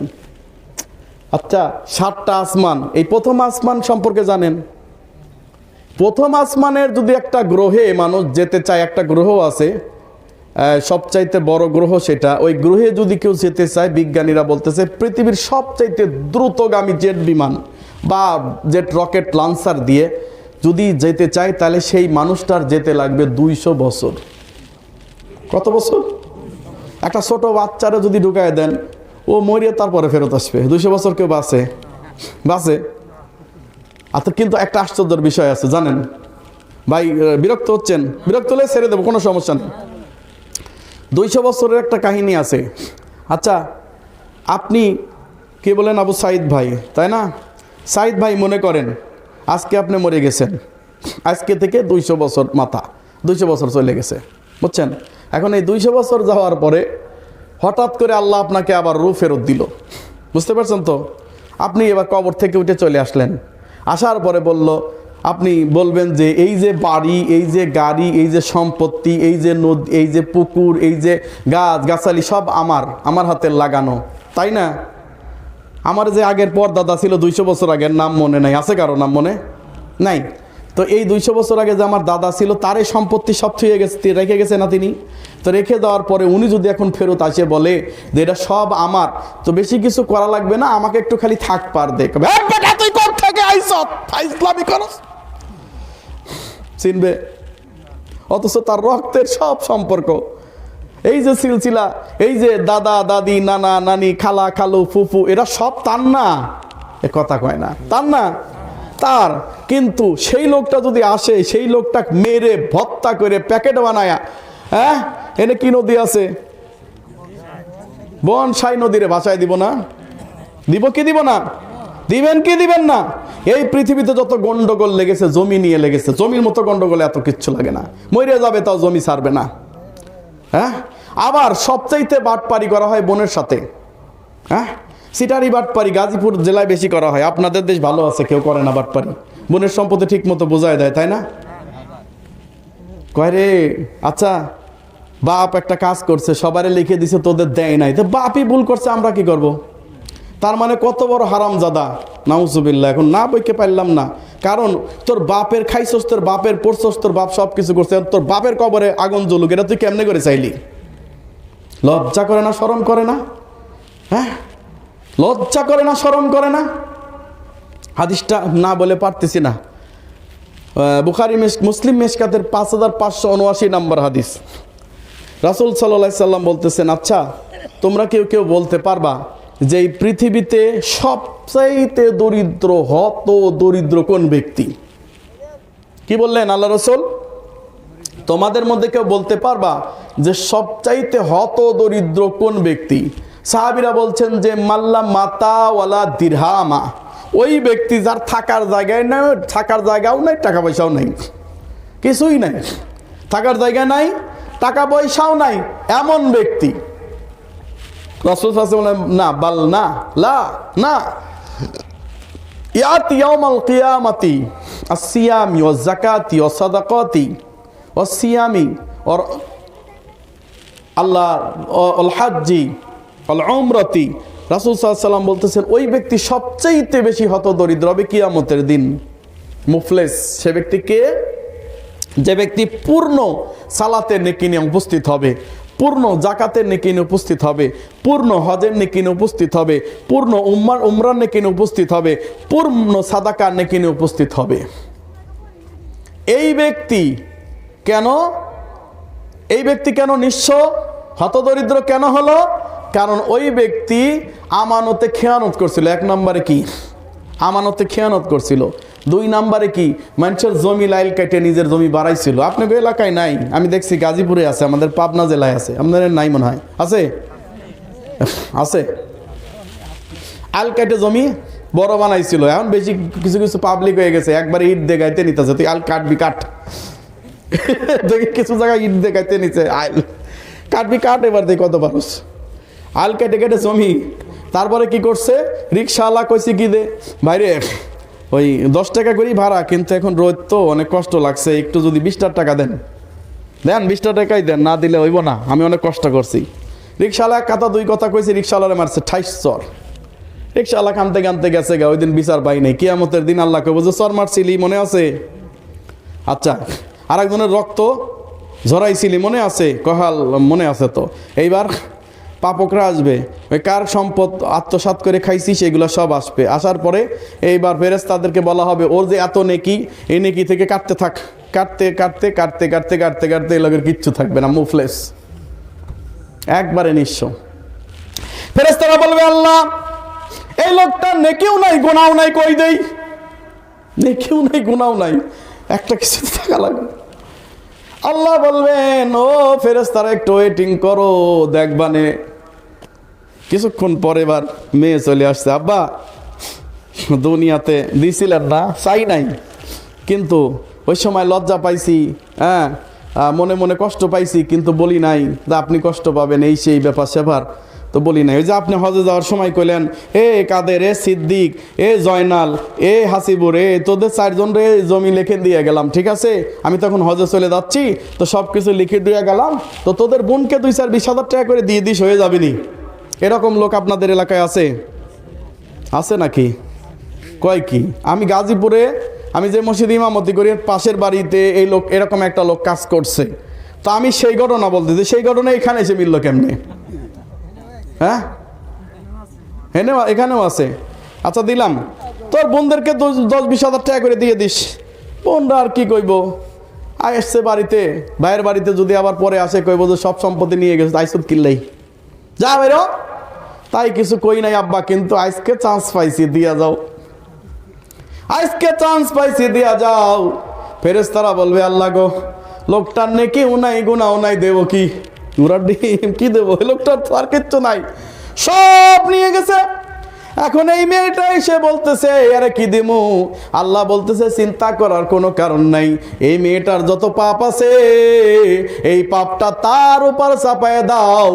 আচ্ছা, 7টা আসমান, এই প্রথম আসমান সম্পর্কে জানেন? প্রথম আসমানের যদি একটা গ্রহে মানুষ যেতে চায়, একটা গ্রহ আছে সবচাইতে বড় গ্রহ, সেটা ওই গ্রহে যদি কেউ যেতে চায়, বিজ্ঞানীরা বলতেছে পৃথিবীর সবচাইতে দ্রুতগামী জেট বিমান বা জেট রকেট লঞ্চার দিয়ে যদি যেতে চায়, তাহলে সেই মানুষটার যেতে লাগবে 200 বছর। কত বছর? একটা ছোট বাচ্চারা যদি ঢুকায় দেন, ও মরিয়ে তারপরে ফেরত আসবে। 200 বছর কেউ বাঁচে? আচ্ছা, কিন্তু একটা আশ্চর্যের বিষয় আছে, জানেন ভাই? বিরক্ত হচ্ছেন? বিরক্ত হলে ছেড়ে দেবো, কোনো সমস্যা নেই। 200 বছরের একটা কাহিনী আছে। আচ্ছা, আপনি কে বলেন? আবু সাইদ ভাই, তাই না? সাইদ ভাই, মনে করেন আজকে আপনি মরে গেছেন, আজকে থেকে 200 বছর মাথা 200 বছর চলে গেছে, বুঝছেন? এখন এই 200 বছর যাওয়ার পরে হঠাৎ করে আল্লাহ আপনাকে আবার রূহ ফেরত দিল, বুঝতে পারছেন তো? আপনি এবার কবর থেকে উঠে চলে আসলেন, আসার পরে বলল, আপনি বলবেন যে এই যে বাড়ি, এই যে গাড়ি, এই যে সম্পত্তি, এই যে নদী, এই যে পুকুর, এই যে গাছ গাছালি সব আমার হাতের লাগানো, তাই না? আমার যে আগের পরদাদা ছিল 200 বছর আগের, নাম মনে নাই, আছে কারো নাম মনে নাই? তো এই 200 বছর আগে যে আমার দাদা ছিল তার এই সম্পত্তি সব থুয়ে গেছে, রেখে গেছে না তিনি? তো রেখে দেওয়ার পরে উনি যদি এখন ফেরত আসে বলে যে এটা সব আমার, তো বেশি কিছু করা লাগবে না, আমাকে একটু খালি থাক পার দেখবে, তুই কোথা থেকে আইছত, ফাইজলামি করস, চিনবে? অথচ তার রক্তের সব সম্পর্ক, এই যে সিলসিলা, এই যে দাদা দাদি, নানা নানি, খালা খালু, ফুফু, এরা সব তার না? এ কথা কয় না, তার না? তার। কিন্তু সেই লোকটা যদি আসে, সেই লোকটা মেরে ভত্তা করে প্যাকেট বানায়া, হ্যাঁ, এনে কি নদী আছে? বনসাই নদীরে ভাষায় দিব না? দিব কি দিব না? দিবেন কি দিবেন না? এই পৃথিবীতে যত গন্ডগোল লেগেছে জমি নিয়ে লেগেছে, জমির মতো গন্ডগোল এত কিচ্ছু লাগে না, মরে যাবে তাও জমি ছাড়বে না। হ্যাঁ, আবার সবচাইতে বাটপারি করা হয় বোনের সাথে। হ্যাঁ, সিটারি বাটপারি গাজীপুর জেলায় বেশি করা হয়, আপনাদের দেশ ভালো আছে, কেউ করে না বাটপারি, বোনের সম্পত্তি ঠিক মতো বোঝায় দেয়, তাই না? কয় রে, আচ্ছা বাপ একটা কাজ করছে, সবারে লিখে দিছে, তোদের দেয় নাই, তো বাপই ভুল করছে, আমরা কি করব? তার মানে কত বড় হারামজাদা, নাউজুবিল্লাহ। এখন না বইকে পারলাম না, কারণ তোর বাপের খাইছস, তোর বাপের পড়ছস, তোর বাপ সব কিছু করছে, তোর বাপের কবরে আগুন জ্বলুক, এটা তুই কেমনে করে চাইলি? লজ্জা করে না, শরম করে না? হ্যাঁ, লজ্জা করে না, শরম করে না? হাদিসটা না বলে পারতেছি না, বুখারী মুসলিম মেশকাতের 5579 নম্বর হাদিস। রাসূল সাল্লাল্লাহু আলাইহি সাল্লাম বলতেছেন, আচ্ছা তোমরা কেউ কেউ বলতে পারবা যে এই পৃথিবীতে সবচাইতে দরিদ্র, হত দরিদ্র কোন ব্যক্তি? কি বললেন আল্লাহ রাসূল? তোমাদের মধ্যে কেউ বলতে পারবা যে সবচাইতে হত দরিদ্র কোন ব্যক্তি? সাহাবীরা বলছেন যে মাল্লা মাতা ওয়ালা দিরহামা, ওই ব্যক্তি যার থাকার জায়গায় নাই, থাকার জায়গাও নাই, টাকা পয়সাও নাই, কিছুই নাই, থাকার জায়গা নাই, টাকা পয়সাও নাই, এমন ব্যক্তি। রাসূল সাল্লাল্লাহু আলাইহি ওয়াসাল্লাম না, বাল না, লা না, ইয়াতি ইয়াউমাল কিয়ামাতি আসসিয়ামি ওয়াজ যাকাতি ওয়াস সাদাকাতি ওয়াস সিয়ামি ওর আল্লাহ ওয়াল হাজ্জি ওয়াল উমরাতি। রাসূল সাল্লাল্লাহু আলাইহি ওয়াসাল্লাম বলতেছেন ওই ব্যক্তি সবচেয়ে বেশি হতদরিদ্র হবে কিয়ামতের দিন। মুফলেস সে ব্যক্তি কে? যে ব্যক্তি পূর্ণ সালাতের নেকি নিয়ে উপস্থিত হবে, পূর্ণ জাকাতের নেকি নিয়ে উপস্থিত হবে, পূর্ণ হজের নেকি নিয়ে উপস্থিত হবে, পূর্ণ উমরার নেকি নিয়ে উপস্থিত হবে, পূর্ণ সাদাকার নেকি নিয়ে উপস্থিত হবে। এই ব্যক্তি কেন, এই ব্যক্তি কেন নিঃস্ব হতদরিদ্র কেন হলো? কারণ ওই ব্যক্তি আমানতে খেয়ানত করছিল। এক নম্বরে কি? আমানতে খেয়ানত করছিল। দুই নম্বরে কি? মানুষের জমি লাইল কেটে নিজের জমি বাড়াইছিল। আপনার এলাকায় নাই, আমি দেখছি গাজীপুরে আছে, আমাদের পাবনা জেলায় আছে, আপনাদের নাই মনে হয়, আছে? আছে। আল কেটে জমি বড় বানাইছিল, এখন বেশি কিছু কিছু পাবলিক হয়ে গেছে, একবার ইট দেখাইতে নিতেছে, তুই আল কাটবি কাট, দেখি কিছু জায়গায় ইট দেখাইতে নিচ্ছে, আল কাটবি কাট, এবার দেখি কত পারস। আল কেটে কেটে জমি, তারপরে কি করছে? রিক্সাওয়ালা কইছে কি দে ভাইরে, ওই 10 টাকা করেই ভাড়া, কিন্তু এখন রোদ তো অনেক কষ্ট লাগছে, একটু যদি 20 টাকা দেন, দেন 20 টাকাই দেন, না দিলে হইব না, আমি অনেক কষ্ট করছি। রিক্সাওয়ালা এক কথা দুই কথা কইছে, রিক্সাওয়ালারে মারছে 28 চর। রিক্সাওয়ালা কানতে কানতে গেছে গা, ওই দিন বিচার পাই নাই। কিয়ামতের দিন আল্লাহ কইব যে চর মারছিলি মনে আছে? আচ্ছা, আর একজনের রক্ত ঝরাইছিলি মনে আছে? কহাল মনে আছে তো। এইবার পাপকরা আসবে, ওই কার সম্পদ আত্মসাৎ করে খাইছি সেগুলো সব আসবে। আসার পরে এইবার ফেরেশতাদেরকে বলা হবে ওর যে এত নেকি, এই নেকি থেকে কাটতে থাক, কাটতে কাটতে কাটতে কাটতে কাটতে কাটতে এই লোকের কিচ্ছু থাকবে না, মুফলেস, একবারে নিঃস্ব। ফেরেশতারা বলবে আল্লাহ এই লোকটা নেকিও নাই গুনাও নাই, কই দেই? নেকিও নাই গুনাও নাই, একটা কিছু থাকা লাগবে। আল্লাহ বলবেন ও ফেরেশতারা একটু ওয়েটিং করো, দেখবানে কিছুক্ষণ পরে এবার মেয়ে চলে আসছে, আব্বা দুনিয়াতে দিছিলেন না, চাই নাই, কিন্তু ওই সময় লজ্জা পাইছি, হ্যাঁ মনে মনে কষ্ট পাইছি কিন্তু বলি নাই যে আপনি কষ্ট পাবেন এই সেই ব্যাপার স্যাপার, তো বলি নাই। ওই যে আপনি হজে যাওয়ার সময় কইলেন, এ কাদের, এ সিদ্দিক, এ জয়নাল, এ হাসিবুর, এ তোদের 4 জন রে জমি লিখে দিয়ে গেলাম, ঠিক আছে? আমি তখন হজে চলে যাচ্ছি, তো সব কিছু লিখে দিয়ে গেলাম, তো তোদের বোনকে 2-4-20 হাজার টাকা করে দিয়ে দিস, হয়ে যাবেনি। এরকম লোক আপনাদের এলাকায় আছে? আছে নাকি? কয় কি? আমি গাজীপুরে, আমি যে মসজিদ ইমামতি করি পাশের বাড়িতে এই লোক, এরকম একটা লোক কাজ করছে। তো আমি সেই ঘটনা বলতেছি, সেই ঘটনা এখানে এসে মিলল কেমনে? হ্যাঁ, এখানেও আছে। আচ্ছা দিলাম, তোর বোনদেরকে 10-20 হাজার টাকা করে দিয়ে দিস। বোনরা আর কি কইব, আসছে বাড়িতে, ভাইয়ের বাড়িতে যদি আবার পরে আসে কইব যে সব সম্পত্তি নিয়ে গেছে, আইসুদ কিনলেই যা বেরো। তাই কিছু কই নাই আব্বা, কিন্তু আজকে চান্স পাইছি, দিয়া যাও, আজকে চান্স পাইছি, দিয়া যাও। ফেরেশতারা বলবে, আল্লাহ গো, লোকটার নেকিও নাই গুনাও নাই, দেবো কি? ঘোড়ার ডিম কি দেবো? লোকটার তো আর কিচ্ছু নাই, সব নিয়ে গেছে। এখন এই মেয়েটা এসে বলতেছে, আরে কি দিমু? আল্লাহ বলতেছে, চিন্তা করার কোনো কারণ নাই। এই মেয়েটার যত পাপ আছে, এই পাপটা তার উপর চাপায় দাও।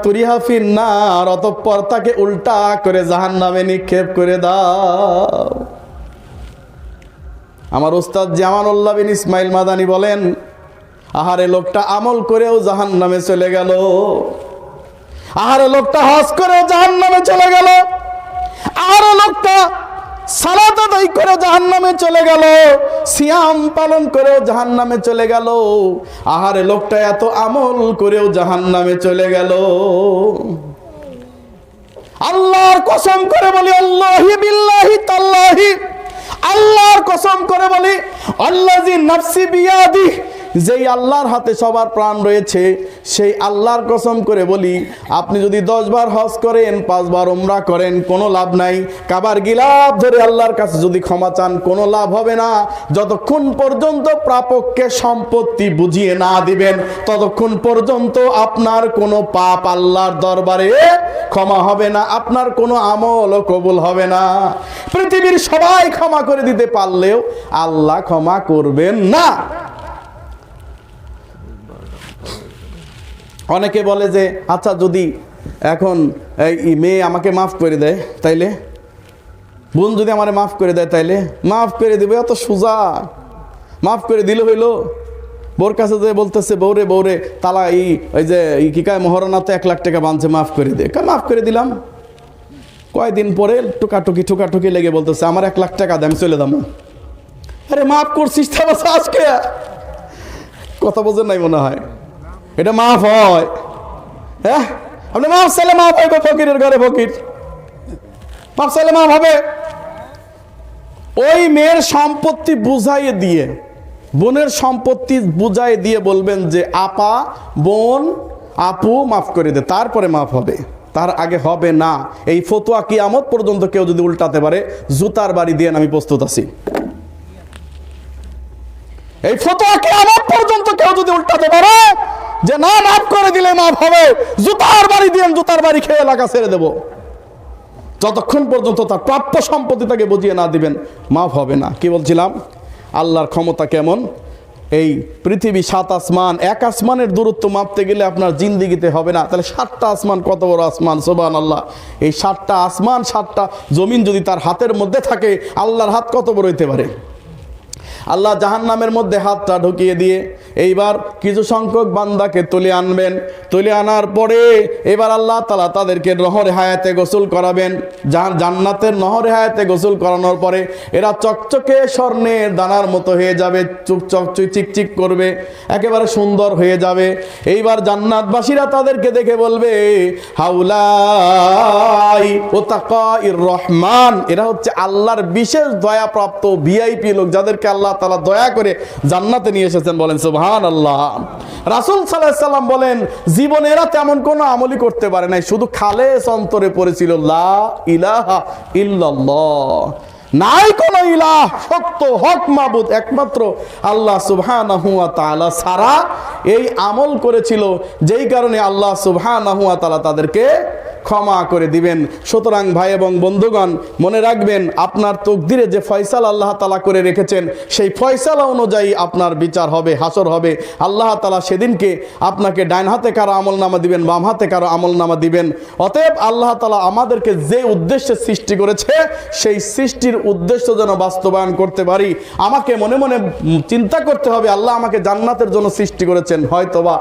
তুরিহা ফিন্নার, অতঃপর তাকে উল্টা করে জাহান্নামে নিক্ষেপ করে দাও। আমার উস্তাদ জামানুল্লাহ বিন ইসমাইল মাদানী বলেন, আহারে লোকটা আমল করেও জাহান্নামে চলে গেল, আহারে লোকটা হজ করেও জাহান্নামে চলে গেল, আহারে লোকটা সালাত আদায় করে জাহান্নামে চলে গেল, সিয়াম পালন করেও জাহান্নামে চলে গেল, আহারে লোকটা এত আমল করেও জাহান্নামে চলে গেল। আল্লাহর কসম করে বলি, আল্লাহি বিল্লাহি তাল্লাহি, আল্লাহর কসম করে বলি, আল্লাযী নাফসি বিয়াদিহি, যেই আল্লাহর হাতে সবার প্রাণ রয়েছে, সেই আল্লাহর কসম করে বলি, আপনি যদি 10 বার হজ করেন, 5 বার উমরা করেন, কোনো লাভ নাই। কাবার গিলাফ ধরে আল্লাহর কাছে যদি ক্ষমা চান, কোনো লাভ হবে না। যতক্ষণ পর্যন্ত প্রাপককে সম্পত্তি বুঝিয়ে না দিবেন, ততক্ষণ পর্যন্ত আপনার কোনো পাপ আল্লাহর দরবারে ক্ষমা হবে না, আপনার কোনো আমলও কবুল হবে না। পৃথিবীর সবাই ক্ষমা করে দিতে পারলেও আল্লাহ ক্ষমা করবেন না। অনেকে বলে যে, আচ্ছা যদি এখন এই মেয়ে আমাকে মাফ করে দেয়, তাইলে বোন যদি আমারে মাফ করে দেয়, তাইলে মাফ করে দিবে, এত সোজা। মাফ করে দিলে হইলো? বোর কাছে যে বলতেছে, বৌরে বৌরে তালা ওই যে কি কায় মহারণা তো 1 লাখ টাকা বাঁধছে, মাফ করে দে। মাফ করে দিলাম, কয়দিন পরে ঠুকাঠুকি লেগে বলতেছে, আমার 1 লাখ টাকা দেয়, আমি চলে যাবো। আরে মাফ করছিস আজকে, কথা বোঝেন নাই মনে হয়। এটা মাফ হয়? হ্যাঁ, আপনি মাফ চাইলে মাফ হবে, ফকিরের ঘরে ফকির, মাফ চাইলে মাফ হবে। ওই মেয়ের সম্পত্তি বুঝাইয়ে দিয়ে, বোনের সম্পত্তি বুঝাই দিয়ে বলবেন যে, আপা, বোন, আপু মাফ করে দে, তারপরে মাফ হবে, তার আগে হবে না। এই ফতোয়া কিয়ামত পর্যন্ত কেউ যদি উল্টাতে পারে, জুতার বাড়ি দিয়ে আমি প্রস্তুত আছি। এই ফতোয়া কিয়ামত পর্যন্ত কেউ যদি উল্টাতে পারে যে না, মাফ করে দিলে মাফ হবে, জুতার বাড়ি দিয়ে, জুতার বাড়ি খেয়ে এলাকা ছেড়ে দেব। যতক্ষণ পর্যন্ত তার প্রাপ্য সম্পত্তি তাকে বুঝিয়ে না দিবেন, মাফ হবে না। কি বলছিলাম? আল্লাহর ক্ষমতা কেমন? এই পৃথিবী 7 আসমান, 1 আসমানের দূরত্ব মাপতে গেলে আপনার জিন্দিগিতে হবে না, তাহলে 7টা আসমান কত বড় আসমান, সুবহানাল্লাহ। এই 7টা আসমান, 7টা জমিন যদি তার হাতের মধ্যে থাকে, আল্লাহর হাত কত বড় হইতে পারে? আল্লাহ জাহান্নামের মধ্যে হাতটা ঢুকিয়ে দিয়ে এইবার কিছু সংখ্যক বান্দাকে তুলে আনবেন। তুলে আনার পরে এবার আল্লাহ তাআলা তাদেরকে নহরে হায়াতে গোসল করাবেন। জান্নাতের নহরে হায়াতে গোসল করানোর পরে এরা চকচকে স্বর্ণের দানার মতো হয়ে যাবে, চিকচিক করবে, একেবারে সুন্দর হয়ে যাবে। এইবার জান্নাতবাসীরা তাদেরকে দেখে বলবে, হাউলাই ওতাকাইর রহমান, এরা হচ্ছে আল্লাহর বিশেষ দয়াপ্রাপ্ত ভিআইপি লোক, যাদেরকে আল্লাহ তাআলা দয়া করে জান্নাতে নিয়ে এসেছেন। বলেন সুবহানাল্লাহ। রাসূল সাল্লাল্লাহু আলাইহি সাল্লাম বলেন, জীবনে এরা তেমন কোনো আমলই করতে পারে নাই, শুধু খালেস অন্তরে পড়েছিল লা ইলাহা ইল্লাল্লাহ, নাই কোনো ইলাহ, সত্য হক মাবুদ একমাত্র আল্লাহ সুবহানাহু ওয়া তাআলা ছাড়া। এই আমল করেছিল, যেই কারণে আল্লাহ সুবহানাহু ওয়া তাআলা তাদেরকে ক্ষমা করে দিবেন। সুতরাং ভাই এবং বন্ধুগণ, মনে রাখবেন আপনার তকদিরে যে ফয়সালা আল্লাহ তাআলা করে রেখেছেন সেই ফয়সালা অনুযায়ী আপনার বিচার হবে, হাসর হবে। আল্লাহ তাআলা সেদিনকে আপনাকে ডাইন হাতে কারো আমলনামা দিবেন, বাম হাতে কারো আমলনামা দিবেন। অতএব আল্লাহ তাআলা আমাদেরকে যে উদ্দেশ্যে সৃষ্টি করেছে সেই সৃষ্টির উদ্দেশ্য যেন বাস্তবায়ন করতে পারি। আমাকে মনে মনে চিন্তা করতে হবে, আল্লাহ আমাকে জান্নাতের জন্য সৃষ্টি করেছেন, হয়তোবা